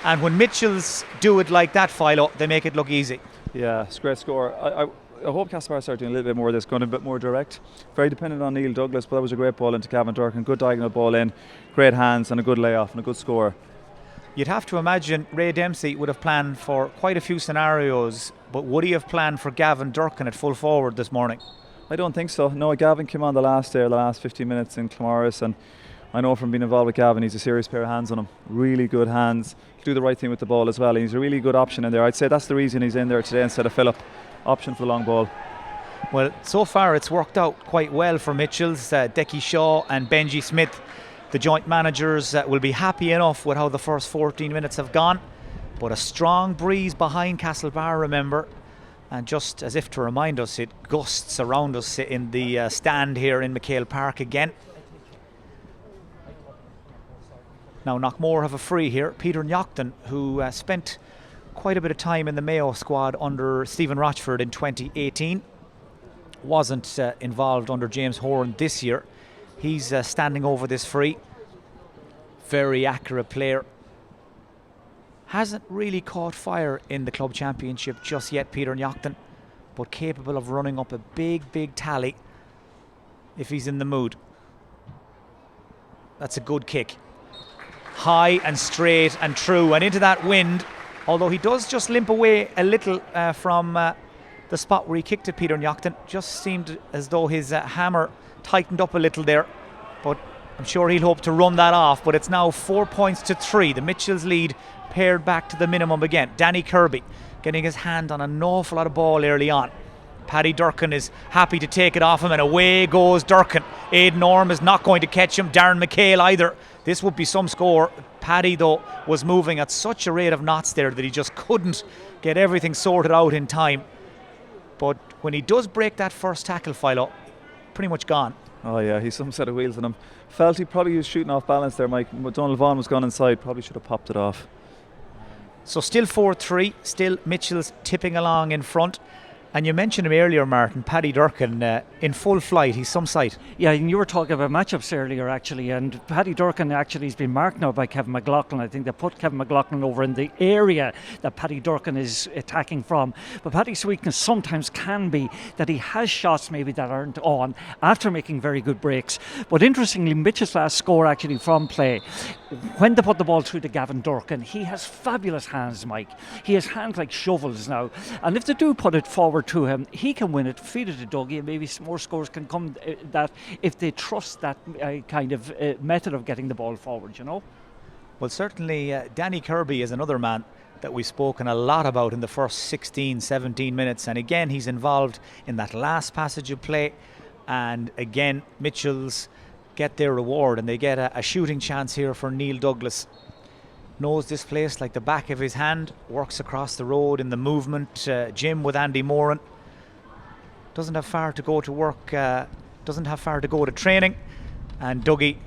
and when Mitchells do it like that, Philo, they make it look easy. Yeah, it's a great score. I hope Castlebar start doing a little bit more of this, going a bit more direct. Very dependent on Neil Douglas, but that was a great ball into Gavin Durkin. Good diagonal ball in, great hands and a good layoff and a good score. You'd have to imagine Ray Dempsey would have planned for quite a few scenarios, but would he have planned for Gavin Durkin at full forward this morning? I don't think so. No, Gavin came on the last 15 minutes in Clemaris, and I know from being involved with Gavin, he's a serious pair of hands on him. Really good hands. Do the right thing with the ball as well. And he's a really good option in there. I'd say that's the reason he's in there today instead of Philip. Option for the long ball. Well, so far it's worked out quite well for Mitchels. Decky Shaw and Benji Smith, the joint managers, will be happy enough with how the first 14 minutes have gone. But a strong breeze behind Castlebar, remember. And just as if to remind us, it gusts around us in the stand here in MacHale Park again. Now Knockmore have a free here. Peter Knockton, who spent quite a bit of time in the Mayo squad under Stephen Rochford in 2018. Wasn't involved under James Horan this year. He's standing over this free. Very accurate player. Hasn't really caught fire in the club championship just yet, Peter Knockton, but capable of running up a big tally if he's in the mood. That's a good kick. High and straight and true and into that wind, although he does just limp away a little from the spot where he kicked it. Peter Knockton just seemed as though his hammer tightened up a little there, but I'm sure he'll hope to run that off. But it's now 4 points to 3. The Mitchells lead pared back to the minimum again. Danny Kirby getting his hand on an awful lot of ball early on. Paddy Durkin is happy to take it off him, and away goes Durkin. Aidan Orme is not going to catch him. Darren MacHale either. This would be some score. Paddy, though, was moving at such a rate of knots there that he just couldn't get everything sorted out in time. But when he does break that first tackle, Philo, pretty much gone. Oh yeah, he's some set of wheels on him. Felt he probably was shooting off balance there, Mike. Donald Vaughan was gone inside, probably should have popped it off. So still 4-3, still Mitchell's tipping along in front. And you mentioned him earlier, Martin, Paddy Durkin, in full flight. He's some sight. Yeah, and you were talking about matchups earlier, actually, and Paddy Durkin actually has been marked now by Kevin McLaughlin. I think they put Kevin McLaughlin over in the area that Paddy Durkin is attacking from. But Paddy's weakness sometimes can be that he has shots maybe that aren't on after making very good breaks. But interestingly, Mitchell's last score actually from play, when they put the ball through to Gavin Durkin, he has fabulous hands, Mike. He has hands like shovels now. And if they do put it forward to him, he can win it, feed it to Dougie, and maybe more scores can come that if they trust that kind of method of getting the ball forward, you know. Well, certainly Danny Kirby is another man that we've spoken a lot about in the first 16, 17 minutes, and again he's involved in that last passage of play, and again Mitchells get their reward and they get a shooting chance here for Neil Douglas. Knows this place like the back of his hand, works across the road in the movement gym with Andy Moran. Doesn't have far to go to work, doesn't have far to go to training. And Dougie,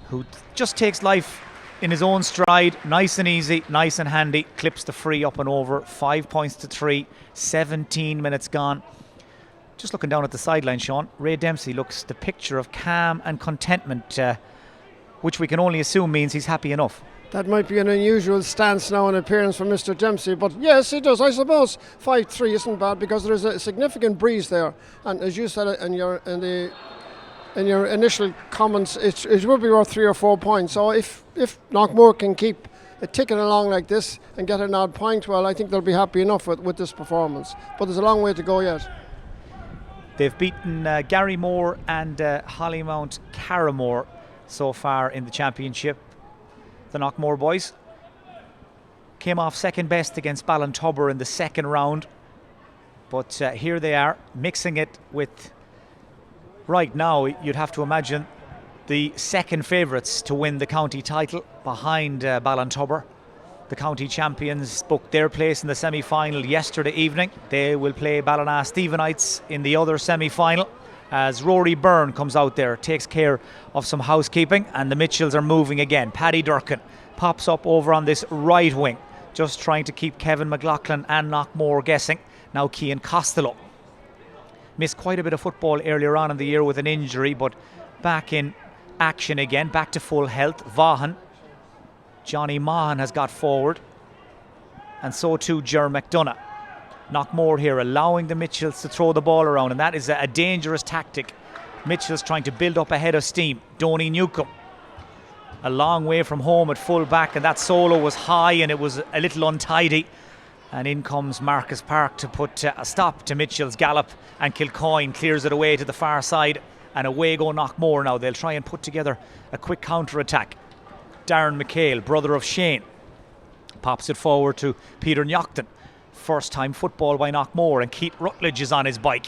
who just takes life in his own stride, nice and easy, nice and handy, clips the free up and over. 5 points to 3, 17 minutes gone. Just looking down at the sideline, Sean, Ray Dempsey looks the picture of calm and contentment, which we can only assume means he's happy enough. That might be an unusual stance now and appearance from Mr. Dempsey, but yes, it does. I suppose 5-3 isn't bad because there is a significant breeze there, and as you said in your initial comments, it would be worth 3 or 4 points. So if Knockmore can keep it ticking along like this and get an odd point, well, I think they'll be happy enough with this performance. But there's a long way to go yet. They've beaten Gary Moore and Hollymount Carramore so far in the championship. The Knockmore boys came off second best against Ballintubber in the second round, but here they are mixing it with, right now you'd have to imagine, the second favourites to win the county title behind Ballintubber. The county champions booked their place in the semi-final yesterday evening. They will play Ballina Stephenites in the other semi-final, as Rory Byrne comes out there, takes care of some housekeeping, and the Mitchells are moving again. Paddy Durkin pops up over on this right wing, just trying to keep Kevin McLaughlin and Knockmore guessing. Now Cian Costello missed quite a bit of football earlier on in the year with an injury, but back in action again, back to full health. Vaughan, Johnny Mahan has got forward, and so too Ger McDonough. Knockmore here allowing the Mitchells to throw the ball around, and that is a dangerous tactic. Mitchells trying to build up a head of steam. Donny Newcomb a long way from home at full back, and that solo was high and it was a little untidy, and in comes Marcus Park to put a stop to Mitchell's gallop, and Kilcoyne clears it away to the far side and away go Knockmore now. They'll try and put together a quick counter-attack. Darren MacHale, brother of Shane, pops it forward to Peter Knockton. First time football by Knockmore, and Keith Rutledge is on his bike.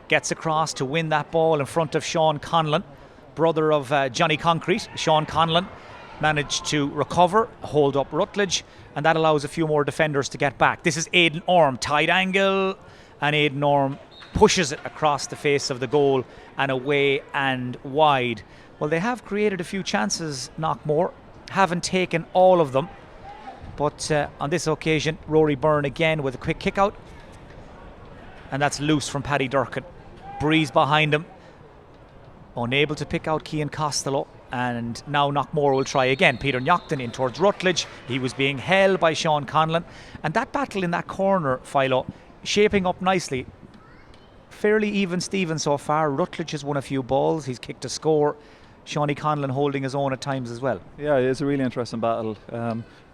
Gets across to win that ball in front of Sean Conlon, brother of Johnny Concrete. Sean Conlon managed to recover, hold up Rutledge, and that allows a few more defenders to get back. This is Aidan Orme, tight angle, and Aidan Orme pushes it across the face of the goal and away and wide. Well, they have created a few chances, Knockmore, haven't taken all of them, but on this occasion Rory Byrne again with a quick kick out, and that's loose from Paddy Durkin. Breeze behind him, unable to pick out Cian Costello, and now Knockmore will try again. Peter Knockton in towards Rutledge. He was being held by Sean Conlon, and that battle in that corner, Philo, shaping up nicely. Fairly even Steven so far. Rutledge has won a few balls, he's kicked a score. Shawnee Conlon holding his own at times as well. Yeah, it is a really interesting battle.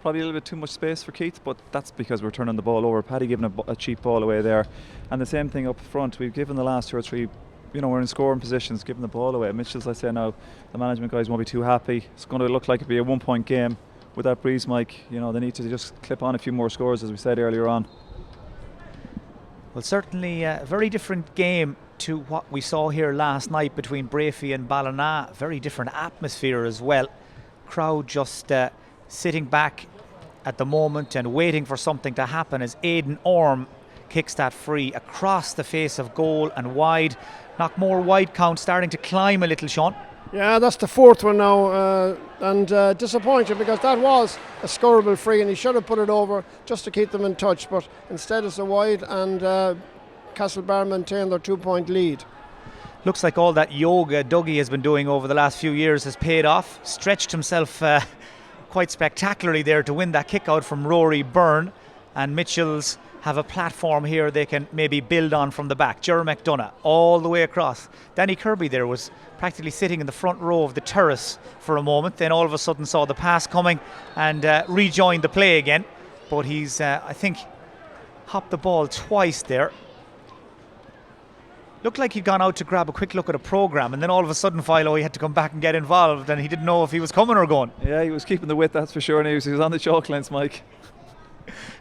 Probably a little bit too much space for Keith, but that's because we're turning the ball over. Paddy giving a cheap ball away there, and the same thing up front. We've given the last 2 or 3, we're in scoring positions, giving the ball away. Mitchels, I say now, the management guys won't be too happy. It's going to look like it'll be a 1-point game with that breeze, Mike. They need to just clip on a few more scores, as we said earlier on. Well, certainly a very different game to what we saw here last night between Brafey and Ballina. Very different atmosphere as well. Crowd just sitting back at the moment and waiting for something to happen as Aidan Orme kicks that free across the face of goal and wide. Knockmore wide count starting to climb a little, Sean. Yeah, that's the 4th one now, and disappointing because that was a scoreable free and he should have put it over just to keep them in touch, but instead it's a wide, and Castlebar maintain their 2-point lead. Looks like all that yoga Dougie has been doing over the last few years has paid off. Stretched himself quite spectacularly there to win that kick out from Rory Byrne, and Mitchels have a platform here they can maybe build on from the back. Jerry McDonough all the way across. Danny Kirby there was practically sitting in the front row of the terrace for a moment, then all of a sudden saw the pass coming and rejoined the play again, but he's I think hopped the ball twice there. Looked like he'd gone out to grab a quick look at a programme, and then all of a sudden, Philo, he had to come back and get involved, and he didn't know if he was coming or going. Yeah, he was keeping the width, that's for sure, and he was on the chalk lengths, Mike.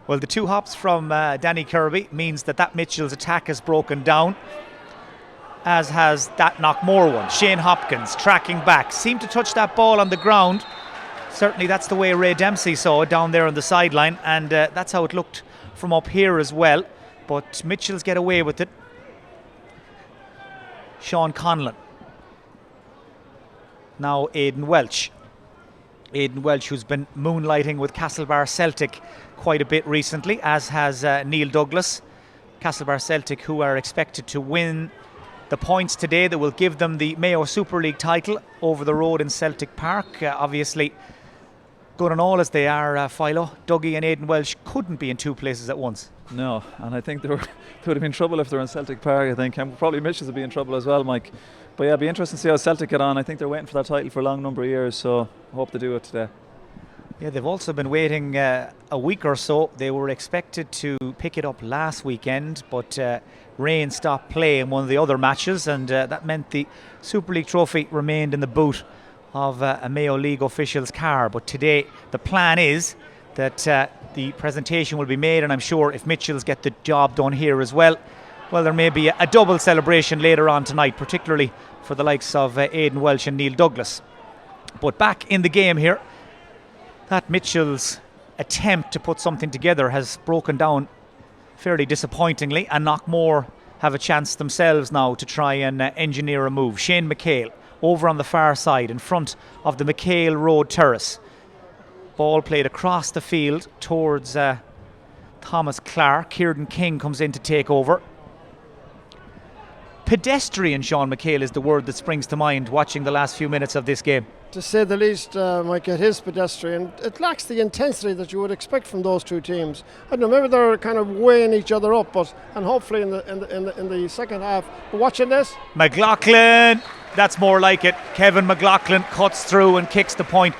Well, the 2 hops from Danny Kirby means that Mitchell's attack has broken down, as has that Knockmore one. Shane Hopkins tracking back, seemed to touch that ball on the ground. Certainly that's the way Ray Dempsey saw it down there on the sideline, and that's how it looked from up here as well. But Mitchell's get away with it. Sean Conlon. Now Aidan Welch. Aidan Welch, who's been moonlighting with Castlebar Celtic quite a bit recently, as has Neil Douglas. Castlebar Celtic, who are expected to win the points today that will give them the Mayo Super League title over the road in Celtic Park. Obviously, good and all as they are, Philo, Dougie and Aidan Welch couldn't be in 2 places at once. No, and I think they would have been in trouble if they're in Celtic Park, I think, and probably Mitchels would be in trouble as well, Mike. But yeah, it'll be interesting to see how Celtic get on. I think they're waiting for that title for a long number of years, so I hope they do it today. Yeah, they've also been waiting a week or so. They were expected to pick it up last weekend, but rain stopped play in one of the other matches, and that meant the Super League trophy remained in the boot of a Mayo League official's car. But today the plan is that the presentation will be made, and I'm sure if Mitchels get the job done here as well, there may be a double celebration later on tonight, particularly for the likes of Aidan Welch and Neil Douglas. But back in the game here, that Mitchell's attempt to put something together has broken down fairly disappointingly, and Knockmore have a chance themselves now to try and engineer a move. Shane MacHale over on the far side in front of the MacHale Road terrace. Ball played across the field towards Thomas Clark. Kieran King comes in to take over. Pedestrian, Sean MacHale, is the word that springs to mind watching the last few minutes of this game. To say the least, Mike, it is pedestrian. It lacks the intensity that you would expect from those 2 teams. I don't know, maybe they're kind of weighing each other up, and hopefully in the second half. But watching this, McLaughlin, that's more like it. Kevin McLaughlin cuts through and kicks the point.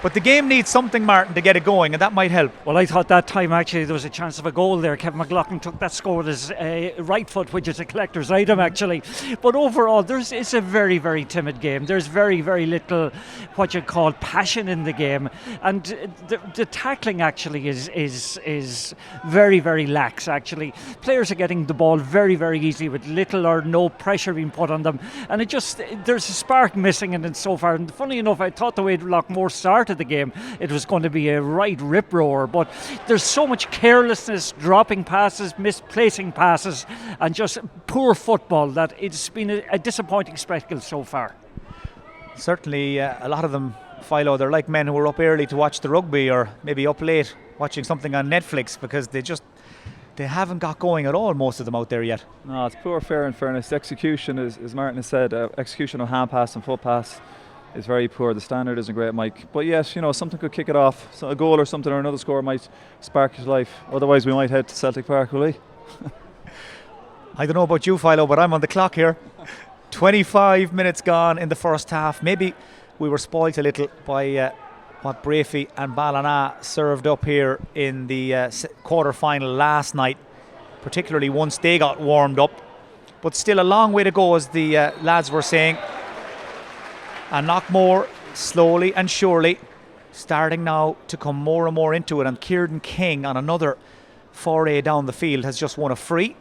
But the game needs something, Martin, to get it going, and that might help. Well, I thought that time actually there was a chance of a goal there. Kevin McLaughlin took that score with his right foot, which is a collector's item actually. But overall, it's a very, very timid game. There's very, very little what you call passion in the game, and the tackling actually is very, very lax actually. Players are getting the ball very, very easy with little or no pressure being put on them, and there's a spark missing in it so far. And funny enough, I thought the way Knockmore started the game, it was going to be a right rip roar, but there's so much carelessness, dropping passes, misplacing passes, and just poor football that it's been a disappointing spectacle so far. Certainly, a lot of them, Philo, they're like men who are up early to watch the rugby, or maybe up late watching something on Netflix, because they haven't got going at all, most of them out there yet. No, it's poor fair and fairness. Execution, as Martin has said, execution of hand pass and foot pass is very poor. The standard isn't great, Mike. But yes, something could kick it off. So a goal or something or another score might spark his life. Otherwise, we might head to Celtic Park, will we? I don't know about you, Philo, but I'm on the clock here. 25 minutes gone in the first half. Maybe we were spoilt a little by what Brafey and Ballina served up here in the quarter-final last night, particularly once they got warmed up. But still a long way to go, as the lads were saying. And Knockmore, slowly and surely, starting now to come more and more into it. And Kieran King, on another foray down the field, has just won a free.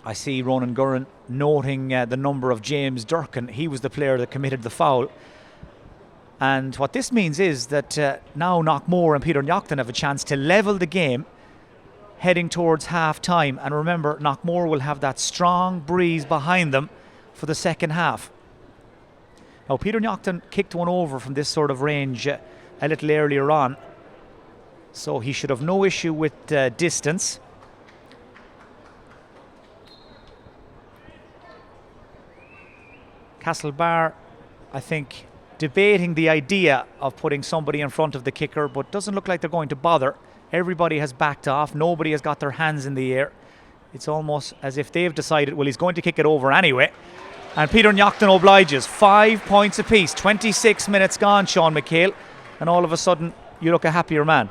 I see Ronan Gurran noting the number of James Durkin. He was the player that committed the foul. And what this means is that now Knockmore and Peter Knockton have a chance to level the game heading towards half-time. And remember, Knockmore will have that strong breeze behind them for the second half. Now, Peter Knockton kicked one over from this sort of range a little earlier on, so he should have no issue with distance. Castlebar, I think, debating the idea of putting somebody in front of the kicker, but doesn't look like they're going to bother. Everybody has backed off. Nobody has got their hands in the air. It's almost as if they've decided, well, he's going to kick it over anyway. And Peter Knockton obliges. 5 points apiece. 26 minutes gone, Sean MacHale. And all of a sudden, you look a happier man.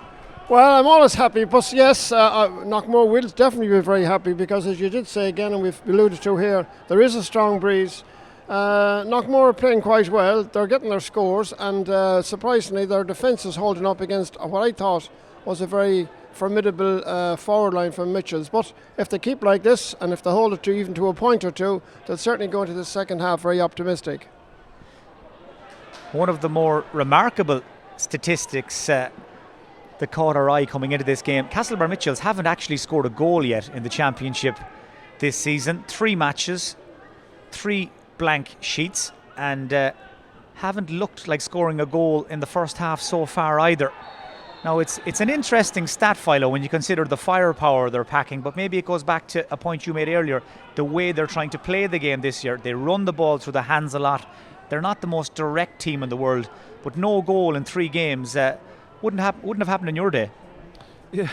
Well, I'm always happy, but yes, Knockmore will definitely be very happy, because as you did say again, and we've alluded to here, there is a strong breeze. Knockmore are playing quite well. They're getting their scores, and surprisingly, their defence is holding up against what I thought was a very formidable forward line from Mitchels. But if they keep like this, and if they hold it to even to a point or two, they'll certainly go into the second half very optimistic. One of the more remarkable statistics that caught our eye coming into this game, Castlebar Mitchels haven't actually scored a goal yet in the championship this season. 3 matches, 3 blank sheets, and haven't looked like scoring a goal in the first half so far either. Now, it's an interesting stat, Philo, when you consider the firepower they're packing, but maybe it goes back to a point you made earlier, the way they're trying to play the game this year. They run the ball through the hands a lot. They're not the most direct team in the world, but no goal in 3 games wouldn't have happened in your day. Yeah,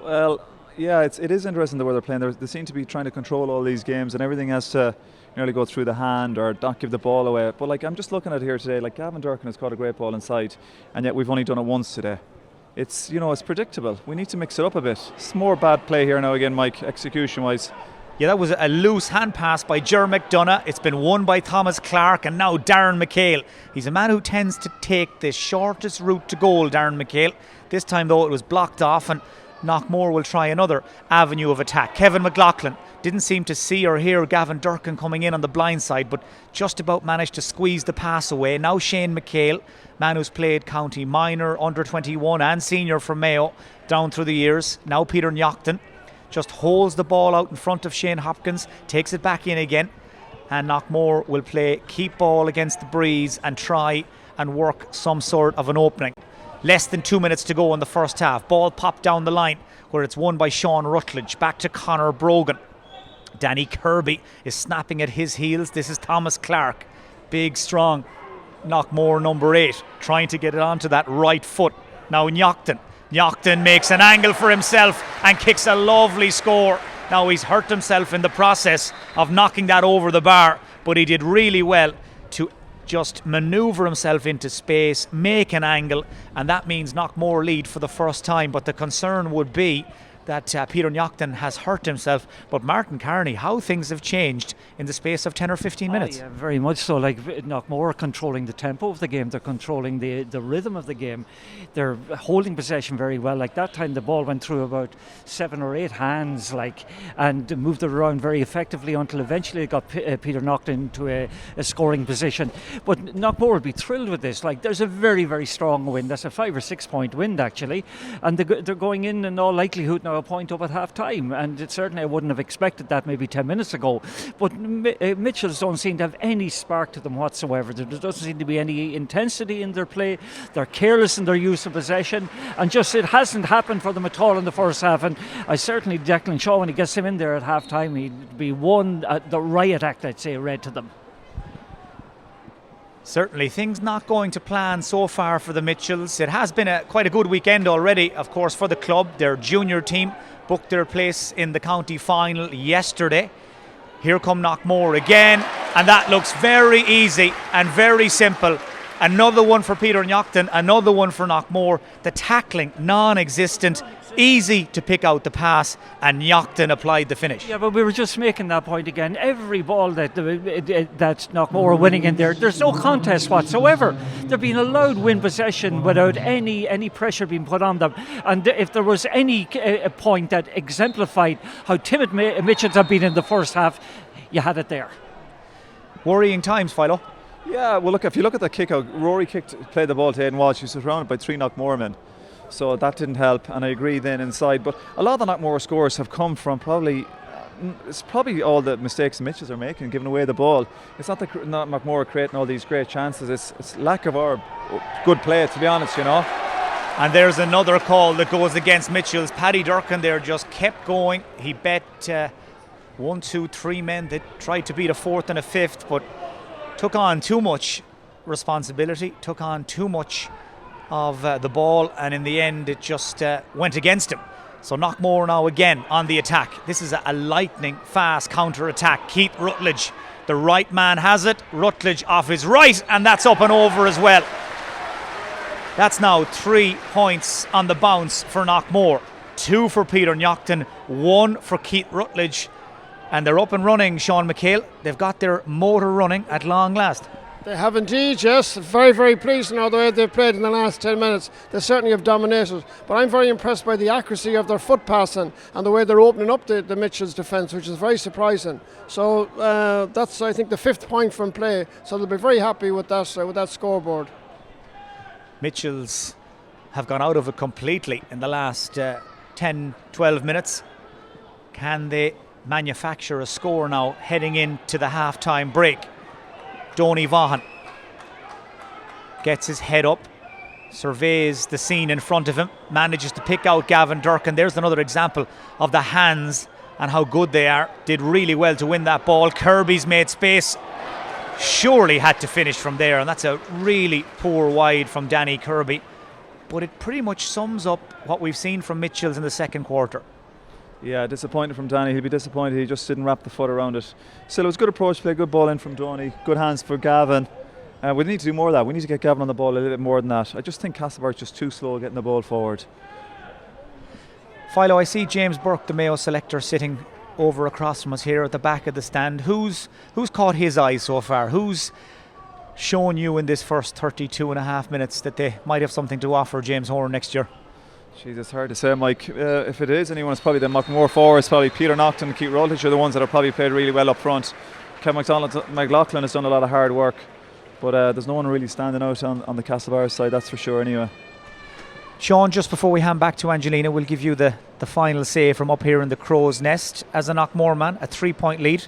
well, yeah, it is interesting the way they're playing. They seem to be trying to control all these games, and everything has to nearly go through the hand or not give the ball away. But I'm just looking at it here today, Gavin Durkin has caught a great ball inside, and yet we've only done it once today. It's it's predictable. We need to mix it up a bit. It's more bad play here now again, Mike, execution-wise. Yeah, that was a loose hand pass by Ger McDonough. It's been won by Thomas Clark, and now Darren MacHale. He's a man who tends to take the shortest route to goal, Darren MacHale. This time, though, it was blocked off, and Knockmore will try another avenue of attack. Kevin McLaughlin didn't seem to see or hear Gavin Durkin coming in on the blind side, but just about managed to squeeze the pass away. Now Shane MacHale, man who's played county minor, under 21 and senior for Mayo down through the years. Now Peter Knockton just holds the ball out in front of Shane Hopkins, takes it back in again, and Knockmore will play keep ball against the breeze and try and work some sort of an opening. Less than 2 minutes to go in the first half. Ball popped down the line, where it's won by Sean Rutledge. Back to Conor Brogan. Danny Kirby is snapping at his heels. This is Thomas Clark. Big, strong Knockmore number 8, trying to get it onto that right foot. Now Knockton. Knockton makes an angle for himself and kicks a lovely score. Now he's hurt himself in the process of knocking that over the bar, but he did really well to just manoeuvre himself into space, make an angle, and that means Knockmore lead for the first time. But the concern would be that Peter Knockton has hurt himself. But Martin Carney, how things have changed in the space of 10 or 15 minutes. Yeah, very much so. Like Knockmore are controlling the tempo of the game, they're controlling the rhythm of the game, they're holding possession very well. Like that time the ball went through about 7 or 8 hands, and moved it around very effectively until eventually it got Peter Knockton into a scoring position. But Knockmore would be thrilled with this. Like, there's a very, very strong wind. That's a 5 or 6 point wind actually, and they're going in all likelihood now a point up at half time, and certainly I wouldn't have expected that maybe 10 minutes ago. But Mitchels don't seem to have any spark to them whatsoever. There doesn't seem to be any intensity in their play. They're careless in their use of possession, and just it hasn't happened for them at all in the first half. And I certainly, Declan Shaw, when he gets him in there at half time, he'd be the riot act, I'd say, read to them. Certainly, things not going to plan so far for the Mitchells. It has been quite a good weekend already, of course, for the club. Their junior team booked their place in the county final yesterday. Here come Knockmore again, and that looks very easy and very simple. Another one for Peter Knockton, another one for Knockmore. The tackling non-existent, easy to pick out the pass, and Knockton applied the finish. Yeah, but we were just making that point again. Every ball that Knockmore are winning in there, there's no contest whatsoever. They're being allowed win possession without any pressure being put on them. And if there was any point that exemplified how timid Mitchells have been in the first half, you had it there. Worrying times, Philo. Yeah, well, look, if you look at the kick out, Rory played the ball to Aidan Walsh. He was surrounded by 3 Knockmore men. So that didn't help, and I agree then inside. But a lot of the Knockmore scores have come from it's probably all the mistakes the Mitchells are making, giving away the ball. It's not Knockmore creating all these great chances. It's lack of our good play, to be honest, you know. And there's another call that goes against Mitchells. Paddy Durkin there just kept going. He bet 1, 2, 3 men that tried to beat a fourth and a fifth, but took on too much responsibility, took on too much of the ball, and in the end it just went against him. So Knockmore now again on the attack. This is a lightning fast counter attack. Keith Rutledge, the right man has it. Rutledge off his right, and that's up and over as well. That's now 3 points on the bounce for Knockmore. 2 for Peter Knockton, 1 for Keith Rutledge. And they're up and running, Sean MacHale. They've got their motor running at long last. They have indeed, yes. Very, very pleased now the way they've played in the last 10 minutes. They certainly have dominated. But I'm very impressed by the accuracy of their foot passing and the way they're opening up the Mitchells' defence, which is very surprising. So that's, I think, the 5th point from play. So they'll be very happy with that scoreboard. Mitchells have gone out of it completely in the last 10, 12 minutes. Can they manufacture a score now heading into the half-time break? Donny Vaughan gets his head up, surveys the scene in front of him, manages to pick out Gavin Durkin. There's another example of the hands and how good they are. Did really well to win that ball. Kirby's made space, surely had to finish from there, and that's a really poor wide from Danny Kirby. But it pretty much sums up what we've seen from Mitchells in the second quarter. Yeah, disappointed from Danny. He'll be disappointed he just didn't wrap the foot around it. Still, it was good approach play, good ball in from Donny, good hands for Gavin. We need to do more of that. We need to get Gavin on the ball a little bit more than that. I just think Castlebar is just too slow getting the ball forward. Philo, I see James Burke, the Mayo selector, sitting over across from us here at the back of the stand. Who's caught his eye so far? Who's shown you in this first 32 and a half minutes that they might have something to offer James Horan next year? Jeez, it's hard to say, Mike. If it is anyone, it's probably the Knockmore forwards, probably Peter Knockton and Keith Rutledge are the ones that have probably played really well up front. Kevin McLaughlin has done a lot of hard work, but there's no one really standing out on the Castlebar side, that's for sure anyway. Sean, just before we hand back to Angelina, we'll give you the final say from up here in the Crow's Nest. As a Knockmore man, a 3-point lead.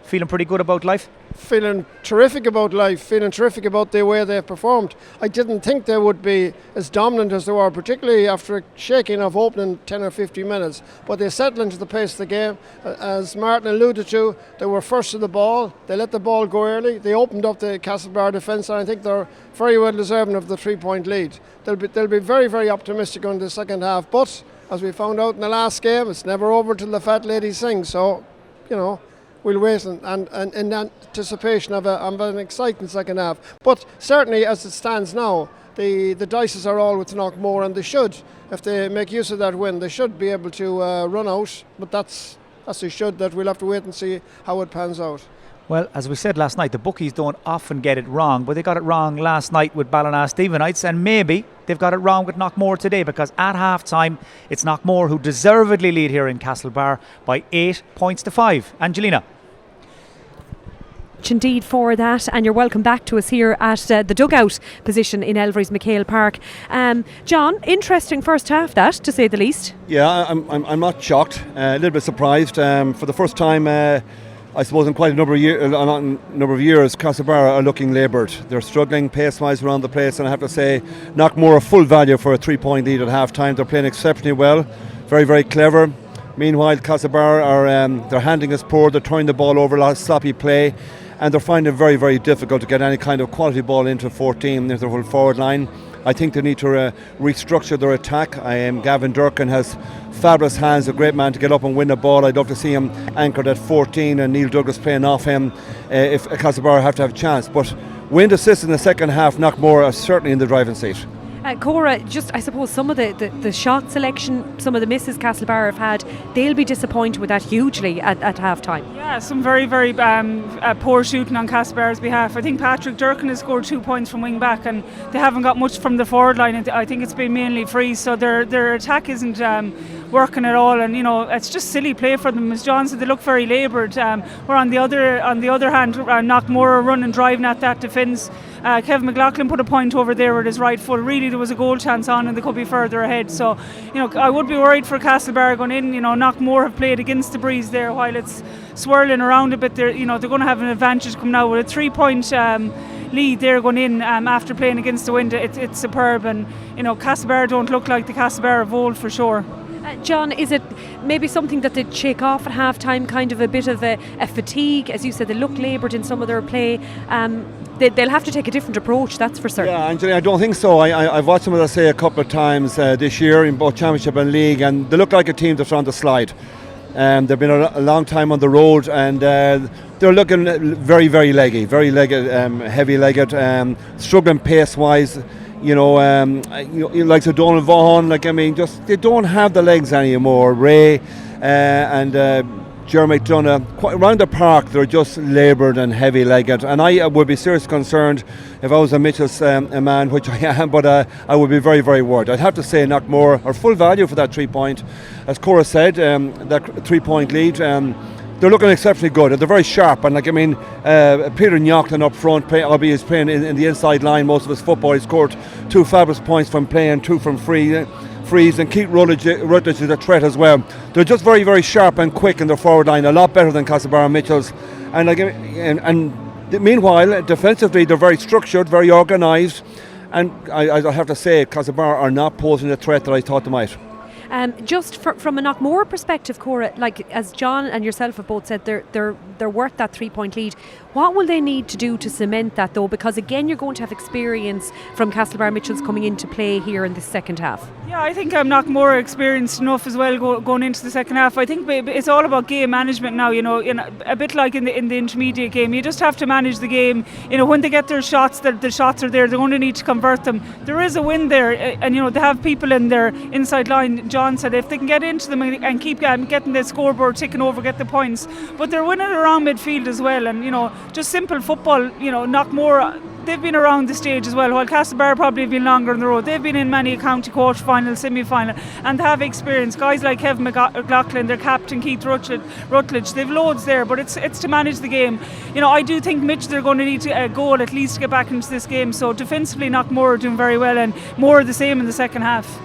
Feeling pretty good about life? Feeling terrific about life, feeling terrific about the way they've performed. I didn't think they would be as dominant as they were, particularly after a shaking of opening 10 or 15 minutes. But they settled into the pace of the game. As Martin alluded to, they were first to the ball. They let the ball go early. They opened up the Castlebar defence, and I think they're very well deserving of the 3-point lead. They'll be very, very optimistic on the second half. But as we found out in the last game, it's never over till the fat lady sings. So, you know, we'll wait and in anticipation of an exciting second half. But certainly, as it stands now, the dices are all with Knockmore, and they should, if they make use of that win, they should be able to run out. But that's a should that we'll have to wait and see how it pans out. Well, as we said last night, the bookies don't often get it wrong, but they got it wrong last night with Ballina-Stephenites, and maybe they've got it wrong with Knockmore today, because at half-time it's Knockmore who deservedly lead here in Castlebar by 8 points to 5. Angelina. Indeed for that, and you're welcome back to us here at the dugout position in Elverys MacHale Park. John, interesting first half, that, to say the least. Yeah, I'm not shocked, a little bit surprised. For the first time, I suppose in quite a number of years, Castlebar are looking laboured. They're struggling pace-wise around the place, and I have to say, Knockmore a full value for a 3-point lead at half-time. They're playing exceptionally well, very, very clever. Meanwhile, Castlebar are their handling is poor. They're throwing the ball over, a lot of sloppy play, and they're finding it very, very difficult to get any kind of quality ball into 14 near the full forward line. I think they need to restructure their attack. Gavin Durkin has fabulous hands, a great man to get up and win the ball. I'd love to see him anchored at 14 and Neil Douglas playing off him if Castlebar have to have a chance. But wind assist in the second half, Knockmore are certainly in the driving seat. Cora, just I suppose some of the shot selection, some of the misses Castlebar have had, they'll be disappointed with that hugely at half time. Yeah, some very, very poor shooting on Castlebar's behalf. I think Patrick Durkin has scored 2 points from wing back, and they haven't got much from the forward line. I think it's been mainly frees, so their attack isn't working at all, and it's just silly play for them. As John said, they look very laboured. Where on the other hand, Knockmore are running, driving at that defence. Kevin McLaughlin put a point over there with his right foot. Really, there was a goal chance on, and they could be further ahead. So, I would be worried for Castlebar going in. Knockmore have played against the breeze there, while it's swirling around a bit. They're going to have an advantage coming out with a 3-point lead. They're going in after playing against the wind. It's superb, and Castlebar don't look like the Castlebar of old for sure. John, is it maybe something that they'd shake off at half-time, kind of a bit of a fatigue? As you said, they look laboured in some of their play. They'll have to take a different approach, that's for certain. Yeah, Anthony, I don't think so. I've watched them, as I say, a couple of times this year in both Championship and League, and they look like a team that's on the slide. They've been a long time on the road, and they're looking very, very leggy, heavy-legged, struggling pace-wise. Like Donald Vaughan, they don't have the legs anymore. Ray and Jeremy McDonough, around the park, they're just laboured and heavy-legged. And I would be seriously concerned if I was a Mitchels man, which I am, but I would be very, very worried. I'd have to say Knockmore are full value for that 3-point. As Cora said, that 3-point lead. They're looking exceptionally good. They're very sharp, and Peter Knockton up front, albeit he's playing in the inside line most of his football. He scored 2 fabulous points from playing, 2 from frees, and Keith Rutledge is a threat as well. They're just very, very sharp and quick in their forward line, a lot better than Castlebar and Mitchels. And meanwhile, defensively, they're very structured, very organised, and I have to say, Castlebar are not posing the threat that I thought they might. Just from a Knockmore perspective, Cora, as John and yourself have both said, they're worth that 3-point lead. What will they need to do to cement that, though? Because again, you're going to have experience from Castlebar Mitchells coming into play here in the second half. Yeah, I think Knockmore experienced enough as well going into the second half. I think it's all about game management now. A bit like in the intermediate game, you just have to manage the game. When they get their shots, the shots are there. They're going to need to convert them. There is a win there, and they have people in their inside line. John said if they can get into them and keep getting the scoreboard ticking over, get the points. But they're winning around midfield as well, and just simple football. Knockmore, they've been around the stage as well, while Castlebar probably have been longer on the road. They've been in many county quarter-final, semi-final, and they have experience. Guys like Kevin McLaughlin, their captain Keith Rutledge, they've loads there, but it's to manage the game. I do think Mitch, they're going to need a goal at least to get back into this game. So defensively, Knockmore are doing very well, and more of the same in the second half.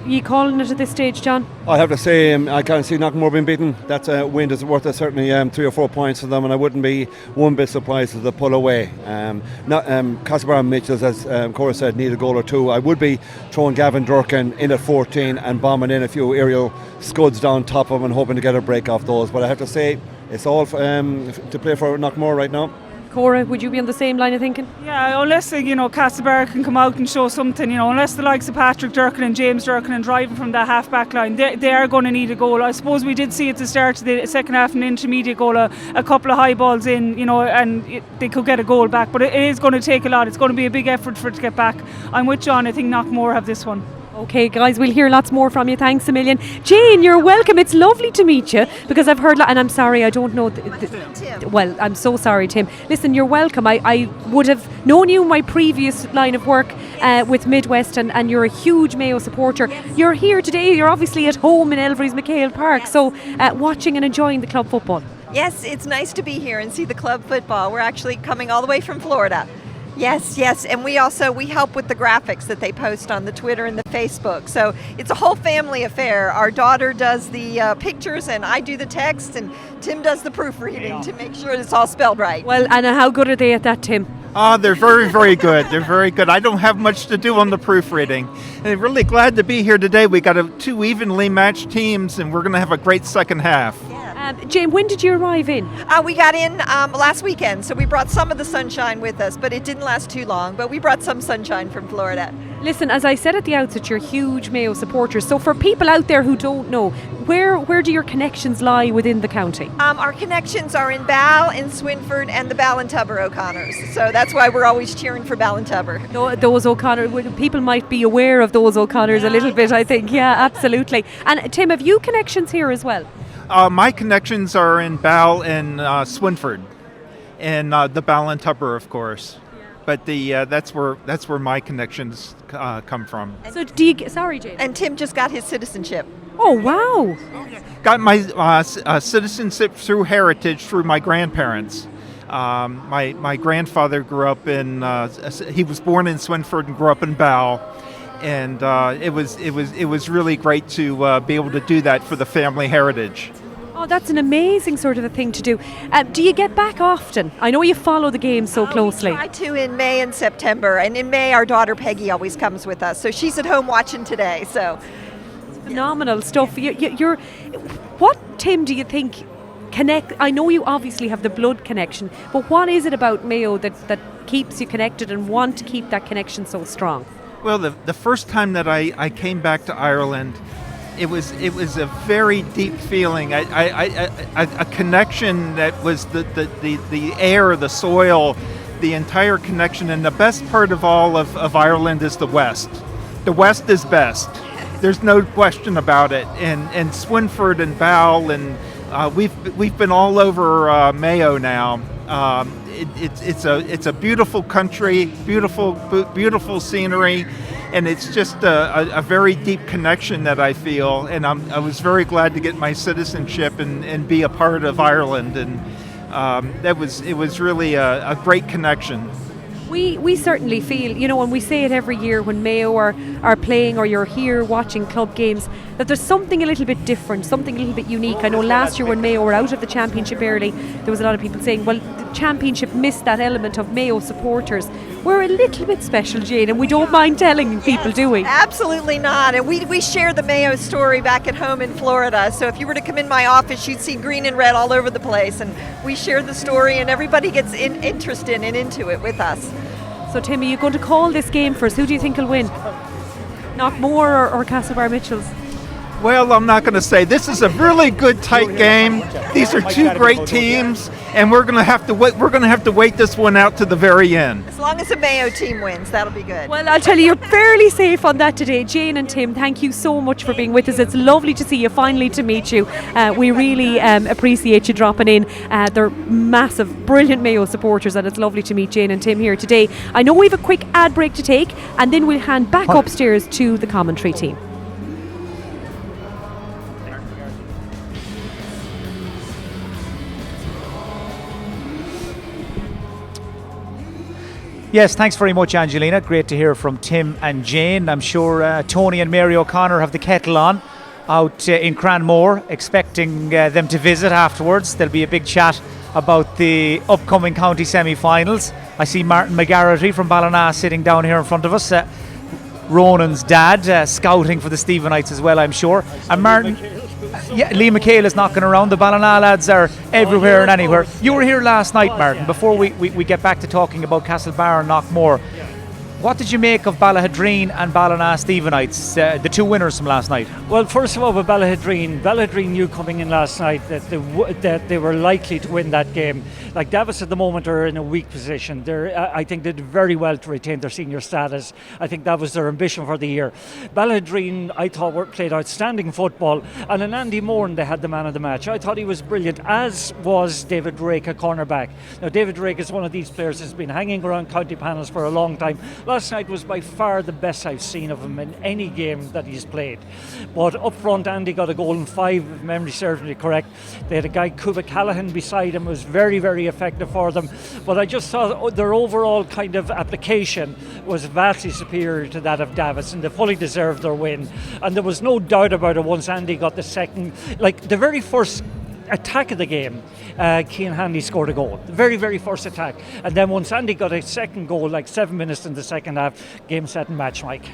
You calling it at this stage, John? I have to say, I can't see Knockmore being beaten. That win is worth certainly 3 or 4 points for them, and I wouldn't be one bit surprised if they pull away. Castlebar and Mitchells, as Cora said, need a goal or two. I would be throwing Gavin Durkin in at 14 and bombing in a few aerial scuds down top of him and hoping to get a break off those. But I have to say, it's all to play for Knockmore right now. Cora, would you be on the same line of thinking? Yeah, unless Castlebar can come out and show something, unless the likes of Patrick Durkin and James Durkin and driving from that half back line, they are going to need a goal. I suppose we did see at the start of the second half an intermediate goal, a couple of high balls in, and they could get a goal back, but it is going to take a lot. It's going to be a big effort for it to get back. I'm with John. I think Knockmore have this one. Okay, guys, we'll hear lots more from you. Thanks a million. Jane, you're welcome. It's lovely to meet you, because I've heard, and I'm sorry, I don't know. Well, I'm so sorry, Tim. Listen, you're welcome. I would have known you in my previous line of work with Midwest, and you're a huge Mayo supporter. You're here today. You're obviously at home in Elverys MacHale Park, so watching and enjoying the club football. Yes, it's nice to be here and see the club football. We're actually coming all the way from Florida. Yes, and we help with the graphics that they post on the Twitter and the Facebook. So it's a whole family affair. Our daughter does the pictures, and I do the text, and Tim does the proofreading to make sure it's all spelled right. Well, and how good are they at that, Tim? They're very, very good. They're very good. I don't have much to do on the proofreading. And I'm really glad to be here today. We got two evenly matched teams, and we're going to have a great second half. Jane, when did you arrive in? We got in last weekend, so we brought some of the sunshine with us, but it didn't last too long. But we brought some sunshine from Florida. Listen, as I said at the outset, you're huge Mayo supporters. So for people out there who don't know, where do your connections lie within the county? Our connections are in Bal, in Swinford, and the Ballintubber O'Connors. So that's why we're always cheering for Ballintubber. Those O'Connor, people might be aware of those O'Connors a little bit, I think. Yeah, absolutely. And Tim, have you connections here as well? My connections are in Bal and Swinford, and the Ballintubber, of course. But that's where my connections come from. So do you? Sorry, Jane. And Tim just got his citizenship. Oh wow! Got my citizenship through heritage through my grandparents. My grandfather grew up in. He was born in Swinford and grew up in Bal. And it was really great to be able to do that for the family heritage. Oh, that's an amazing sort of a thing to do. Do you get back often? I know you follow the game so closely. We try to in May and September, and in May our daughter Peggy always comes with us, so she's at home watching today. So phenomenal stuff. You're what, Tim? Do you think connect? I know you obviously have the blood connection, but what is it about Mayo that keeps you connected and want to keep that connection so strong? Well, the first time that I came back to Ireland, it was a very deep feeling, a connection that was the air, the soil, the entire connection. And the best part of all of Ireland is the West. The West is best. There's no question about it. And Swinford and Bal, and we've been all over Mayo now. It's a beautiful country, beautiful scenery, and it's just a very deep connection that I feel. And I was very glad to get my citizenship and be a part of Ireland, and it was really a great connection. We certainly feel, and we say it every year when Mayo are playing, or you're here watching club games, that there's something a little bit different, something a little bit unique. I know last year when Mayo were out of the championship early, there was a lot of people saying, well, the championship missed that element of Mayo supporters. We're a little bit special, Jane, and we don't mind telling people, do we? Absolutely not. And we share the Mayo story back at home in Florida. So if you were to come in my office, you'd see green and red all over the place. And we share the story, and everybody gets interested and into it with us. So, Tim, are you going to call this game for us? Who do you think will win? Knockmore or Castlebar Mitchels? Well, I'm not going to say. This is a really good, tight game. These are two great teams, and we're going to have to wait. We're going to have to wait this one out to the very end. As long as the Mayo team wins, that'll be good. Well, I'll tell you, you're fairly safe on that today. Jane and Tim, thank you so much for being with us. It's lovely to see you, finally to meet you. We really appreciate you dropping in. They're massive, brilliant Mayo supporters, and it's lovely to meet Jane and Tim here today. I know we have a quick ad break to take, and then we'll hand back upstairs to the commentary team. Yes, thanks very much, Angelina. Great to hear from Tim and Jane. I'm sure Tony and Mary O'Connor have the kettle on out in Cranmore, expecting them to visit afterwards. There'll be a big chat about the upcoming county semi-finals. I see Martin McGarrity from Ballina sitting down here in front of us. Ronan's dad, scouting for the Stephenites as well, I'm sure. And Martin, Yeah, Lee MacHale is knocking around. The Ballina lads are everywhere and anywhere. You were here last night, Martin, before we get back to talking about Castlebar and Knockmore. What did you make of Ballahadreen and Ballina Stephenites, the two winners from last night? Well, first of all, with Ballahadreen knew coming in last night that they were likely to win that game. Like Davis at the moment are in a weak position. I think they did very well to retain their senior status. I think that was their ambition for the year. Ballahadreen, I thought, played outstanding football, and in Andy Moran they had the man of the match. I thought he was brilliant, as was David Drake, a cornerback. Now, David Drake is one of these players that's been hanging around county panels for a long time. Last night was by far the best I've seen of him in any game that he's played. But up front, Andy got a goal in 5, if memory serves me correct. They had a guy, Cuba Callahan, beside him, was very, very effective for them. But I just thought their overall kind of application was vastly superior to that of Davis, and they fully deserved their win. And there was no doubt about it once Andy got the second, like the very first attack of the game, Cian Handy scored a goal, the very, very first attack. And then once Andy got a second goal, like 7 minutes in the second half, game, set and match, Mike.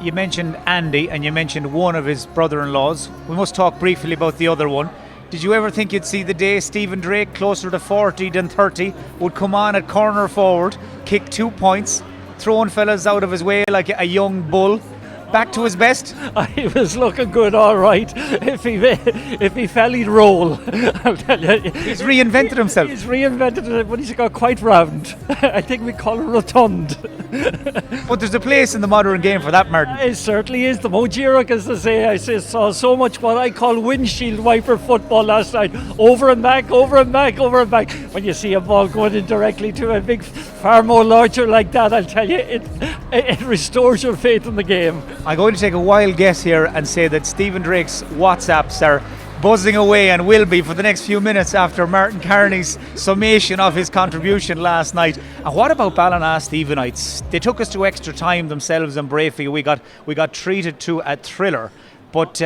You mentioned Andy and you mentioned one of his brother-in-laws. We must talk briefly about the other one. Did you ever think you'd see the day Stephen Drake, closer to 40 than 30, would come on at corner forward, kick 2 points, throwing fellas out of his way like a young bull? Back to his best? He was looking good, all right. If he fell, he'd roll. I'll tell you. He's reinvented himself. He's reinvented it, but he's got quite round. I think we call it rotund. But there's a place in the modern game for that, Martin. It certainly is. The Mojirok, as they say, I saw so much what I call windshield wiper football last night. Over and back, over and back, over and back. When you see a ball going in directly to a big, far more larger like that, I'll tell you, it restores your faith in the game. I'm going to take a wild guess here and say that Stephen Drake's WhatsApps are buzzing away and will be for the next few minutes after Martin Carney's summation of his contribution last night. And what about Ballina Stephenites? They took us to extra time themselves in Brafey. We got treated to a thriller. But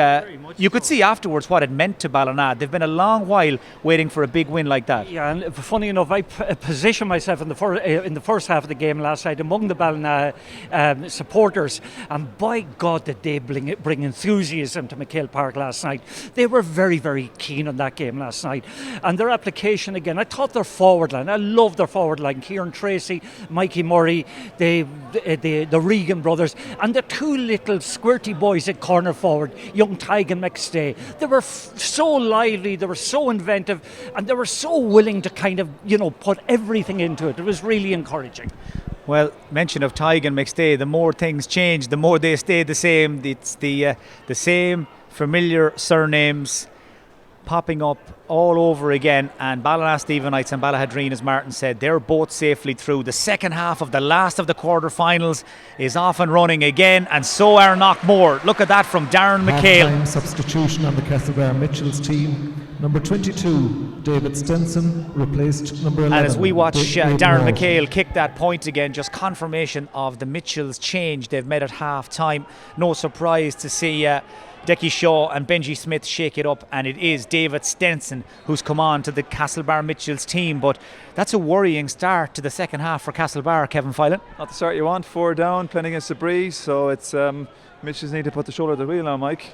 you could see afterwards what it meant to Ballina. They've been a long while waiting for a big win like that. Yeah, and funny enough, I positioned myself in the first half of the game last night among the Ballina supporters, and by God did they bring enthusiasm to MacHale Park last night. They were very, very keen on that game last night. And their application again, I thought their forward line, I love their forward line, Kieran Tracy, Mikey Murray, the Regan brothers, and the two little squirty boys at corner forward, young Tig and McStay. They were so lively, they were so inventive, and they were so willing to kind of, put everything into it. It was really encouraging. Well, mention of Tig and McStay, the more things change, the more they stay the same. It's the same familiar surnames popping up all over again, and Ballina Stephenites and Ballahadreen, as Martin said, they're both safely through. The second half of the last of the quarter-finals is off and running again, and so are Knockmore. Look at that from Darren MacHale. Half-time substitution on the Castlebar Mitchels team. Number 22, David Stenson, replaced number 11. And as we watch Darren MacHale kick that point again, just confirmation of the Mitchells change they've made at half-time. No surprise to see Decky Shaw and Benji Smith shake it up, and it is David Stenson who's come on to the Castlebar Mitchells team. But that's a worrying start to the second half for Castlebar, Kevin Filan. Not the start you want, 4 down, playing against the breeze, so it's Mitchells need to put the shoulder to the wheel now, Mike.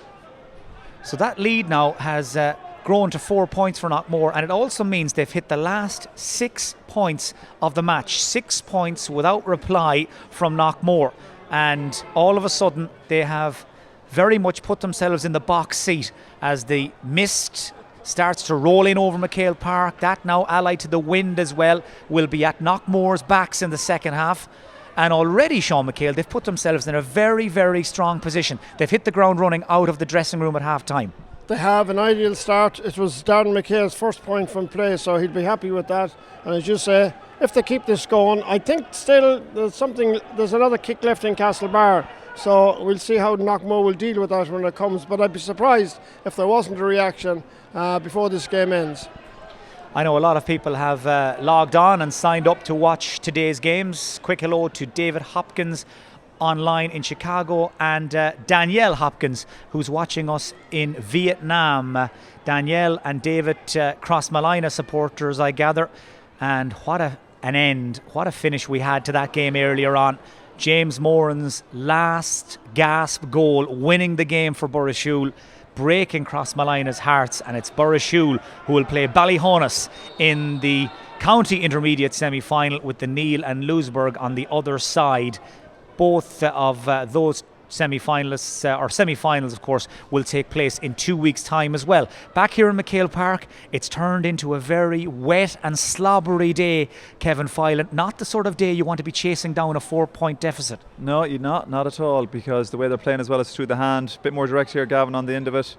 So that lead now has grown to 4 points for Knockmore, and it also means they've hit the last 6 points of the match. 6 points without reply from Knockmore, and all of a sudden they have very much put themselves in the box seat as the mist starts to roll in over MacHale Park. That now, allied to the wind as well, will be at Knockmore's backs in the second half. And already, Sean MacHale, they've put themselves in a very, very strong position. They've hit the ground running out of the dressing room at half-time. They have an ideal start. It was Darren MacHale's first point from play, so he'll be happy with that. And as you say, if they keep this going, I think still there's another kick left in Castlebar. So we'll see how Knockmore will deal with that when it comes. But I'd be surprised if there wasn't a reaction before this game ends. I know a lot of people have logged on and signed up to watch today's games. Quick hello to David Hopkins online in Chicago, and Danielle Hopkins, who's watching us in Vietnam. Danielle and David, Crossmolina supporters, I gather. And what an end, what a finish we had to that game earlier on. James Moran's last gasp goal, winning the game for Burrishoole. breaking Crossmolina's hearts, and it's Burrishoole who will play Ballyhonus in the county intermediate semi-final with the Neil and Louisburg on the other side. Both of those semi-finalists, or semi-finals of course, will take place in 2 weeks' time as well. Back here in MacHale Park, it's turned into a very wet and slobbery day, Kevin Filan. Not the sort of day you want to be chasing down a 4-point deficit. No, you're not at all, because the way they're playing as well is through the hand. A bit more direct here, Gavin, on the end of it.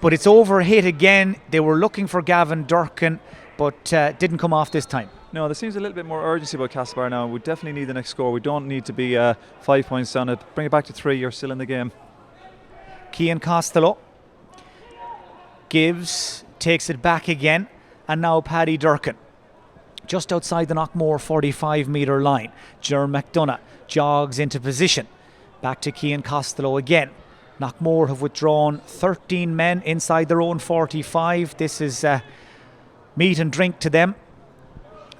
But it's overhit again. They were looking for Gavin Durkin, but didn't come off this time. No, there seems a little bit more urgency about Castlebar now. We definitely need the next score. We don't need to be 5 points down. Bring it back to 3. You're still in the game. Cian Costello gives, takes it back again, and now Paddy Durkin just outside the Knockmore 45-metre line. Ger McDonough jogs into position. Back to Cian Costello again. Knockmore have withdrawn 13 men inside their own 45. This is meat and drink to them.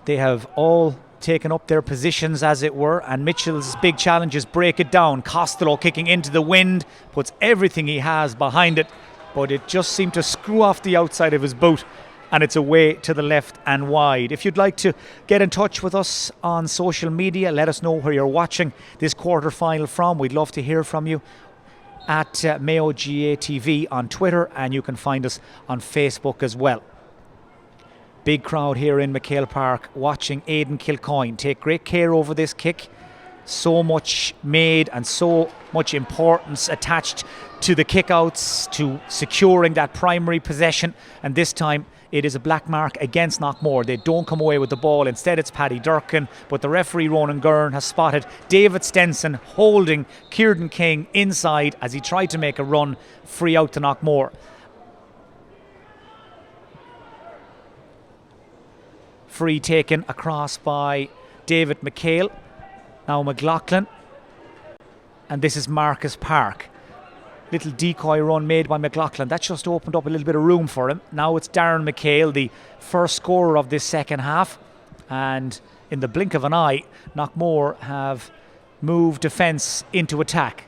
They have all taken up their positions, as it were, and Mitchell's big challenges break it down. Costello kicking into the wind, puts everything he has behind it, but it just seemed to screw off the outside of his boot, and it's away to the left and wide. If you'd like to get in touch with us on social media, let us know where you're watching this quarter-final from. We'd love to hear from you at Mayo GAA TV on Twitter, and you can find us on Facebook as well. Big crowd here in MacHale Park watching Aidan Kilcoyne take great care over this kick. So much made and so much importance attached to the kickouts, to securing that primary possession, and this time it is a black mark against Knockmore. They don't come away with the ball. Instead it's Paddy Durkin, but the referee Ronan Gurn has spotted David Stenson holding Kieran King inside as he tried to make a run free out to Knockmore. Free taken across by David MacHale. Now McLaughlin. And this is Marcus Park. Little decoy run made by McLaughlin. That just opened up a little bit of room for him. Now it's Darren MacHale, the first scorer of this second half. And in the blink of an eye, Knockmore have moved defence into attack.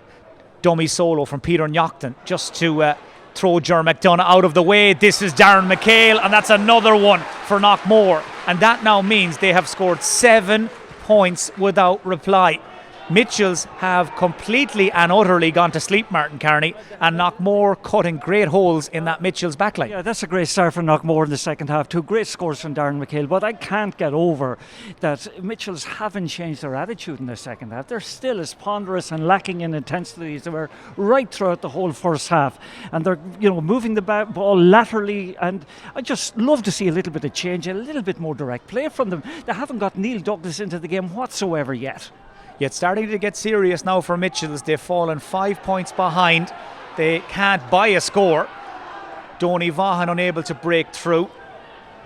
Dummy solo from Peter Knockton just to throw Ger McDonough out of the way. This is Darren MacHale, and that's another one for Knockmore. And that now means they have scored 7 points without reply. Mitchels have completely and utterly gone to sleep, Martin Kearney, and Knockmore cutting great holes in that Mitchels backline. Yeah, that's a great start for Knockmore in the second half. 2 great scores from Darren MacHale, but I can't get over that Mitchels haven't changed their attitude in the second half. They're still as ponderous and lacking in intensity as they were right throughout the whole first half, and they're moving the ball laterally, and I just love to see a little bit of change, a little bit more direct play from them. They haven't got Neil Douglas into the game whatsoever yet. Yet starting to get serious now for Mitchels. They've fallen 5 points behind. They can't buy a score. Donny Vaughan unable to break through.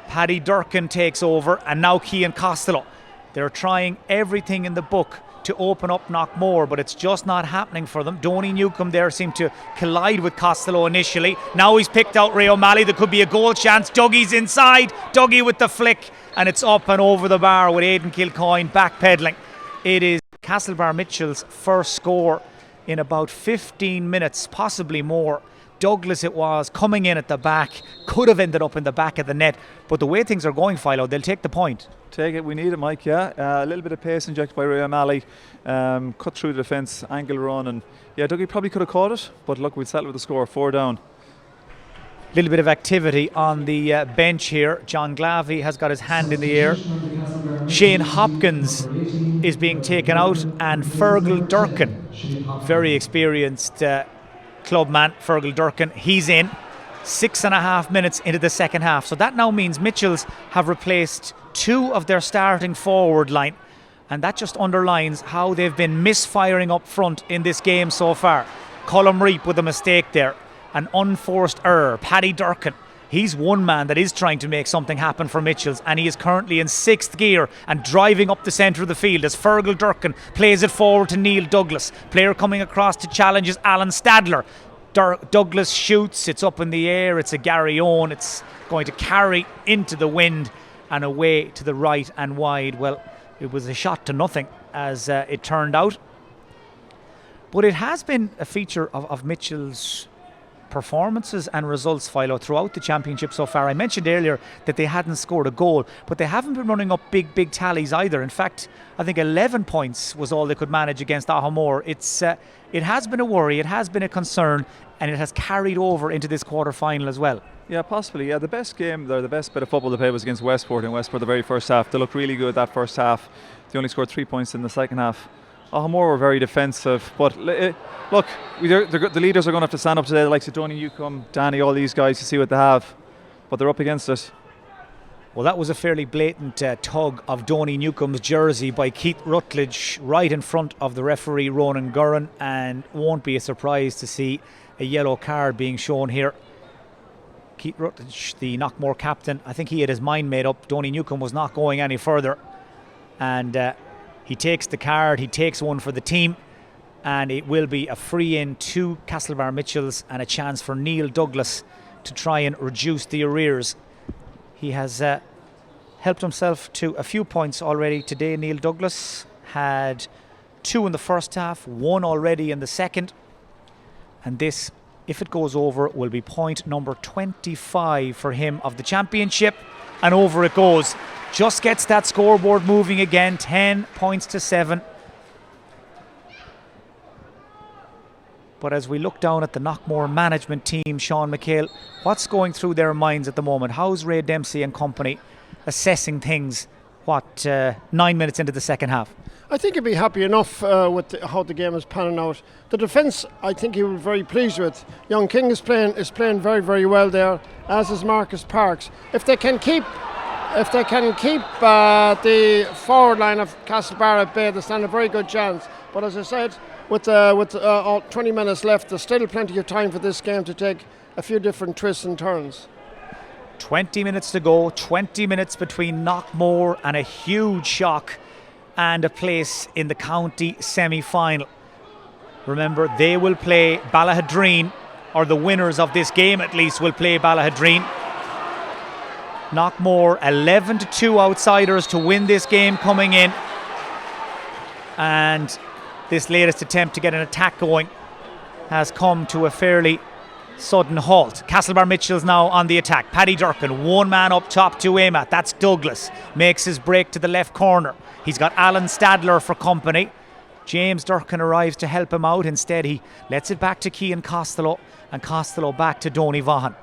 Paddy Durkin takes over, and now Cian Costello. They're trying everything in the book to open up Knockmore, but it's just not happening for them. Donny Newcombe there seemed to collide with Costello initially. Now he's picked out Ray O'Malley. There could be a goal chance. Dougie's inside. Dougie with the flick, and it's up and over the bar with Aidan Kilcoyne backpedaling. It is Castlebar Mitchell's first score in about 15 minutes, possibly more. Douglas it was, coming in at the back, could have ended up in the back of the net, but the way things are going, Philo, they'll take the point. Take it, we need it, Mike, yeah. A little bit of pace injected by Ray O'Malley, cut through the defence, angle run, and yeah, Dougie probably could have caught it, but look, we'll settle with the score, 4 down. Little bit of activity on the bench here. John Glavey has got his hand in the air. Shane Hopkins is being taken out, and Fergal Durkin, very experienced clubman, Fergal Durkin, he's in. 6.5 minutes into the second half. So that now means Mitchels have replaced 2 of their starting forward line, and that just underlines how they've been misfiring up front in this game so far. Colm Reap with a mistake there. An unforced error. Paddy Durkin, he's one man that is trying to make something happen for Mitchels, and he is currently in 6th gear and driving up the centre of the field as Fergal Durkin plays it forward to Neil Douglas. Player coming across to challenge is Alan Stadler. Douglas shoots, it's up in the air, it's a Gary Owen, it's going to carry into the wind and away to the right and wide. Well, it was a shot to nothing as it turned out. But it has been a feature of Mitchell's performances and results, Philo, throughout the championship so far. I mentioned earlier that they hadn't scored a goal, but they haven't been running up big tallies either. In fact, I think 11 points was all they could manage against Aghamore. It has been a worry, it has been a concern, and it has carried over into this quarter-final as well. Yeah, possibly. Yeah, the best game, the best bit of football they played was against Westport in Westport the very first half. They looked really good that first half. They only scored 3 points in the second half. Aghamore were very defensive, but look, the leaders are going to have to stand up today. The likes of Donny Newcombe, Danny, all these guys to see what they have, but they're up against it. Well, that was a fairly blatant tug of Donny Newcombe's jersey by Keith Rutledge right in front of the referee Ronan Gurran, and won't be a surprise to see a yellow card being shown here. Keith Rutledge, the Knockmore captain, I think he had his mind made up. Donny Newcombe was not going any further, and he takes the card, he takes one for the team, and it will be a free in to Castlebar Mitchels and a chance for Neil Douglas to try and reduce the arrears. He has helped himself to a few points already today. Neil Douglas had 2 in the first half, 1 already in the second, and this, if it goes over, will be point number 25 for him of the championship, and over it goes. Just gets that scoreboard moving again, 10 points to 7. But as we look down at the Knockmore management team, Sean MacHale, what's going through their minds at the moment? How's Ray Dempsey and company assessing things, 9 minutes into the second half? I think he'd be happy enough with how the game is panning out. The defence, I think he was very pleased with. Young King is playing very, very well there, as is Marcus Parks. If they can keep the forward line of Castlebar at bay, they stand a very good chance. But as I said, with 20 minutes left, there's still plenty of time for this game to take a few different twists and turns. 20 minutes to go, 20 minutes between Knockmore and a huge shock and a place in the county semi-final. Remember, they will play Ballahadreen, or the winners of this game at least will play Ballahadreen. Knockmore 11-2 outsiders to win this game coming in, and this latest attempt to get an attack going has come to a fairly sudden halt. Castlebar Mitchels now on the attack. Paddy Durkin, one man up top to aim at. That's Douglas. Makes his break to the left corner. He's got Alan Stadler for company. James Durkin arrives to help him out. Instead, he lets it back to Cian Costello, and Costello back to Donny Vaughan.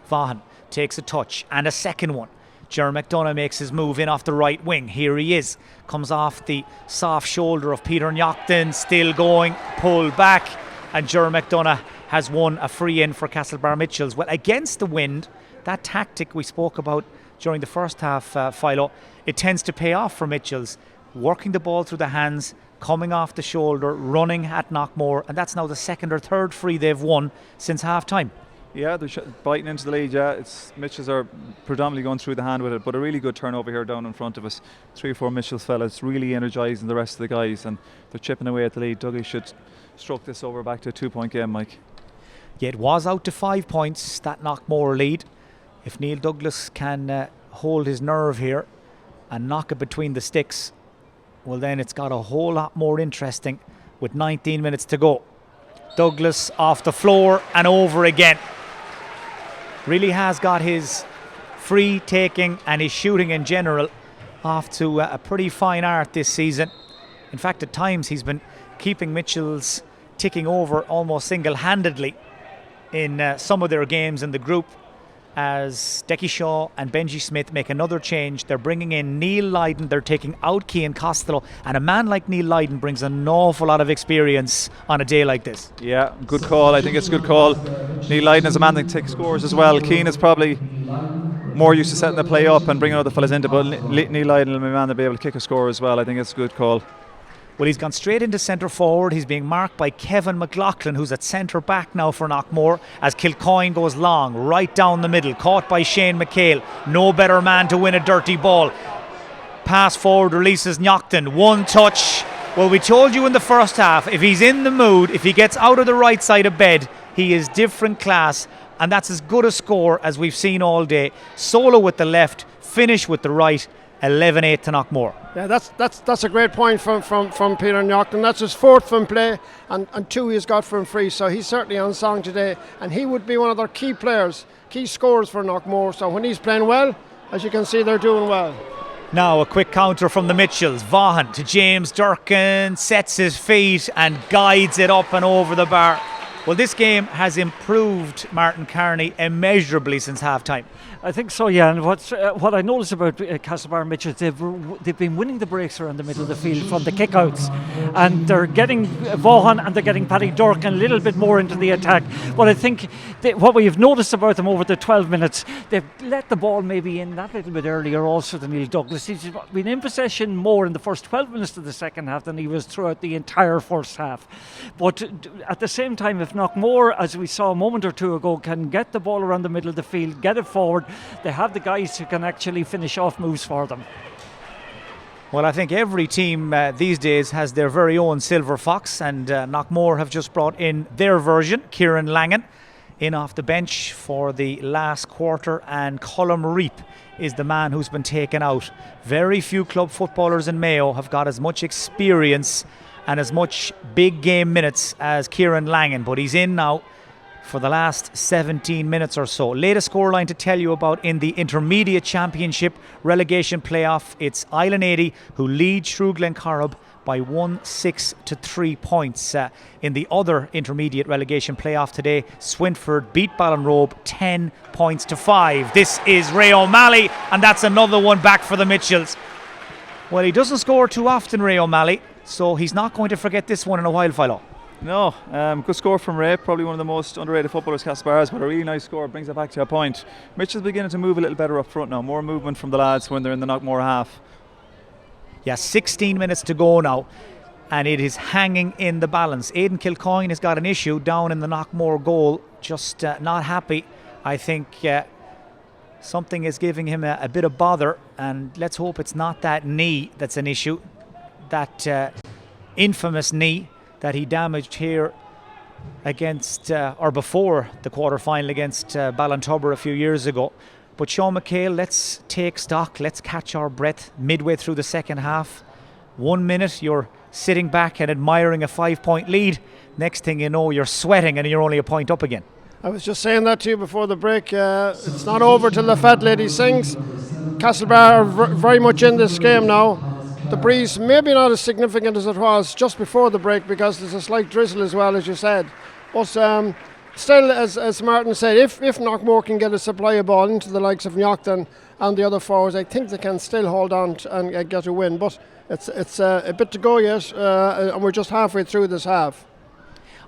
Vaughan takes a touch and a second one. Ger McDonough makes his move in off the right wing. Here he is. Comes off the soft shoulder of Peter Nyochton. Still going. Pulled back. And Ger McDonough has won a free in for Castlebar Mitchels. Well, against the wind, that tactic we spoke about during the first half, Philo, it tends to pay off for Mitchels. Working the ball through the hands, coming off the shoulder, running at Knockmore, and that's now the second or third free they've won since half time. Yeah, they're biting into the lead. Yeah, Mitchells are predominantly going through the hand with it, but a really good turnover here down in front of us. 3 or 4 Mitchells fellas really energising the rest of the guys, and they're chipping away at the lead. Dougie should stroke this over back to a 2-point game, Mike. Yeah, it was out to 5 points, that Knockmore lead. If Neil Douglas can hold his nerve here and knock it between the sticks, well, then it's got a whole lot more interesting with 19 minutes to go. Douglas off the floor and over again. Really has got his free taking and his shooting in general off to a pretty fine art this season. In fact, at times he's been keeping Mitchels ticking over almost single-handedly in some of their games in the group, as Decky Shaw and Benji Smith make another change. They're bringing in Neil Lydon. They're taking out Cian Costello, and a man like Neil Lydon brings an awful lot of experience on a day like this. Yeah, good call. I think it's a good call. Neil Lydon is a man that takes scores as well. Cian is probably more used to setting the play up and bringing other fellas into, but Neil Lydon will be a man that'll be able to kick a score as well. I think it's a good call. Well, he's gone straight into centre forward. He's being marked by Kevin McLaughlin, who's at centre back now for Knockmore, as Kilcoyne goes long, right down the middle, caught by Shane MacHale. No better man to win a dirty ball. Pass forward, releases Nyochton. One touch. Well, we told you in the first half, if he's in the mood, if he gets out of the right side of bed, he is different class, and that's as good a score as we've seen all day. Solo with the left, finish with the right, 11-8 to Knockmore. Yeah, that's a great point from Peter Knockton. That's his 4th from play, and 2 he's got from free. So he's certainly on song today, and he would be one of their key players, key scorers for Knockmore. So when he's playing well, as you can see, they're doing well. Now a quick counter from the Mitchells. Vaughan to James Durkin, sets his feet and guides it up and over the bar. Well, this game has improved, Martin Carney, immeasurably since half-time. I think so, yeah. And what I noticed about Castlebar Mitchells, they've been winning the breaks around the middle of the field from the kickouts, and they're getting Vaughan and they're getting Paddy Durkin a little bit more into the attack. But I think what we've noticed about them over the 12 minutes, they've let the ball maybe in that little bit earlier also than Neil Douglas. He's been in possession more in the first 12 minutes of the second half than he was throughout the entire first half. But at the same time, if Knockmore, as we saw a moment or two ago, can get the ball around the middle of the field, get it forward, they have the guys who can actually finish off moves for them. Well, I think every team these days has their very own silver fox, and Knockmore have just brought in their version. Kieran Langan in off the bench for the last quarter, and Colm Reap is the man who's been taken out. Very few club footballers in Mayo have got as much experience and as much big game minutes as Kieran Langan, but he's in now for the last 17 minutes or so. Latest scoreline to tell you about in the Intermediate Championship relegation playoff. It's Island 80 who lead Shrewd Glencorrib by 1-6 to 3 points. In the other Intermediate relegation playoff today, Swinford beat Ballinrobe 10 points to 5. This is Ray O'Malley, and that's another one back for the Mitchells. Well, he doesn't score too often, Ray O'Malley, so he's not going to forget this one in a while, Philo. No, good score from Ray, probably one of the most underrated footballers Castlebar has, but a really nice score, brings it back to a point. Mitchell's beginning to move a little better up front now, more movement from the lads when they're in the Knockmore half. Yeah, 16 minutes to go now, and it is hanging in the balance. Aidan Kilcoyne has got an issue down in the Knockmore goal, just not happy. I think something is giving him a bit of bother, and let's hope it's not that knee that's an issue, that infamous knee that he damaged here against or before the quarter-final against Ballintubber a few years ago. But Sean MacHale, let's take stock, let's catch our breath midway through the second half. 1 minute you're sitting back and admiring a 5-point lead. Next thing you know, you're sweating and you're only a point up again. I was just saying that to you before the break. It's not over till the fat lady sings. Castlebar are very much in this game now. The breeze maybe not as significant as it was just before the break because there's a slight drizzle as well, as you said. But still, as Martin said, if Knockmore can get a supply of ball into the likes of Knockton and the other forwards, I think they can still hold on and get a win. But it's a bit to go yet, and we're just halfway through this half.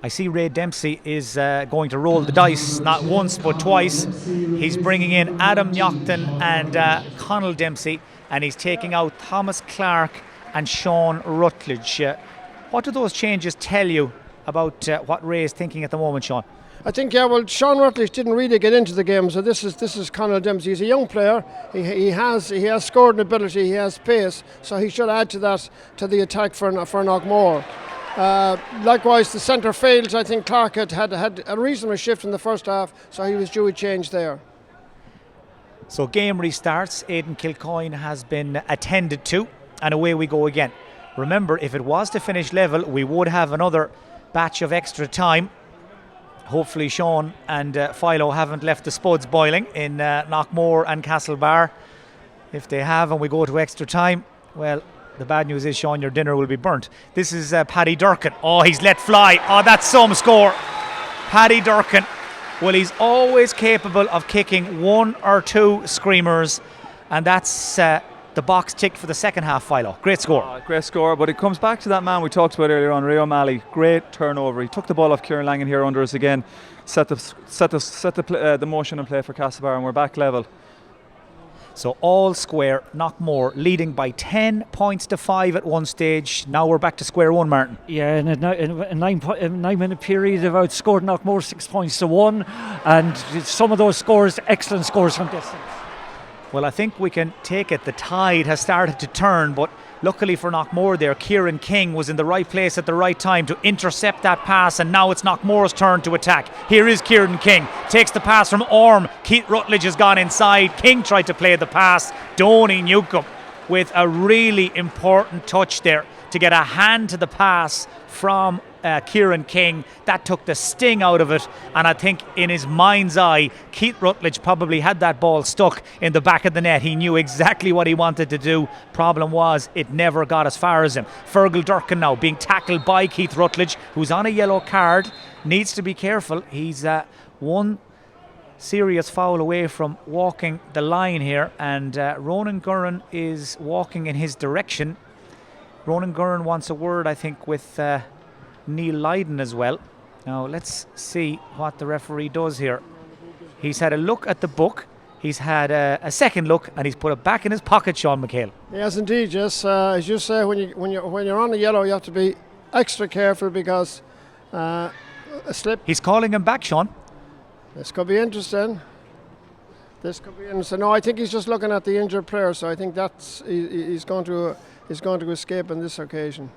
I see Ray Dempsey is going to roll the dice, not once but twice. He's bringing in Adam Knockton and Connell Dempsey, and he's taking out Thomas Clark and Sean Rutledge. What do those changes tell you about what Ray is thinking at the moment, Sean? I think, Sean Rutledge didn't really get into the game, so this is Connell Dempsey. He's a young player. He has scoring ability, he has pace, so he should add to that, to the attack for Knockmore. Likewise, the centre field, I think Clark had a reasonable shift in the first half, so he was due a change there. So game restarts. Aidan Kilcoyne has been attended to, and away we go again. Remember, if it was to finish level, we would have another batch of extra time. Hopefully Sean and Philo haven't left the spuds boiling in Knockmore and Castlebar. If they have and we go to extra time, well, the bad news is, Sean, your dinner will be burnt. This is Paddy Durkin. Oh, he's let fly. Oh, that's some score. Paddy Durkin. Well, he's always capable of kicking one or two screamers, and that's the box ticked for the second half, Philo. Great score. Great score, but it comes back to that man we talked about earlier on, Ray O'Malley. Great turnover. He took the ball off Kieran Langan here under us again, set the motion and play for Castlebar, and we're back level. So all square, Knockmore leading by 10 points to 5 at one stage. Now we're back to square one, Martin. Yeah, in a 9-minute period, they've outscored Knockmore 6 points to 1, and some of those scores, excellent scores from distance. Well, I think we can take it. The tide has started to turn, but luckily for Knockmore there, Kieran King was in the right place at the right time to intercept that pass, and now it's Knockmore's turn to attack. Here is Kieran King, takes the pass from Orm. Keith Rutledge has gone inside. King tried to play the pass. Donny Newcomb with a really important touch there to get a hand to the pass from Kieran King. That took the sting out of it, and I think in his mind's eye, Keith Rutledge probably had that ball stuck in the back of the net. He knew exactly what he wanted to do. Problem was, it never got as far as him. Fergal Durkin now being tackled by Keith Rutledge, who's on a yellow card. Needs to be careful. He's one serious foul away from walking the line here, and Ronan Gurran is walking in his direction. Ronan Gurran wants a word, I think, with Neil Lydon as well. Now let's see what the referee does here. He's had a look at the book, he's had a second look, and he's put it back in his pocket, Sean MacHale. Yes, indeed. Yes, as you say, when you're on the yellow, you have to be extra careful because a slip. He's calling him back, Sean. This could be interesting. No, I think he's just looking at the injured player, so I think he's going to escape on this occasion.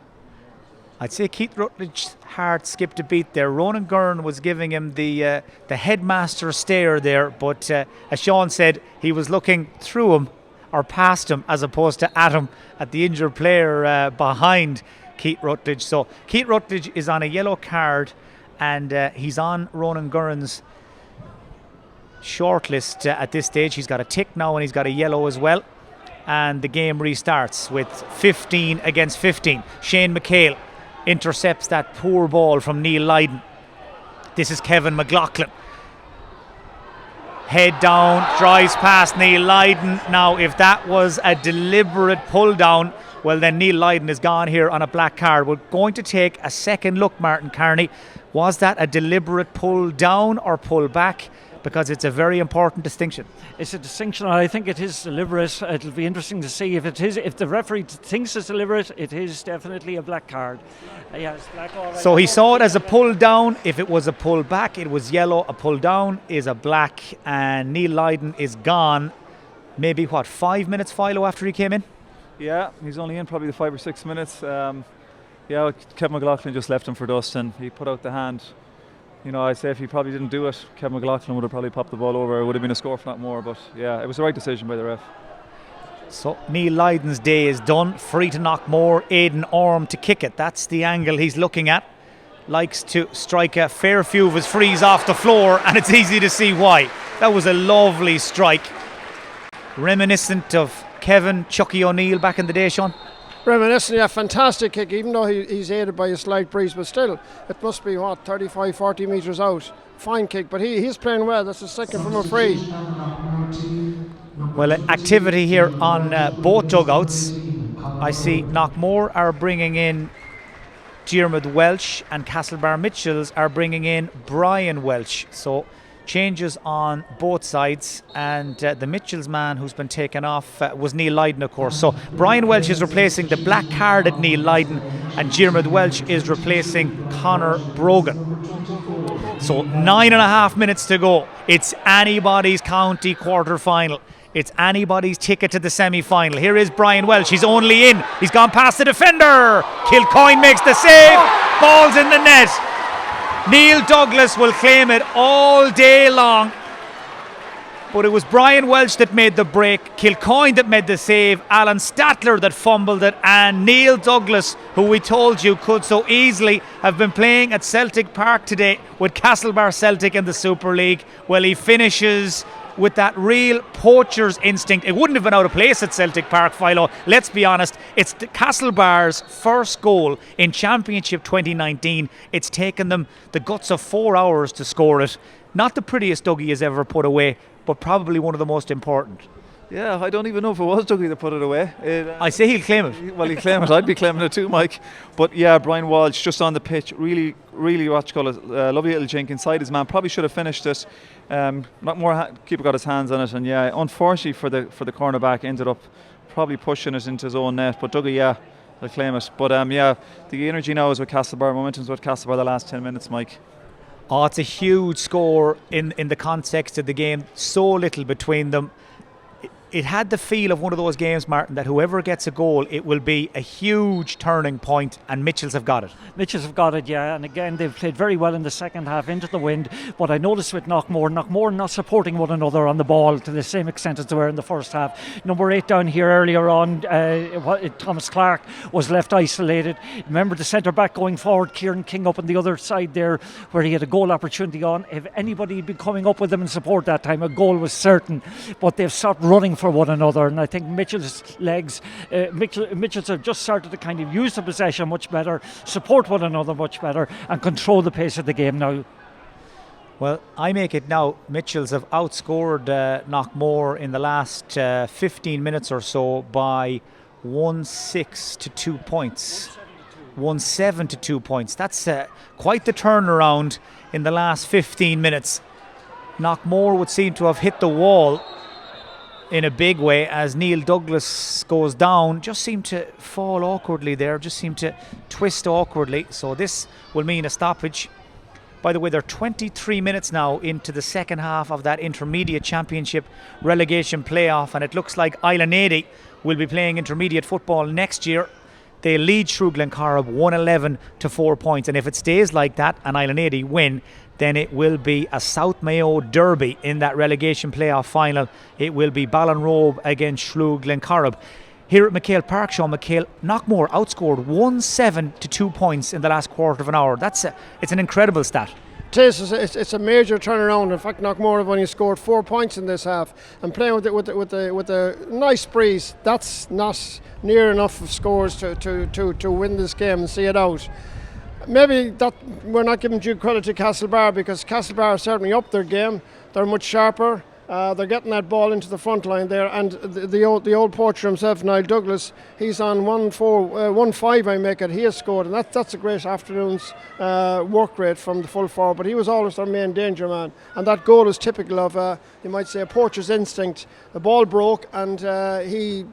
I'd say Keith Rutledge's heart skipped a beat there. Ronan Gurran was giving him the headmaster stare there, but as Sean said, he was looking through him or past him as opposed to at him, at the injured player behind Keith Rutledge. So Keith Rutledge is on a yellow card, and he's on Ronan Gurran's shortlist at this stage. He's got a tick now, and he's got a yellow as well. And the game restarts with 15 against 15. Shane MacHale intercepts that poor ball from Neil Lydon. This is Kevin McLaughlin. Head down, drives past Neil Lydon. Now, if that was a deliberate pull down, well, then Neil Lydon is gone here on a black card. We're going to take a second look, Martin Kearney. Was that a deliberate pull down or pull back? Because it's a very important distinction. It's a distinction, and I think it is deliberate. It'll be interesting to see if the referee thinks it's deliberate. It is definitely a black card. Yes, black already. So he saw it as a pull down. If it was a pull back, it was yellow. A pull down is a black, and Neil Lydon is gone. Maybe 5 minutes, Philo, after he came in? Yeah, he's only in probably the 5 or 6 minutes. Kevin McLaughlin just left him for dust, and he put out the hand. You know, I'd say if he probably didn't do it, Kevin McLaughlin would have probably popped the ball over. It would have been a score for Knockmore, but yeah, it was the right decision by the ref. So Neil Lydon's day is done. Free to Knockmore, Aidan Orme to kick it. That's the angle he's looking at. Likes to strike a fair few of his frees off the floor, and it's easy to see why. That was a lovely strike. Reminiscent of Kevin Chucky O'Neill back in the day, Sean? Reminiscent, yeah, fantastic kick, even though he's aided by a slight breeze, but still, it must be 35, 40 metres out. Fine kick, but he's playing well. That's the second from a free. Well, activity here on both dugouts. I see Knockmore are bringing in Diarmuid Welch, and Castlebar Mitchels are bringing in Brian Welch. So changes on both sides, and the Mitchels man who's been taken off was Neil Lydon, of course. So Brian Welch is replacing the black carded Neil Lydon, and Diarmuid Welch is replacing Conor Brogan. So 9.5 minutes to go. It's anybody's county quarter final. It's anybody's ticket to the semi-final. Here is Brian Welch. He's only in. He's gone past the defender. Kilcoyne makes the save. Ball's in the net. Neil Douglas will claim it all day long. But it was Brian Welch that made the break, Kilcoyne that made the save, Alan Statler that fumbled it, and Neil Douglas, who we told you could so easily have been playing at Celtic Park today with Castlebar Celtic in the Super League. Well, he finishes with that real poacher's instinct. It wouldn't have been out of place at Celtic Park, Philo. Let's be honest, it's Castlebar's first goal in Championship 2019. It's taken them the guts of 4 hours to score it. Not the prettiest Dougie has ever put away, but probably one of the most important. Yeah, I don't even know if it was Dougie that put it away. I say he'll claim it. Well, he'll claim it. I'd be claiming it too, Mike. But yeah, Brian Walsh just on the pitch, really, what you call it, lovely little jink inside his man. Probably should have finished it. Keeper got his hands on it, and yeah, unfortunately for the cornerback, ended up probably pushing it into his own net. But Dougie, yeah, he'll claim it. But yeah, the energy now is with Castlebar. Momentum's with Castlebar the last 10 minutes, Mike. Oh, it's a huge score in the context of the game. So little between them. it had the feel of one of those games, Martin, that whoever gets a goal, it will be a huge turning point, and Mitchels have got it. Mitchels have got it, yeah, and again they've played very well in the second half into the wind. But I noticed with Knockmore not supporting one another on the ball to the same extent as they were in the first half. Number 8 down here earlier on, Thomas Clark was left isolated. Remember the centre back going forward, Kieran King up on the other side there, where he had a goal opportunity on. If anybody had been coming up with them in support that time, a goal was certain. But they've stopped running for one another, and I think Mitchell's legs, Mitchels have just started to kind of use the possession much better, support one another much better, and control the pace of the game now. Well, I make it now. Mitchels have outscored Knockmore in the last 15 minutes or so by 1-6 to 2 points. 1-7 to 2 points. That's quite the turnaround in the last 15 minutes. Knockmore would seem to have hit the wall in a big way as Neil Douglas goes down. Just seemed to fall awkwardly there, just seemed to twist awkwardly. So this will mean a stoppage. By the way, they're 23 minutes now into the second half of that intermediate championship relegation playoff, and it looks like Islanady will be playing intermediate football next year. They lead through Glencorrib 111 to 4 points, and if it stays like that and Islanady win, then it will be a South Mayo derby in that relegation playoff final. It will be Ballinrobe against Shlug Glencorrib. Here at MacHale Park, Sean MacHale, Knockmore outscored 1-7 to 2 points in the last quarter of an hour. It's an incredible stat. It's a major turnaround. In fact, Knockmore have only scored 4 points in this half, and playing with a nice breeze. That's not near enough of scores to win this game and see it out. Maybe that we're not giving due credit to Castlebar, because Castlebar certainly upped their game. They're much sharper. They're getting that ball into the front line there, and the old poacher himself, Niall Douglas, he's on 1-5. I make it. He has scored, and that's a great afternoon's work rate from the full forward. But he was always their main danger man, and that goal is typical of you might say a poacher's instinct. The ball broke, and he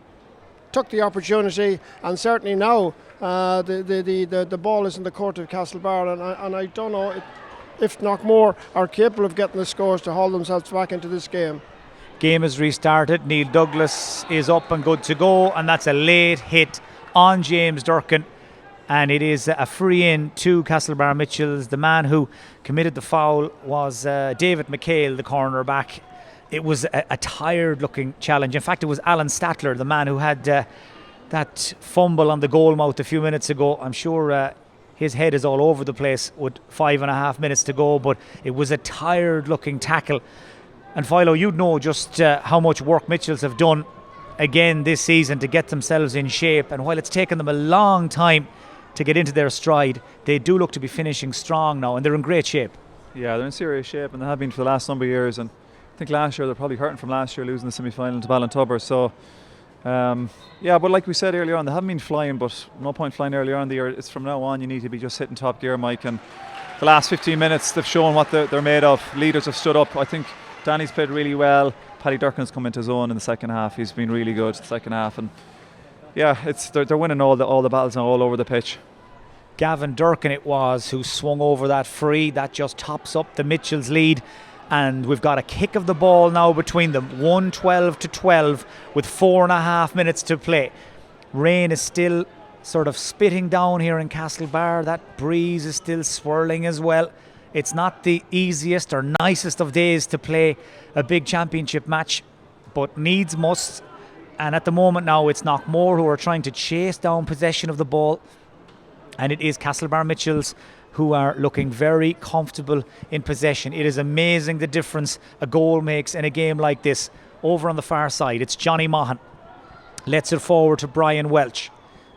took the opportunity, and certainly now the ball is in the court of Castlebar, and I don't know if Knockmore are capable of getting the scores to haul themselves back into this game. Game has restarted. Neil Douglas is up and good to go, and that's a late hit on James Durkin, and it is a free in to Castlebar Mitchels. The man who committed the foul was David MacHale, the corner back. It was a tired looking challenge. In fact, it was Alan Statler, the man who had that fumble on the goal mouth a few minutes ago. I'm sure his head is all over the place with 5.5 minutes to go, but it was a tired looking tackle. And Philo, you'd know just how much work Mitchels have done again this season to get themselves in shape, and while it's taken them a long time to get into their stride, they do look to be finishing strong now, and they're in great shape. Yeah, they're in serious shape, and they have been for the last number of years, and I think last year they're probably hurting from last year losing the semi-final to Ballintubber. So but like we said earlier on, they haven't been flying, but no point flying earlier on in the year. It's from now on you need to be just hitting top gear, Mike, and the last 15 minutes they've shown what they're made of. Leaders have stood up. I think Danny's played really well. Paddy Durkin's come into his own in the second half. He's been really good the second half, and yeah, they're winning all the battles now all over the pitch. Gavin Durkin it was who swung over that free. That just tops up the Mitchels lead. And we've got a kick of the ball now between them, 1-12 to 12 with 4.5 minutes to play. Rain is still sort of spitting down here in Castlebar. That breeze is still swirling as well. It's not the easiest or nicest of days to play a big championship match, but needs must. And at the moment now it's Knockmore who are trying to chase down possession of the ball, and it is Castlebar Mitchels who are looking very comfortable in possession. It is amazing the difference a goal makes in a game like this. Over on the far side, it's Johnny Mahan. Lets it forward to Brian Welch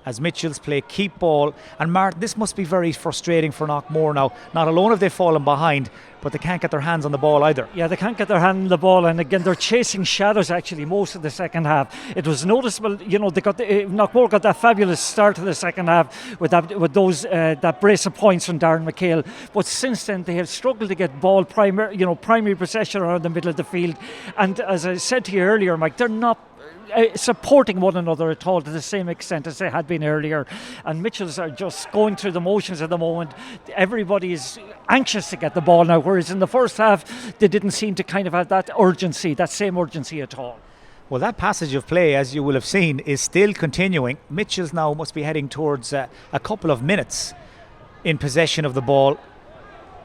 as Mitchels play keep ball. And Martin, this must be very frustrating for Knockmore now. Not alone have they fallen behind, but they can't get their hands on the ball either. Yeah, they can't get their hand on the ball, and again they're chasing shadows actually most of the second half. It was noticeable, they got Knockmore got that fabulous start to the second half with that brace of points from Darren MacHale, but since then they have struggled to get ball primary possession around the middle of the field. And as I said to you earlier, Mike, they're not supporting one another at all to the same extent as they had been earlier, and Mitchels are just going through the motions at the moment. Everybody is anxious to get the ball now, whereas in the first half they didn't seem to kind of have that same urgency at all. Well, that passage of play, as you will have seen, is still continuing. Mitchels now must be heading towards a couple of minutes in possession of the ball.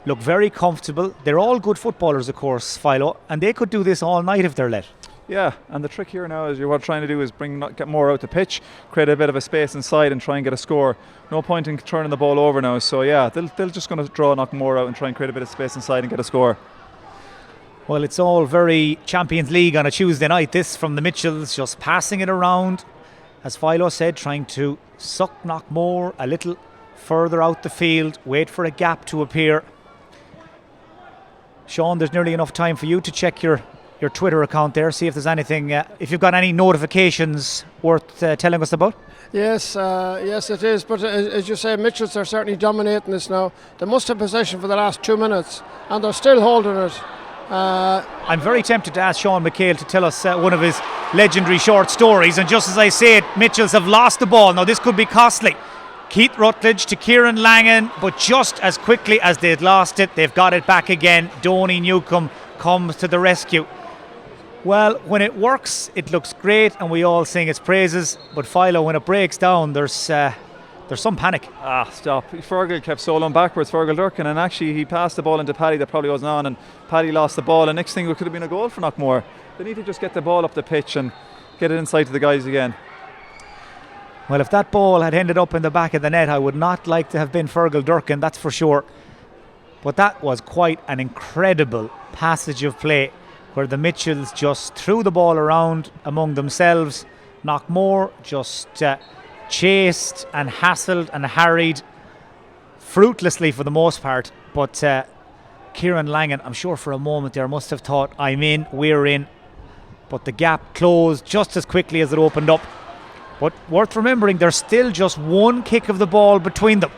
Look very comfortable. They're all good footballers, of course, Philo, and they could do this all night if they're let. Yeah, and the trick here now is what trying to do is get more out the pitch, create a bit of a space inside and try and get a score. No point in turning the ball over now, so yeah, they're just going to draw Knockmore out and try and create a bit of space inside and get a score. Well, it's all very Champions League on a Tuesday night. This from the Mitchells, just passing it around, as Philo said, trying to suck Knockmore a little further out the field, wait for a gap to appear. Sean, there's nearly enough time for you to check your Twitter account there, see if there's anything, if you've got any notifications worth telling us about. Yes, it is. But as you say, Mitchells are certainly dominating this now. They must have possession for the last 2 minutes, and they're still holding it. I'm very tempted to ask Sean MacHale to tell us one of his legendary short stories, and just as I say it, Mitchells have lost the ball. Now this could be costly. Keith Rutledge to Kieran Langan, but just as quickly as they'd lost it, they've got it back again. Donny Newcombe comes to the rescue. Well, when it works, it looks great and we all sing its praises, but Philo, when it breaks down, there's some panic. Stop. Fergal kept soloing backwards, Fergal Durkin, and actually he passed the ball into Paddy that probably wasn't on, and Paddy lost the ball, and next thing it could have been a goal for Knockmore. They need to just get the ball up the pitch and get it inside to the guys again. Well, if that ball had ended up in the back of the net, I would not like to have been Fergal Durkin, that's for sure. But that was quite an incredible passage of play, where the Mitchells just threw the ball around among themselves. Knockmore just chased and hassled and harried fruitlessly for the most part. But Kieran Langan, I'm sure for a moment there, must have thought, I'm in, we're in. But the gap closed just as quickly as it opened up. But worth remembering, there's still just one kick of the ball between them.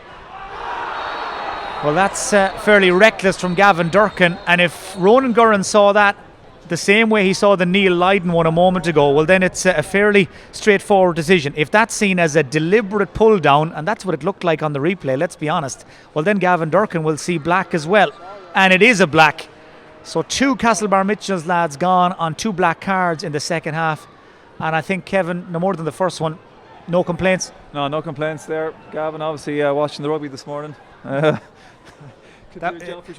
Well, that's fairly reckless from Gavin Durkin. And if Ronan Gurran saw that the same way he saw the Neil Lydon one a moment ago, well then it's a fairly straightforward decision. If that's seen as a deliberate pull down, and that's what it looked like on the replay, let's be honest, well then Gavin Durkin will see black as well, and it is a black. So 2 Castlebar Mitchells lads gone on 2 black cards in the second half, and I think, Kevin, no more than the first one, no complaints? No complaints there. Gavin obviously watching the rugby this morning.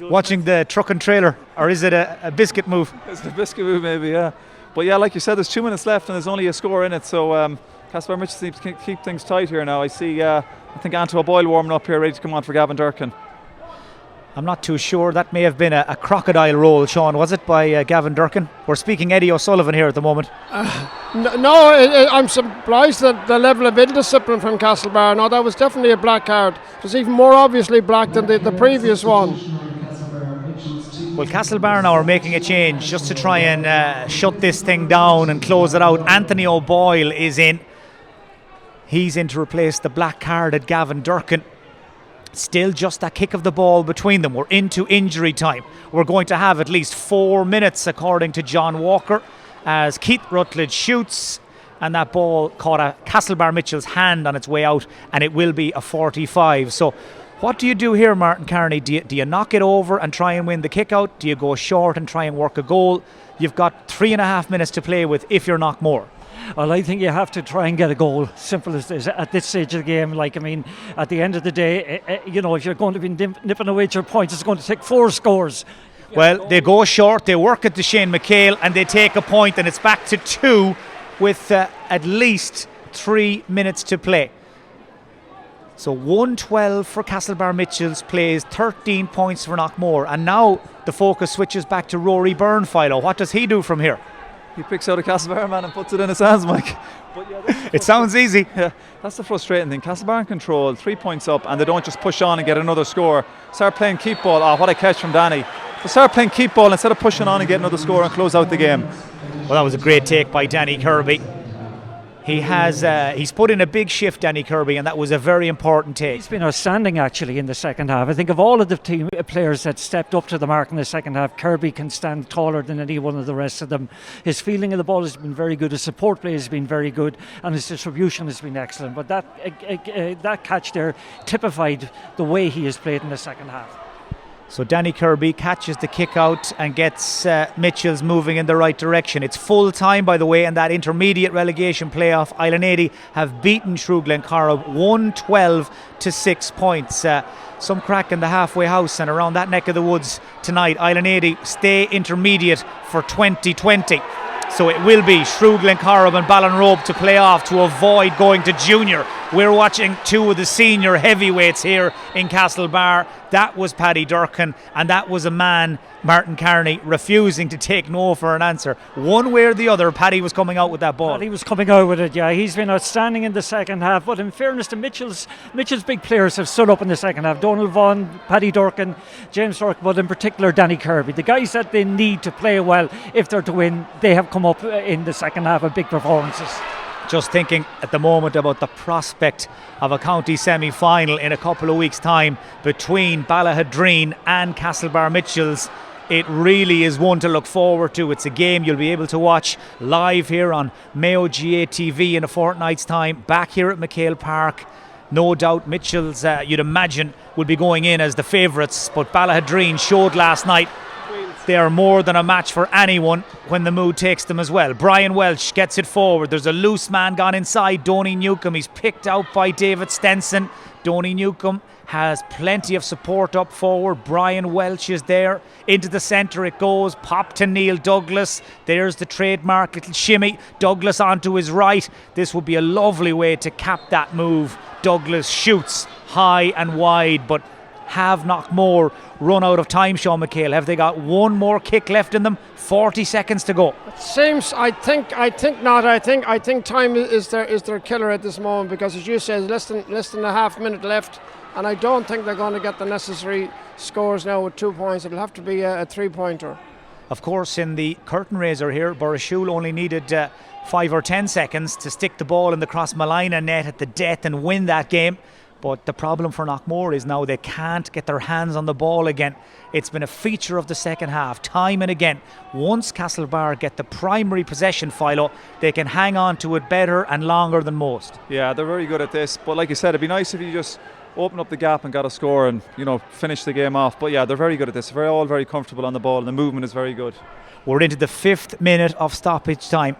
Watching the truck and trailer, or is it a biscuit move? It's a biscuit move maybe, yeah. But yeah, like you said, there's 2 minutes left and there's only a score in it, so Castlebar Mitchells seems to keep things tight here now. I see, I think Anto Boyle warming up here, ready to come on for Gavin Durkin. I'm not too sure. That may have been a crocodile roll, Sean, was it, by Gavin Durkin? We're speaking Eddie O'Sullivan here at the moment. I'm surprised at the level of indiscipline from Castlebar. No, that was definitely a black card. It was even more obviously black than the previous one. Well, Castlebar now are making a change just to try and shut this thing down and close it out. Anthony O'Boyle is in. He's in to replace the black card at Gavin Durkin. Still just that kick of the ball between them. We're into injury time. We're going to have at least 4 minutes, according to John Walker, as Keith Rutledge shoots, and that ball caught a Castlebar Mitchell's hand on its way out, and it will be a 45. So what do you do here, Martin Carney? Do you knock it over and try and win the kick out? Do you go short and try and work a goal? You've got 3.5 minutes to play with if you're Knockmore. Well, I think you have to try and get a goal. Simple as this. At this stage of the game, at the end of the day, if you're going to be nipping away at your points, it's going to take 4 scores. Well, they go short, they work it to Shane MacHale, and they take a point, and it's back to 2 with at least 3 minutes to play. So 112 for Castlebar Mitchells, plays 13 points for Knockmore, and now the focus switches back to Rory Byrne. Philo, what does he do from here? He picks out a Castlebar man and puts it in his hands, Mike. But yeah, it sounds easy. Yeah, that's the frustrating thing. Castlebar in control, 3 points up, and they don't just push on and get another score. Start playing keep ball. What a catch from Danny. They start playing keep ball instead of pushing on and getting another score and close out the game. Well, that was a great take by Danny Kirby. He's put in a big shift, Danny Kirby, and that was a very important take. He's been outstanding actually in the second half. I think of all of the team players that stepped up to the mark in the second half, Kirby can stand taller than any one of the rest of them. His feeling of the ball has been very good, his support play has been very good, and his distribution has been excellent. But that catch there typified the way he has played in the second half. So Danny Kirby catches the kick out and gets Mitchels moving in the right direction. It's full time, by the way, in that intermediate relegation playoff. Island 80 have beaten Shrewd Glencorrib 112 to 6 points. Some crack in the halfway house and around that neck of the woods tonight. Island 80 stay intermediate for 2020. So it will be Shrewd Glencorrib and Ballinrobe to play off to avoid going to junior. We're watching two of the senior heavyweights here in Castlebar. That was Paddy Durkin, and that was a man, Martin Carney, refusing to take no for an answer. One way or the other, Paddy was coming out with that ball. Paddy was coming out with it, yeah. He's been outstanding in the second half. But in fairness to Mitchell's big players have stood up in the second half. Donald Vaughan, Paddy Durkin, James Durkin, but in particular Danny Kirby. The guys that they need to play well if they're to win, they have come up in the second half of big performances. Just thinking at the moment about the prospect of a county semi-final in a couple of weeks' time between Ballahadreen and Castlebar Mitchels. It really is one to look forward to. It's a game you'll be able to watch live here on Mayo GAA TV in a fortnight's time, back here at MacHale Park. No doubt Mitchels, you'd imagine, will be going in as the favourites, but Ballahadreen showed last night they are more than a match for anyone when the mood takes them as well. Brian Welch gets it forward. There's a loose man gone inside, Donny Newcomb. He's picked out by David Stenson. Donny Newcomb has plenty of support up forward. Brian Welch is there. Into the centre it goes. Pop to Neil Douglas. There's the trademark little shimmy. Douglas onto his right. This would be a lovely way to cap that move. Douglas shoots high and wide, but have Knockmore run out of time, Sean MacHale? Have they got one more kick left in them? 40 seconds to go. It seems, I think not. I think time is their killer at this moment, because as you said, less than a half minute left, and I don't think they're going to get the necessary scores now with 2 points. It'll have to be a 3-pointer. Of course, in the curtain raiser here, Burrishoole only needed 5 or 10 seconds to stick the ball in the Crossmolina net at the death and win that game. But the problem for Knockmore is now they can't get their hands on the ball again. It's been a feature of the second half, time and again. Once Castlebar get the primary possession file, they can hang on to it better and longer than most. Yeah, they're very good at this. But like you said, it'd be nice if you just open up the gap and got a score and, finish the game off. But yeah, they're very good at this. They're all very comfortable on the ball, and the movement is very good. We're into the 5th minute of stoppage time.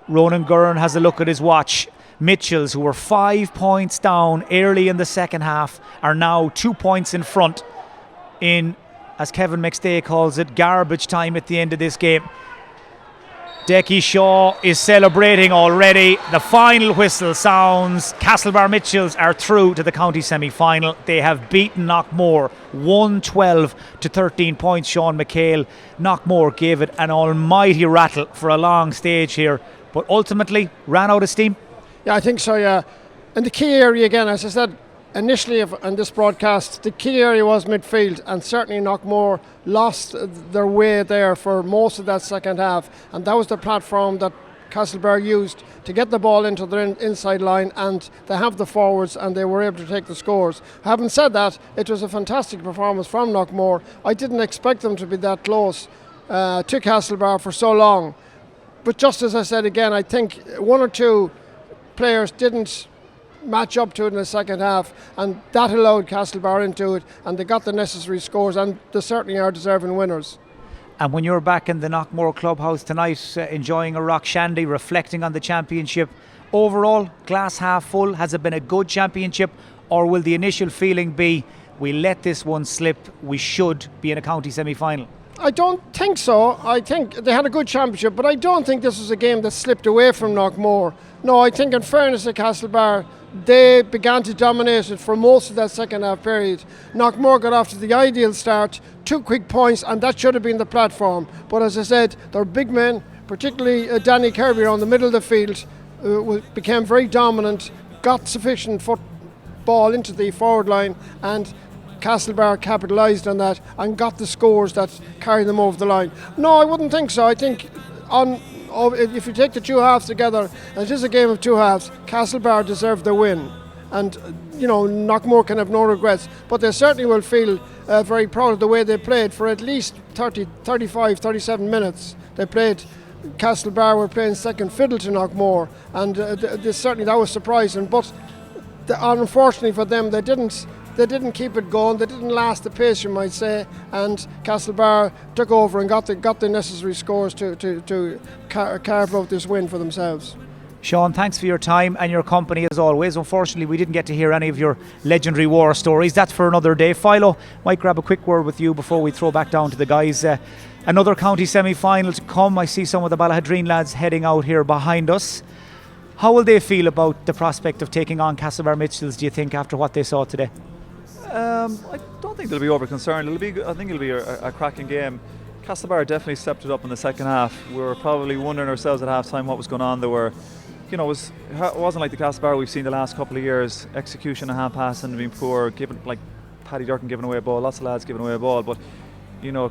Ronan Gurran has a look at his watch. Mitchels, who were 5 points down early in the second half, are now 2 points in front in, as Kevin McStay calls it, garbage time at the end of this game. Decky Shaw is celebrating already. The final whistle sounds. Castlebar Mitchels are through to the county semi-final. They have beaten Knockmore 112 to 13 points, Sean MacHale. Knockmore gave it an almighty rattle for a long stage here, but ultimately ran out of steam. Yeah, I think so, yeah. And the key area again, as I said initially on this broadcast, the key area was midfield, and certainly Knockmore lost their way there for most of that second half, and that was the platform that Castlebar used to get the ball into their inside line, and they have the forwards and they were able to take the scores. Having said that, it was a fantastic performance from Knockmore. I didn't expect them to be that close to Castlebar for so long, but just as I said again, I think one or two players didn't match up to it in the second half, and that allowed Castlebar into it, and they got the necessary scores, and they certainly are deserving winners. And when you're back in the Knockmore clubhouse tonight, enjoying a rock shandy, reflecting on the championship, overall, glass half full, has it been a good championship, or will the initial feeling be, we let this one slip, we should be in a county semi-final? I don't think so. I think they had a good championship, but I don't think this was a game that slipped away from Knockmore. No, I think in fairness to Castlebar, they began to dominate it for most of that second half period. Knockmore got off to the ideal start, 2 quick points, and that should have been the platform. But as I said, their big men, particularly Danny Kirby around the middle of the field, became very dominant, got sufficient football into the forward line, and Castlebar capitalised on that and got the scores that carried them over the line. No, I wouldn't think so. I think if you take the two halves together, and it is a game of two halves, Castlebar deserved their win. And, Knockmore can have no regrets, but they certainly will feel very proud of the way they played for at least 35, 37 minutes. They played, Castlebar were playing second fiddle to Knockmore, and certainly that was surprising. But unfortunately for them, they didn't they didn't keep it going. They didn't last the pace, you might say. And Castlebar took over and got the necessary scores to carve out this win for themselves. Sean, thanks for your time and your company as always. Unfortunately, we didn't get to hear any of your legendary war stories. That's for another day. Philo, might grab a quick word with you before we throw back down to the guys. Another county semi-final to come. I see some of the Ballahadreen lads heading out here behind us. How will they feel about the prospect of taking on Castlebar Mitchels, do you think, after what they saw today? I don't think they'll be over concerned. I think it'll be a cracking game. Castlebar definitely stepped it up in the second half. We were probably wondering ourselves at half time what was going on. There were, it wasn't like the Castlebar we've seen the last couple of years. Execution and hand passing being poor, like Paddy Durkin giving away a ball, lots of lads giving away a ball. But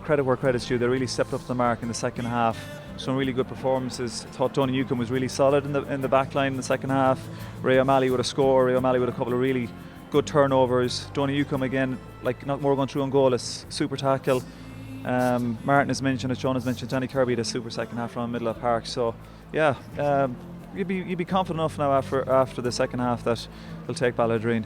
credit where credit's due. They really stepped up to the mark in the second half. Some really good performances. I thought Tony Newcombe was really solid in the back line in the second half. Ray O'Malley with a score. Ray O'Malley with a couple of really good turnovers. Tony Newcombe again, like Knockmore going through on goal, a super tackle. Martin has mentioned it, Sean has mentioned Danny Kirby had a super second half around middle of park. So yeah, you'd be confident enough now after the second half that they'll take Ballahadreen.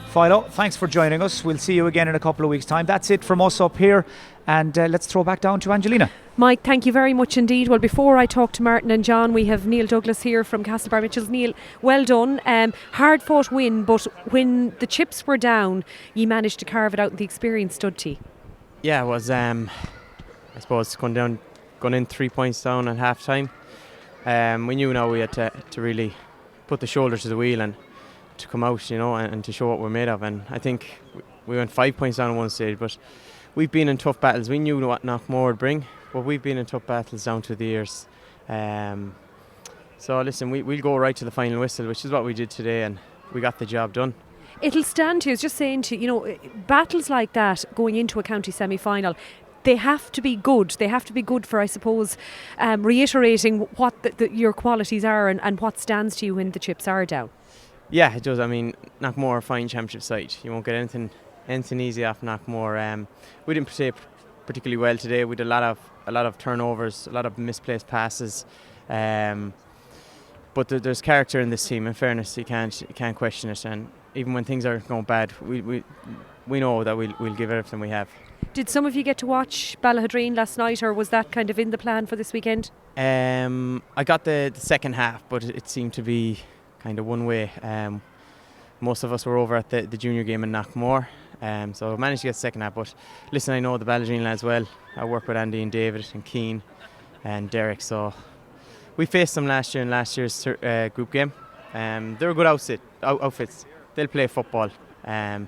Philo, thanks for joining us. We'll see you again in a couple of weeks' time. That's it from us up here, and let's throw back down to Angelina. Mike, thank you very much indeed. Well, before I talk to Martin and John, we have Neil Douglas here from Castlebar Mitchels. Neil, well done. Hard-fought win, but when the chips were down, you managed to carve it out, and the experience stood to you. Yeah, it was, I suppose, going in 3 points down at half-time. We knew now we had to really put the shoulder to the wheel and to come out, and to show what we're made of. And I think we went 5 points down at one stage, but we've been in tough battles. We knew what Knockmore would bring, but we've been in tough battles down through the years. So listen, we'll go right to the final whistle, which is what we did today, and we got the job done. It'll stand to, I was just saying to you, battles like that going into a county semi-final, they have to be good. They have to be good for, I suppose, reiterating what your qualities are and what stands to you when the chips are down. Yeah, it does. I mean, Knockmore are a fine championship side. You won't get anything easy off Knockmore. We didn't play particularly well today. We did a lot of turnovers, a lot of misplaced passes. But there's character in this team. In fairness, you can't question it. And even when things are going bad, we know that we'll give everything we have. Did some of you get to watch Ballahadreen last night, or was that kind of in the plan for this weekend? I got the second half, but it seemed to be kind of one way. Most of us were over at the junior game in Knockmore, so I managed to get the second half. But listen, I know the Ballahadreen lads well. I work with Andy and David and Keane and Derek, so we faced them last year in last year's group game. They're a good outfits. They'll play football, and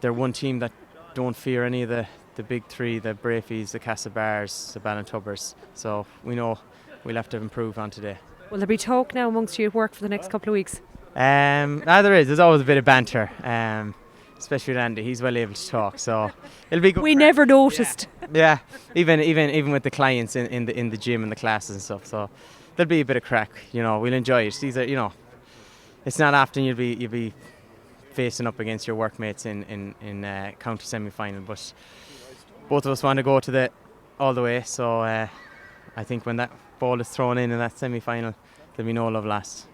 they're one team that don't fear any of the big three, the Brafeys, the Castlebars, the Ballintubbers. So we know we'll have to improve on today. Will there be talk now amongst you at work for the next couple of weeks? There is. There's always a bit of banter, especially with Andy. He's well able to talk, so it'll be good. We never noticed. Yeah, even with the clients in the gym and the classes and stuff. So there'll be a bit of crack. We'll enjoy it. These are, it's not often you'll be facing up against your workmates in county semi-final, but both of us want to go all the way. So I think when that ball is thrown in that semi-final, there'll be no love lost.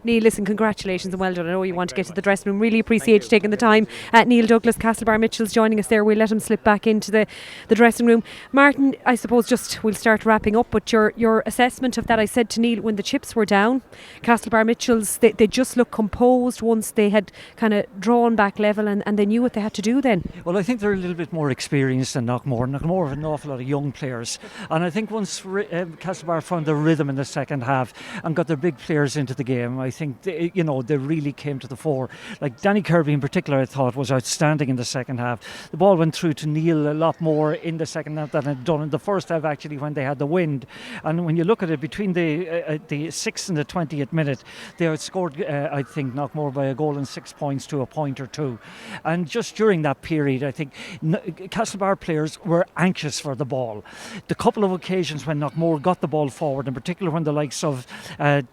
Neil, listen, congratulations and well done. I know you want to get to the dressing room. Really appreciate you taking the time. Neil Douglas, Castlebar Mitchels, joining us there. We'll let him slip back into the dressing room. Martin, I suppose we'll start wrapping up, but your assessment of that. I said to Neil, when the chips were down, Castlebar Mitchels, they just looked composed once they had kind of drawn back level and they knew what they had to do then. Well, I think they're a little bit more experienced than Knockmore. Knockmore have an awful lot of young players, and I think once Castlebar found the rhythm in the second half and got their big players into the game, I think they really came to the fore. Like Danny Kirby in particular, I thought was outstanding in the second half. The ball went through to Neil a lot more in the second half than it had done in the first half, actually, when they had the wind. And when you look at it, between the 6th and the 20th minute, they outscored I think Knockmore by a goal and 6 points to a point or two. And just during that period, I think Castlebar players were anxious for the ball. The couple of occasions when Knockmore got the ball forward, in particular when the likes of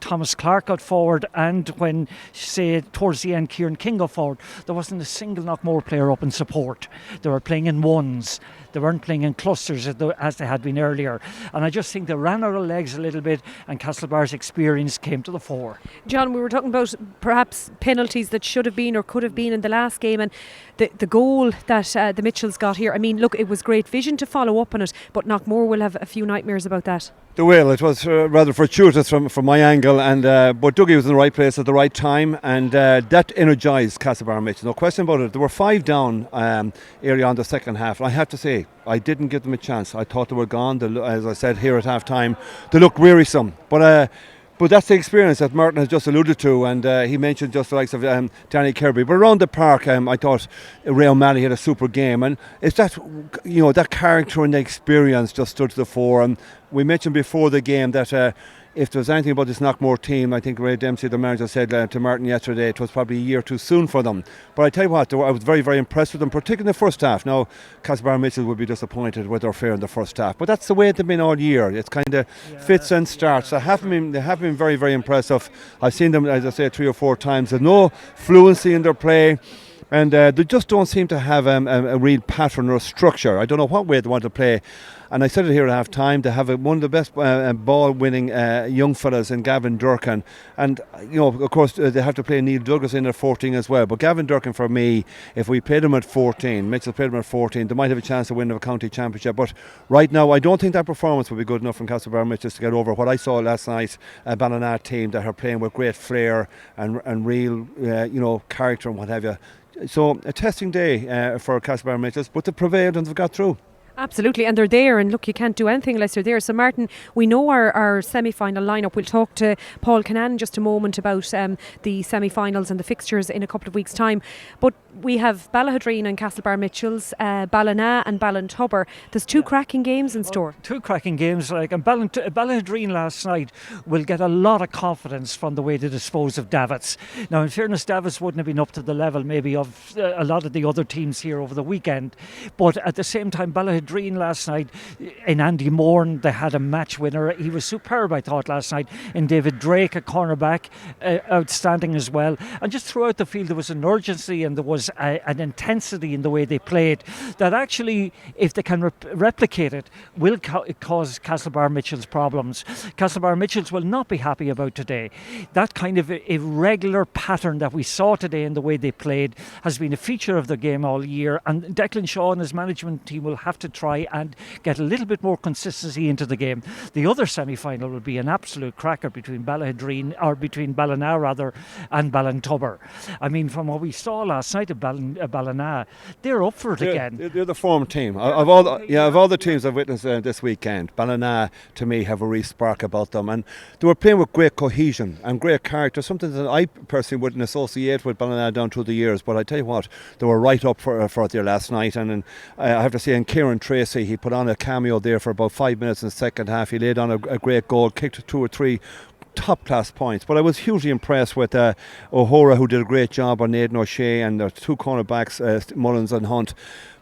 Thomas Clark got forward, and when, say, towards the end Kieran King got forward, there wasn't a single Knockmore player up in support. They were playing in ones. They weren't playing in clusters as they had been earlier. And I just think they ran out of legs a little bit, and Castlebar's experience came to the fore. John, we were talking about perhaps penalties that should have been or could have been in the last game, and the goal that the Mitchells got here. I mean, look, it was great vision to follow up on it, but Knockmore will have a few nightmares about that. They will. It was rather fortuitous from my angle, and but Dougie was in the right place at the right time, and that energised Castlebar Mitchell. No question about it. There were 5 down early on the second half. And I have to say, I didn't give them a chance. I thought they were gone. As I said here at half time, they looked wearisome. But that's the experience that Martin has just alluded to, and he mentioned just the likes of Danny Kirby. But around the park, I thought Ray O'Malley had a super game, and it's that, you know, that character and the experience just stood to the fore. And we mentioned before the game that if there was anything about this Knockmore team, I think Ray Dempsey, the manager, said to Martin yesterday it was probably a year too soon for them. But I tell you what, I was very, very impressed with them, particularly in the first half. Now, Castlebar Mitchell would be disappointed with their fare in the first half, but that's the way they've been all year. It's kind of fits and starts. They have been very, very impressive. I've seen them, as I say, 3 or 4 times. There's no fluency in their play. And they just don't seem to have a real pattern or structure. I don't know what way they want to play. And I said it here at half time, they have one of the best ball-winning young fellas in Gavin Durkin. And, you know, of course, they have to play Neil Douglas in at 14 as well. But Gavin Durkin, for me, if we played him at 14, Mitchell played him at 14, they might have a chance to win a county championship. But right now, I don't think that performance will be good enough from Castlebar Mitchell to get over what I saw last night, a Ballina team that are playing with great flair and real, character and what have you. So a testing day for Castlebar Mitchells, but they prevailed and they've got through. Absolutely, and they're there, and look, you can't do anything unless you're there. So Martin, we know our semi-final lineup. We'll talk to Paul Canan in just a moment about the semi-finals and the fixtures in a couple of weeks' time. But we have Ballahadreen and Castlebar Mitchells, Ballina and Ballintubber. There's 2 cracking games in store. 2 cracking games, and Ballahadreen last night will get a lot of confidence from the way they dispose of Davits. Now, in fairness, Davits wouldn't have been up to the level maybe of a lot of the other teams here over the weekend, but at the same time, Ballahadreen last night in Andy Moran, they had a match winner. He was superb, I thought, last night. In David Drake, a cornerback, outstanding as well. And just throughout the field, there was an urgency and there was an intensity in the way they played that actually, if they can replicate it, will cause Castlebar Mitchells problems. Castlebar Mitchells will not be happy about today. That kind of irregular pattern that we saw today in the way they played has been a feature of the game all year, and Declan Shaw and his management team will have to try and get a little bit more consistency into the game. The other semi-final will be an absolute cracker between Ballina and Ballintubber. I mean, from what we saw last night at Ballina, they're up for it again. They're the form team. Of all the teams I've witnessed this weekend, Ballina to me have a real spark about them, and they were playing with great cohesion and great character, something that I personally wouldn't associate with Ballina down through the years. But I tell you what, they were right up for it there last night, and I have to say, in Kieran Tracy, he put on a cameo there for about 5 minutes in the second half. He laid on a great goal, kicked 2 or 3 top class points. But I was hugely impressed with O'Hora, who did a great job on Aidan O'Shea, and the 2 cornerbacks, Mullins and Hunt.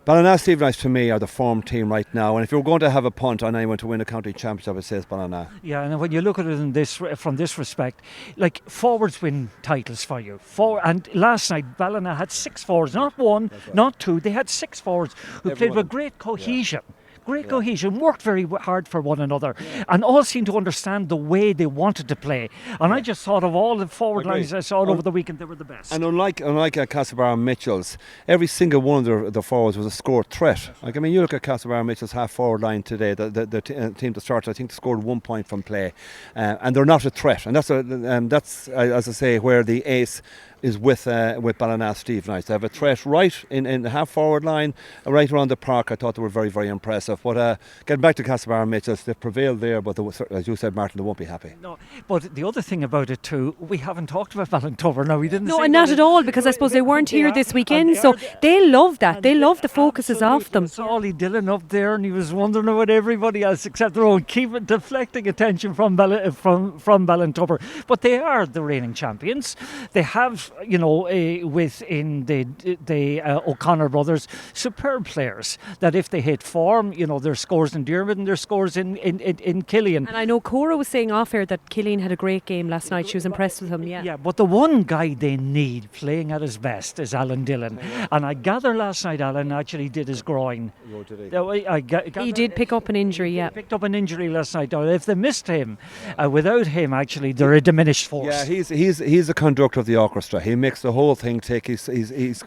Ballina Stevenage to me are the form team right now, and if you're going to have a punt on anyone to win a county championship, it says Ballina. Yeah, and when you look at it from this respect, like, forwards win titles for you. And last night Ballina had 6 forwards, not 1, not 2. They had 6 forwards who played with great cohesion. Great cohesion, worked very hard for one another, and all seemed to understand the way they wanted to play. And I just thought of all the forward lines I saw over the weekend, they were the best. And unlike Castlebar and Mitchells, every single one of the forwards was a score threat. Like, I mean, you look at Castlebar and Mitchells' half forward line today, the team that started, I think they scored 1 point from play, and they're not a threat. And that's as I say, where the ace is with Ballina Stevenage. They have a threat right in the half forward line, right around the park. I thought they were very, very impressive. But getting back to Castlebar and Mitchells, they prevailed there, but as you said, Martin, they won't be happy. No, but the other thing about it too, we haven't talked about Ballintubber. No, we didn't. No, and not at all, because I suppose they weren't here this weekend, so they love that. They love the focuses off them. Ollie Dillon up there, and he was wondering about everybody else except their own, deflecting attention from Ballintubber. But they are the reigning champions. They have have, within the O'Connor brothers, superb players that if they hit form, there's scores in Diarmid and there's scores in Killian. And I know Cora was saying off air that Killian had a great game last night. She was impressed with him, yeah. Yeah, but the one guy they need playing at his best is Alan Dillon. And I gather last night Alan actually did his groin. He did pick up an injury, yeah. Picked up an injury last night. If they missed him, without him, actually, they're a diminished force. Yeah, he's the conductor of the orchestra. He makes the whole thing tick. He's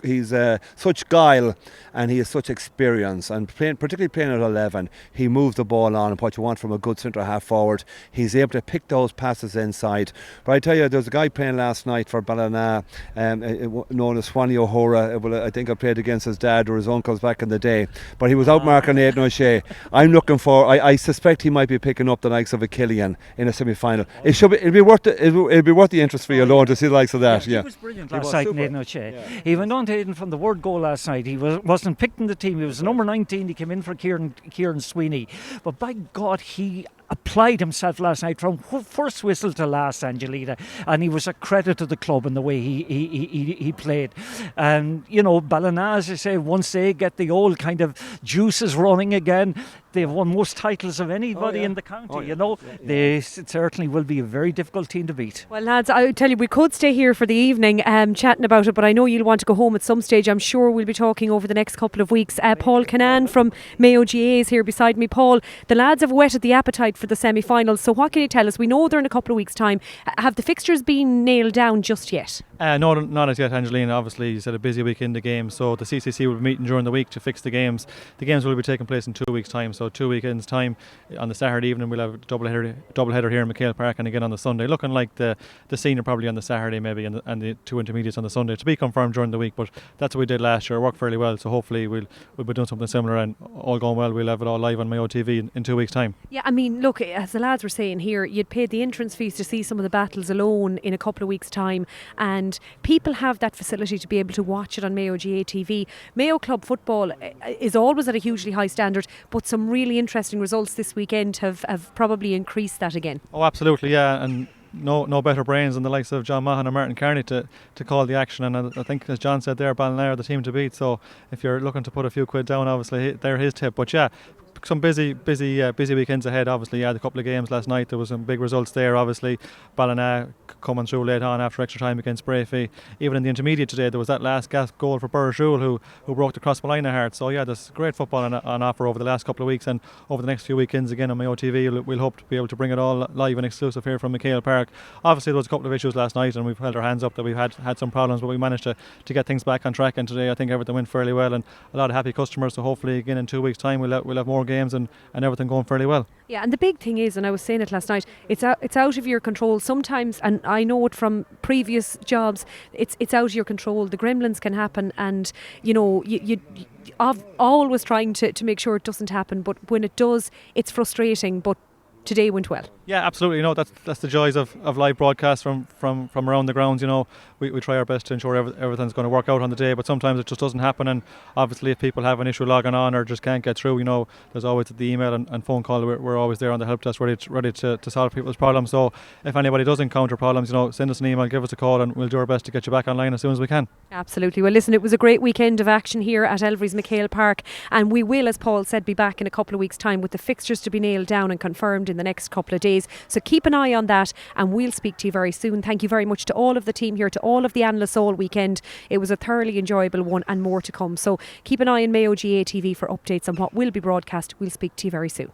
such guile and he has such experience. And particularly playing at 11, he moves the ball on and what you want from a good centre half forward. He's able to pick those passes inside. But I tell you, there's a guy playing last night for Ballina, known as Swanee O'Hora. I think I played against his dad or his uncles back in the day. But he was outmarking Aidan O'Shea. I'm looking for. I suspect he might be picking up the likes of a Killian in a semi-final. It'll be worth the interest for you alone to see the likes of that. He was brilliant last night, Aidan O'Shea. Yeah. He went on to Aidan from the word goal last night. He wasn't picked in the team. He was number 19. He came in for Kieran Sweeney. But by God, he applied himself last night from first whistle to last, Angelina, and he was a credit to the club in the way he played. And Ballina, as I say, once they get the old kind of juices running again, they've won most titles of anybody in the county. They certainly will be a very difficult team to beat. Well, lads, I tell you, we could stay here for the evening chatting about it, but I know you'll want to go home at some stage. I'm sure we'll be talking over the next couple of weeks. Paul Canan from Mayo GAA is here beside me. Paul, the lads have whetted the appetite for the semi-finals, so what can you tell us? We know they're in a couple of weeks' time. Have the fixtures been nailed down just yet? No, not as yet, Angelina. Obviously, you said a busy week in the game, so the CCC will be meeting during the week to fix the games. The games will be taking place in 2 weeks' time, so 2 weekends' time. On the Saturday evening, we'll have a double header here in MacHale Park, and again on the Sunday. Looking like the senior probably on the Saturday maybe, and the two intermediates on the Sunday. To be confirmed during the week, but that's what we did last year. It worked fairly well, so hopefully we'll be doing something similar, and all going well, we'll have it all live on Mayo TV in 2 weeks' time. Yeah, I mean, look, as the lads were saying here, you'd paid the entrance fees to see some of the battles alone in a couple of weeks' time, and people have that facility to be able to watch it on Mayo GAA TV. Mayo Club football is always at a hugely high standard, but some really interesting results this weekend have probably increased that again. Oh, absolutely, yeah, and no better brains than the likes of John Mahan and Martin Kearney to call the action, and I think, as John said there, Ballina are the team to beat, so if you're looking to put a few quid down, obviously they're his tip. But yeah, some busy weekends ahead. Obviously, a couple of games last night. There was some big results there. Obviously, Ballina coming through late on after extra time against Brayfee. Even in the intermediate today, there was that last gasp goal for Burrishoole who broke the Crossmolina heart. So yeah, there's great football on offer over the last couple of weeks, and over the next few weekends again on Mayo TV. We'll hope to be able to bring it all live and exclusive here from MacHale Park. Obviously, there was a couple of issues last night, and we've held our hands up that we've had some problems, but we managed to get things back on track. And today, I think everything went fairly well, and a lot of happy customers. So hopefully, again in 2 weeks' time, we'll have more games and everything going fairly well. Yeah, and the big thing is, and I was saying it last night, it's out of your control sometimes, and I know it from previous jobs, it's out of your control. The gremlins can happen, and you always trying to make sure it doesn't happen, but when it does, it's frustrating, but today went well. Yeah, absolutely. That's the joys of live broadcasts from around the grounds. We try our best to ensure everything's going to work out on the day, but sometimes it just doesn't happen. And obviously, if people have an issue logging on or just can't get through, there's always the email and phone call. We're always there on the help desk, ready to solve people's problems. So if anybody does encounter problems, send us an email, give us a call, and we'll do our best to get you back online as soon as we can. Absolutely. Well, listen, it was a great weekend of action here at Elverys MacHale Park, and we will, as Paul said, be back in a couple of weeks' time with the fixtures to be nailed down and confirmed in the next couple of days. So keep an eye on that, and we'll speak to you very soon. Thank you very much to all of the team here, to all of the analysts all weekend. It was a thoroughly enjoyable one, and more to come. So keep an eye on Mayo GAA TV for updates on what will be broadcast. We'll speak to you very soon.